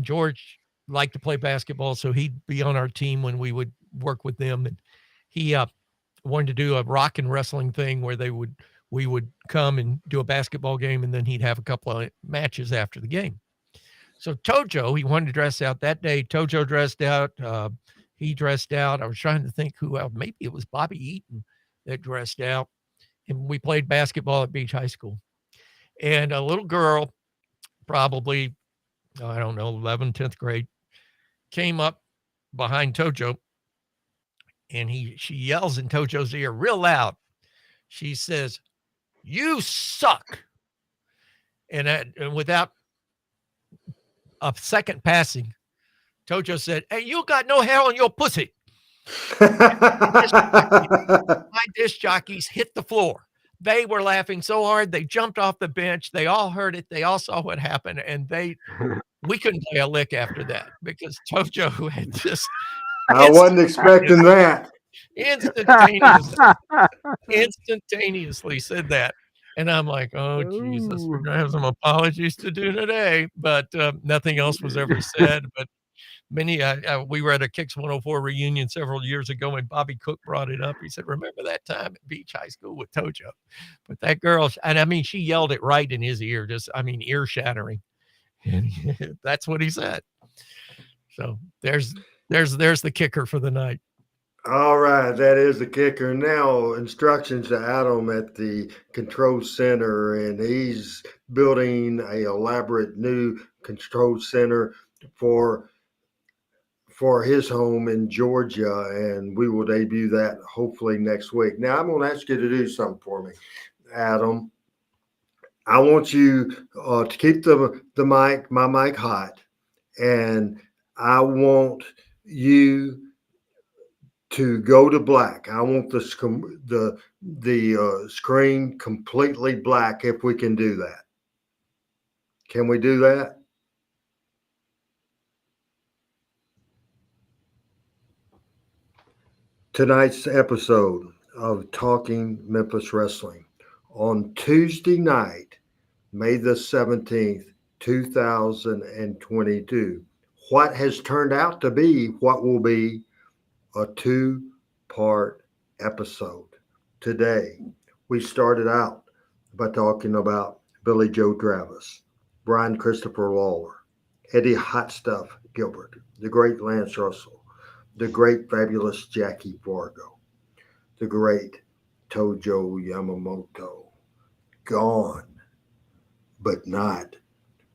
George liked to play basketball. So he'd be on our team when we would work with them. And he wanted to do a rock and wrestling thing where we would come and do a basketball game, and then he'd have a couple of matches after the game. So Tojo, he wanted to dress out that day. Tojo dressed out. He dressed out. I was trying to think who else. Maybe it was Bobby Eaton that dressed out. And we played basketball at Beach High School. And a little girl, probably, I don't know, 11th, 10th grade, came up behind Tojo. And she yells in Tojo's ear real loud. She says, "You suck." And without a second passing, Tojo said, "Hey, you got no hair on your pussy." My disc jockeys hit the floor. They were laughing so hard, they jumped off the bench. They all heard it. They all saw what happened. And we couldn't play a lick after that because Tojo had just... I wasn't expecting that. Instantaneously said that. And I'm like, oh, Jesus, we're going to have some apologies to do today. But nothing else was ever said. But We were at a Kicks 104 reunion several years ago, and Bobby Cook brought it up. He said, "Remember that time at Beach High School with Tojo?" But that girl, and I mean, she yelled it right in his ear, ear shattering. And that's what he said. So there's the kicker for the night. All right, that is the kicker. Now, instructions to Adam at the control center, and he's building a elaborate new control center for his home in Georgia, and we will debut that hopefully next week. Now, I'm going to ask you to do something for me, Adam. I want you to keep my mic hot, and I want you to go to black. I want the screen completely black if we can do that. Can we do that? Tonight's episode of Talking Memphis Wrestling on Tuesday night, May the 17th, 2022. What has turned out to be what will be a 2-part episode. Today, we started out by talking about Billy Joe Travis, Brian Christopher Lawler, Eddie Hot Stuff Gilbert, the great Lance Russell, the great fabulous Jackie Fargo, the great Tojo Yamamoto, gone but not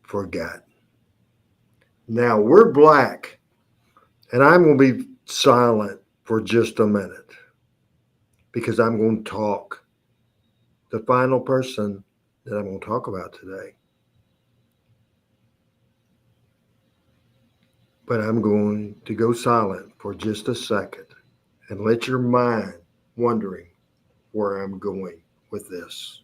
forgotten. Now we're black, and I'm going to be silent for just a minute because I'm going to talk the final person that I'm going to talk about today. But I'm going to go silent for just a second and let your mind wondering where I'm going with this.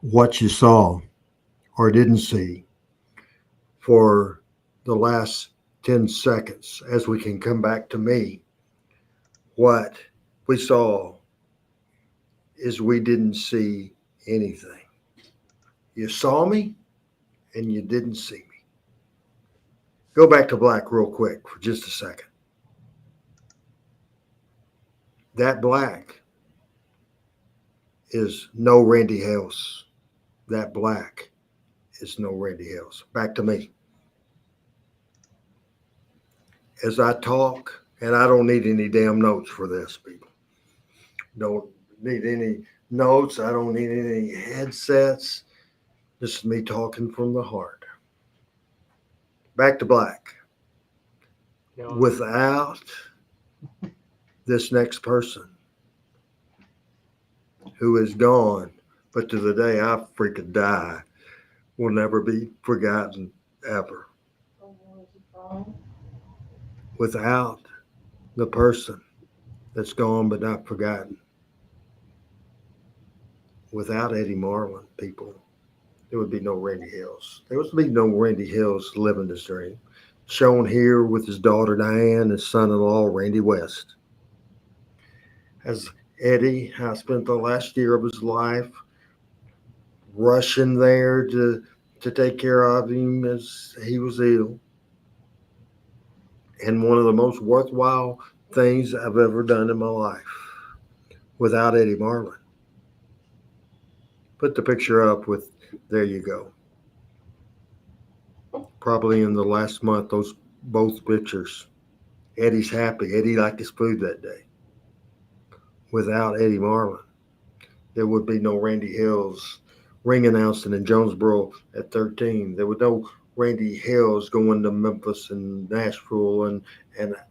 What you saw or didn't see for the last 10 seconds, as we can come back to me, what we saw is we didn't see anything. You saw me and you didn't see me. Go back to black real quick for just a second. That black is no Randy Hales. That black is no Randy Hales. Back to me. As I talk, and I don't need any damn notes for this, people. Don't need any notes. I don't need any headsets. This is me talking from the heart. Back to black. Without this next person who is gone, but to the day I freaking die, will never be forgotten ever. Without the person that's gone but not forgotten. Without Eddie Marlin, people, there would be no Randy Hales. There would be no Randy Hales living this dream. Shown here with his daughter Diane, his son-in-law Randy West. As Eddie, I spent the last year of his life rushing there to take care of him as he was ill. And one of the most worthwhile things I've ever done in my life without Eddie Marlin. Put the picture up with, there you go. Probably in the last month, those both pictures. Eddie's happy. Eddie liked his food that day. Without Eddie Marlin, there would be no Randy Hales ring announcing in Jonesboro at 13. There would no Randy Hales going to Memphis and Nashville and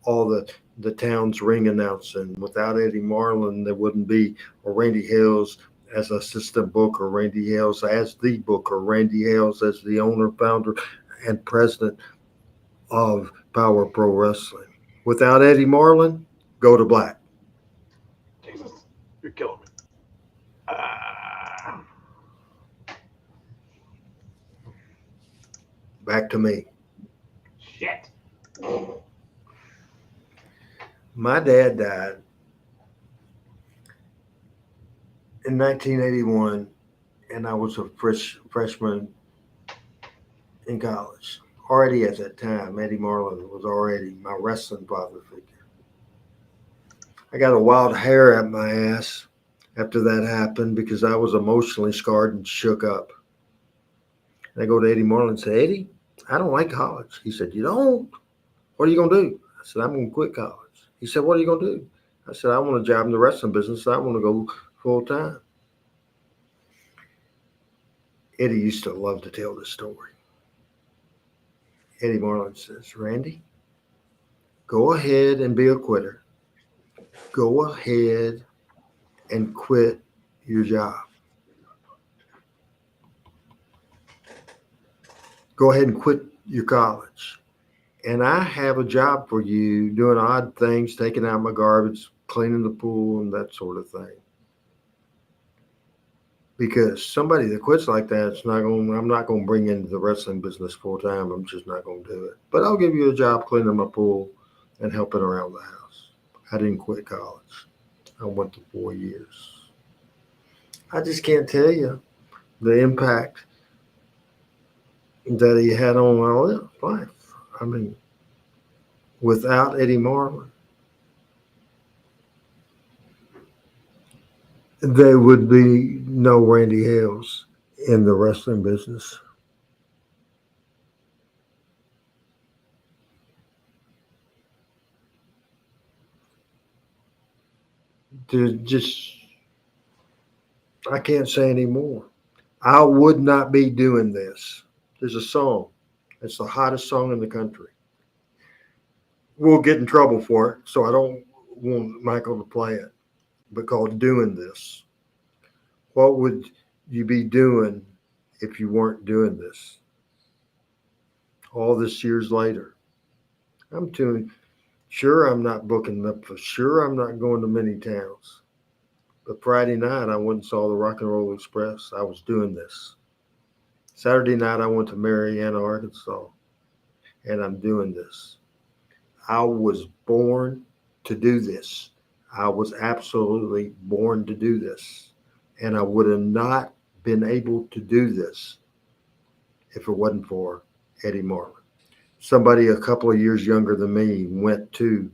all the towns ring announcing. Without Eddie Marlin, there wouldn't be a Randy Hales as assistant booker, Randy Hales as the booker, Randy Hales as the owner, founder, and president of Power Pro Wrestling. Without Eddie Marlin, go to black. Jesus, you're killing me. Back to me. Shit. My dad died in 1981, and I was a freshman in college. Already at that time, Eddie Marlin was already my wrestling father figure. I got a wild hair at my ass after that happened because I was emotionally scarred and shook up. And I go to Eddie Marlin and say, Eddie, I don't like college. He said, you don't? What are you going to do? I said, I'm going to quit college. He said, what are you going to do? I said, I want a job in the wrestling business. I want to go full time. Eddie used to love to tell this story. Eddie Marlin says, Randy, go ahead and be a quitter. Go ahead and quit your job. Go ahead and quit your college. And I have a job for you doing odd things, taking out my garbage, cleaning the pool, and that sort of thing. Because somebody that quits like that, I'm not going to bring into the wrestling business full time. I'm just not going to do it. But I'll give you a job cleaning my pool and helping around the house. I didn't quit college. I went to 4 years. I just can't tell you the impact that he had on my life. I mean, without Eddie Marlin, there would be no Randy Hales in the wrestling business. I can't say any more. I would not be doing this. There's a song. It's the hottest song in the country. We'll get in trouble for it, so I don't want Michael to play it, but called Doing This. What would you be doing if you weren't doing this? All this years later. Sure, I'm not booking Memphis. Sure, I'm not going to many towns. But Friday night, I went and saw the Rock and Roll Express. I was doing this. Saturday night, I went to Marianna, Arkansas, and I'm doing this. I was born to do this. I was absolutely born to do this. And I would have not been able to do this if it wasn't for Eddie Marlin. Somebody a couple of years younger than me went to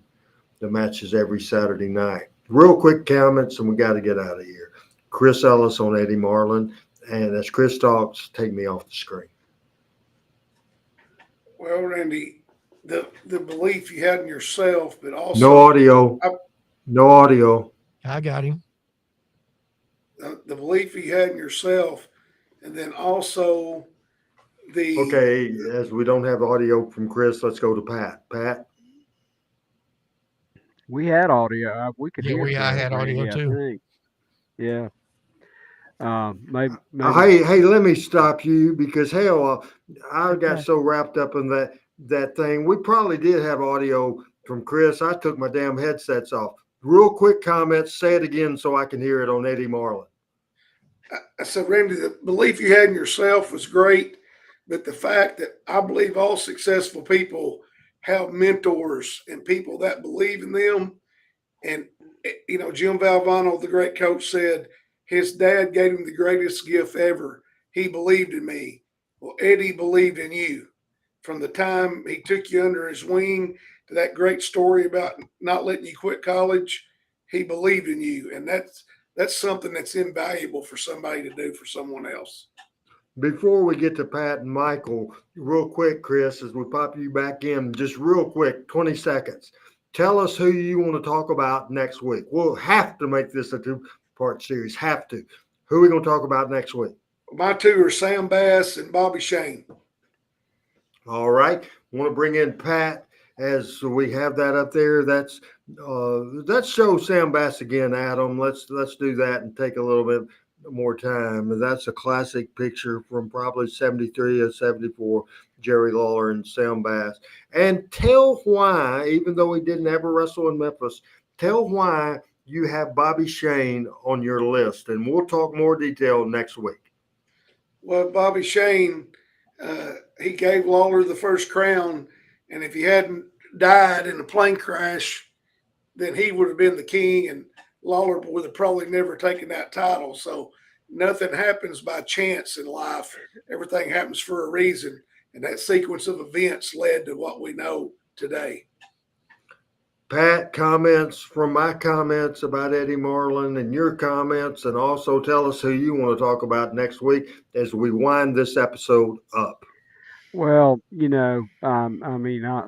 the matches every Saturday night. Real quick comments, and we got to get out of here. Chris Ellis on Eddie Marlin. And as Chris talks, take me off the screen. Well, Randy, the belief you had in yourself, but also no audio. I got him. The belief you had in yourself, and then also Okay, as we don't have audio from Chris, let's go to Pat. Pat? We had audio. We could hear. I had audio too. Yeah. Maybe. Hey, let me stop you because hell, I got so wrapped up in that thing. We probably did have audio from Chris. I took my damn headsets off. Real quick comments. Say it again so I can hear it on Eddie Marlin. I said, Randy, the belief you had in yourself was great, but the fact that I believe all successful people have mentors and people that believe in them. And, you know, Jim Valvano, the great coach, said his dad gave him the greatest gift ever. He believed in me. Well, Eddie believed in you. From the time he took you under his wing to that great story about not letting you quit college, he believed in you. And that's something that's invaluable for somebody to do for someone else. Before we get to Pat and Michael, real quick, Chris, as we pop you back in, just real quick, 20 seconds. Tell us who you want to talk about next week. We'll have to make this a two-part series. Have to. Who are we going to talk about next week? My two are Sam Bass and Bobby Shane. All right. Want to bring in Pat as we have that up there. Let's show Sam Bass again, Adam. Let's do that and take a little bit more time. That's a classic picture from probably 73 or 74, Jerry Lawler and Sam Bass. And tell why, even though he didn't ever wrestle in Memphis, tell why you have Bobby Shane on your list. And we'll talk more detail next week. Well, Bobby Shane, he gave Lawler the first crown. And if he hadn't died in a plane crash, then he would have been the king, and Lawler would have probably never taken that title. So nothing happens by chance in life. Everything happens for a reason. And that sequence of events led to what we know today. Pat, comments from my comments about Eddie Marlin and your comments, and also tell us who you want to talk about next week as we wind this episode up. Well,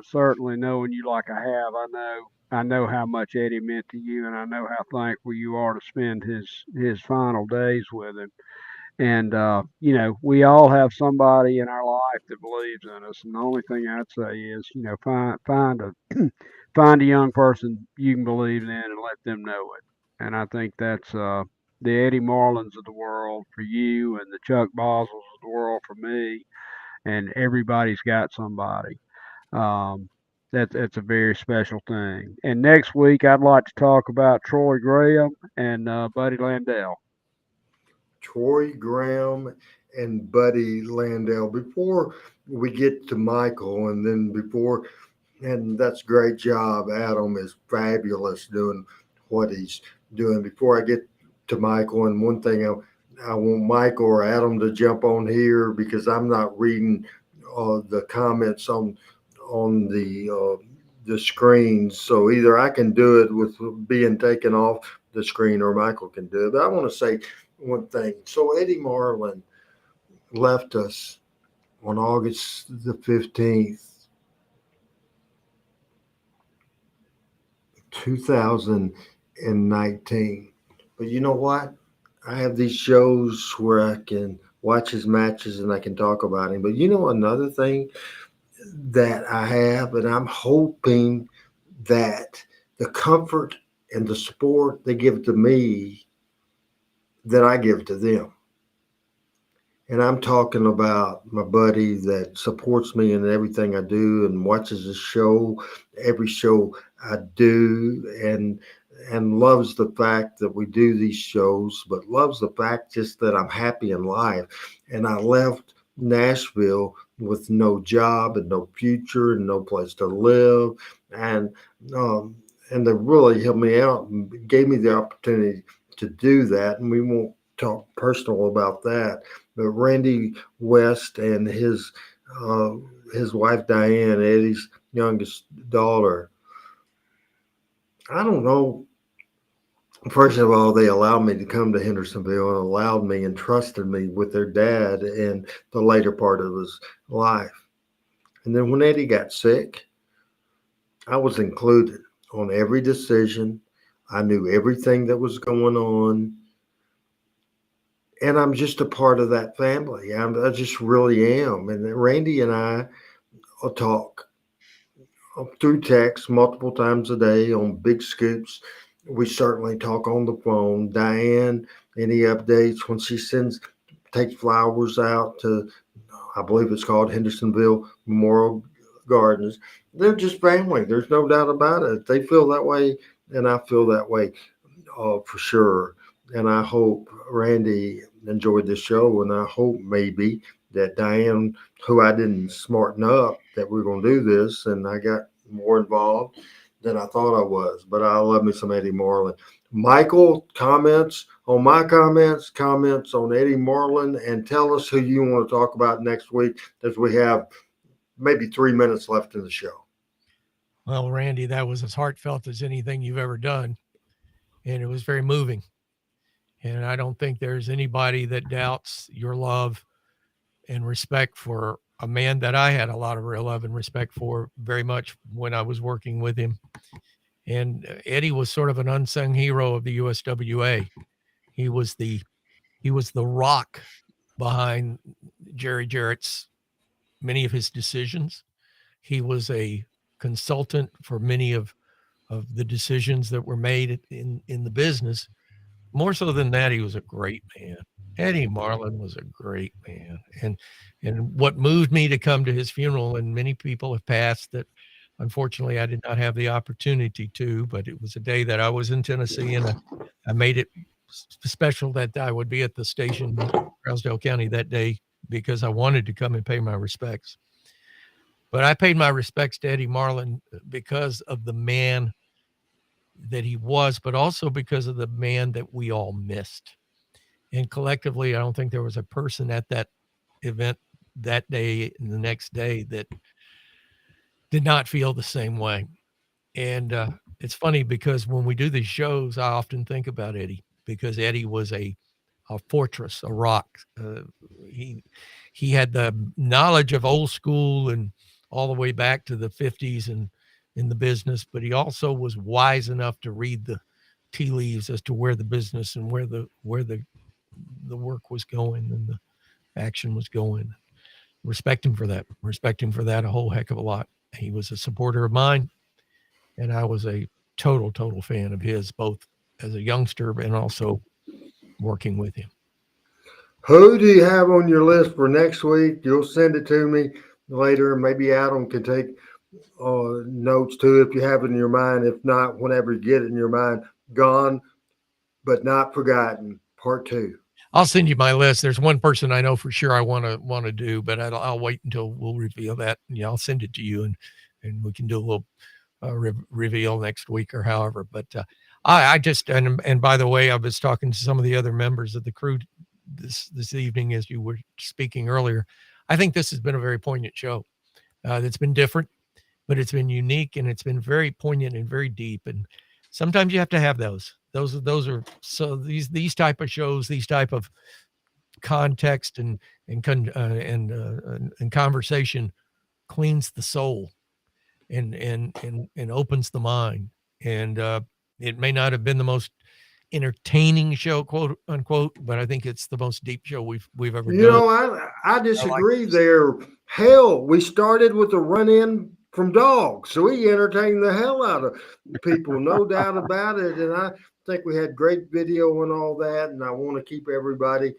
certainly knowing you like I have, I know how much Eddie meant to you, and I know how thankful you are to spend his final days with him. And we all have somebody in our life that believes in us, and the only thing I'd say is, find a find a young person you can believe in and let them know it. And I think that's the Eddie Marlins of the world for you, and the Chuck Boswells of the world for me, and everybody's got somebody. Um, that's a very special thing. And next week, I'd like to talk about Troy Graham and Buddy Landell. Troy Graham and Buddy Landell. Before we get to Michael, and that's a great job. Adam is fabulous doing what he's doing. Before I get to Michael, and one thing I want Michael or Adam to jump on here, because I'm not reading the comments on the screens. So either I can do it with being taken off the screen, or Michael can do it. But I want to say one thing. So Eddie Marlin left us on August the 15th, 2019. But you know what? I have these shows where I can watch his matches and I can talk about him. But you know, another thing that I have, and I'm hoping that the comfort and the support they give to me, that I give to them. And I'm talking about my buddy that supports me in everything I do and watches the show, every show I do, and loves the fact that we do these shows, but loves the fact just that I'm happy in life. And I left Nashville with no job and no future and no place to live. And they really helped me out and gave me the opportunity to do that. And we won't talk personal about that. But Randy West and his wife Diane, Eddie's youngest daughter, I don't know. First of all, they allowed me to come to Hendersonville and allowed me and trusted me with their dad in the later part of his life. And then when Eddie got sick, I was included on every decision. I knew everything that was going on. And I'm just a part of that family. I just really am. And Randy and I will talk through text multiple times a day on big scoops. We certainly talk on the phone. Diane, any updates when she takes flowers out to, I believe it's called Hendersonville Memorial Gardens. They're just family. There's no doubt about it. They feel that way, and I feel that way for sure. And I hope Randy enjoyed the show, and I hope maybe that Diane, who I didn't smarten up that we're going to do this, and I got more involved than I thought I was. But I love me some Eddie Marlin. Michael, comments on my comments on Eddie Marlin, and tell us who you want to talk about next week, as we have maybe 3 minutes left in the show. Well, Randy, that was as heartfelt as anything you've ever done, and it was very moving. And I don't think there's anybody that doubts your love and respect for a man that I had a lot of real love and respect for very much when I was working with him. And Eddie was sort of an unsung hero of the USWA. He was the rock behind Jerry Jarrett's many of his decisions. He was a consultant for many of the decisions that were made in the business. More so than that, he was a great man. Eddie Marlin was a great man. And what moved me to come to his funeral, and many people have passed that unfortunately I did not have the opportunity to, but it was a day that I was in Tennessee, and I made it special that I would be at the station in Trousdale County that day because I wanted to come and pay my respects. But I paid my respects to Eddie Marlin because of the man he was, but also because of the man that we all missed. And collectively, I don't think there was a person at that event that day and the next day that did not feel the same way. And it's funny because when we do these shows, I often think about Eddie, because Eddie was a fortress, a rock. He had the knowledge of old school and all the way back to the 50s and in the business, but he also was wise enough to read the tea leaves as to where the business and where the work was going and the action was going. Respect him for that. Respect him for that a whole heck of a lot. He was a supporter of mine, and I was a total fan of his, both as a youngster and also working with him. Who do you have on your list for next week? You'll send it to me later. Maybe Adam can take notes too if you have it in your mind. If not, whenever you get it in your mind. Gone but not forgotten, part 2. I'll send you my list. There's one person I know for sure I want to do, but I'll wait until we'll reveal that. Yeah, I'll send it to you, and we can do a little reveal next week or however. But I just and by the way, I was talking to some of the other members of the crew this evening as you were speaking earlier. I think this has been a very poignant show. That's been different, but it's been unique, and it's been very poignant and very deep. And sometimes you have to have those. Those are so these type of shows, these type of context and conversation cleans the soul and opens the mind. And it may not have been the most entertaining show, quote unquote, but I think it's the most deep show we've ever done. You know, I disagree there. Hell, we started with a run-in from dogs, so we entertained the hell out of people, no doubt about it. And I think we had great video and all that, and I want to keep everybody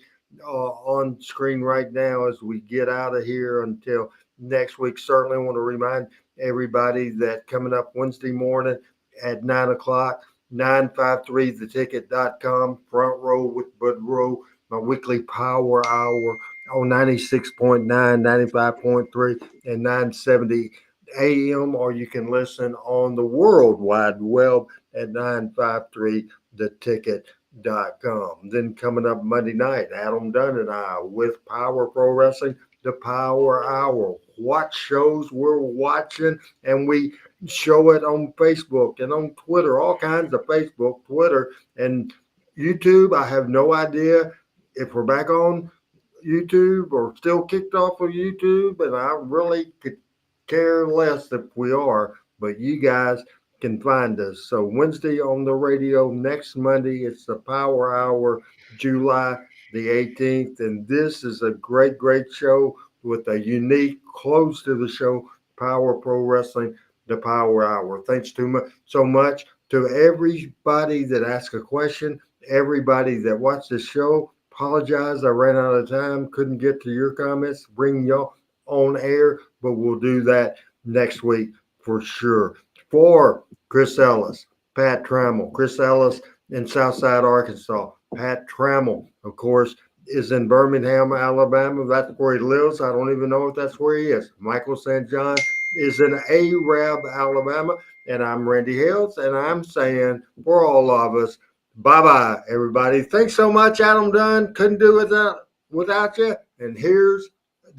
on screen right now as we get out of here until next week. Certainly want to remind everybody that coming up Wednesday morning at 9 o'clock, 953theticket.com, front row with Bud Row, my weekly power hour on 96.9, 95.3, and 970 AM, or you can listen on the World Wide Web at 953theticket.com. Then coming up Monday night, Adam Dunn and I with Power Pro Wrestling, the Power Hour. What shows we're watching, and we show it on Facebook and on Twitter, all kinds of Facebook, Twitter, and YouTube. I have no idea if we're back on YouTube or still kicked off of YouTube, and I really could care less if we are, but you guys can find us. So Wednesday on the radio, next Monday, it's the Power Hour, July the 18th. And this is a great show with a unique close to the show, Power Pro Wrestling, the Power Hour. Thanks so much to everybody that asked a question, everybody that watched the show. Apologize, I ran out of time, couldn't get to your comments, bring y'all on air, but we'll do that next week for sure. For Chris Ellis, Pat Trammell, Chris Ellis in Southside, Arkansas. Pat Trammell, of course, is in Birmingham, Alabama. That's where he lives. I don't even know if that's where he is. Michael St. John is in Arab, Alabama. And I'm Randy Hales, and I'm saying for all of us, bye-bye, everybody. Thanks so much, Adam Dunn. Couldn't do it without you. And here's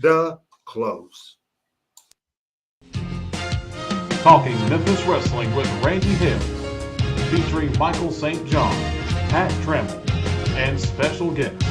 the close. Talking Memphis Wrestling with Randy Hales, featuring Michael St. John, Pat Trammell, and special guests.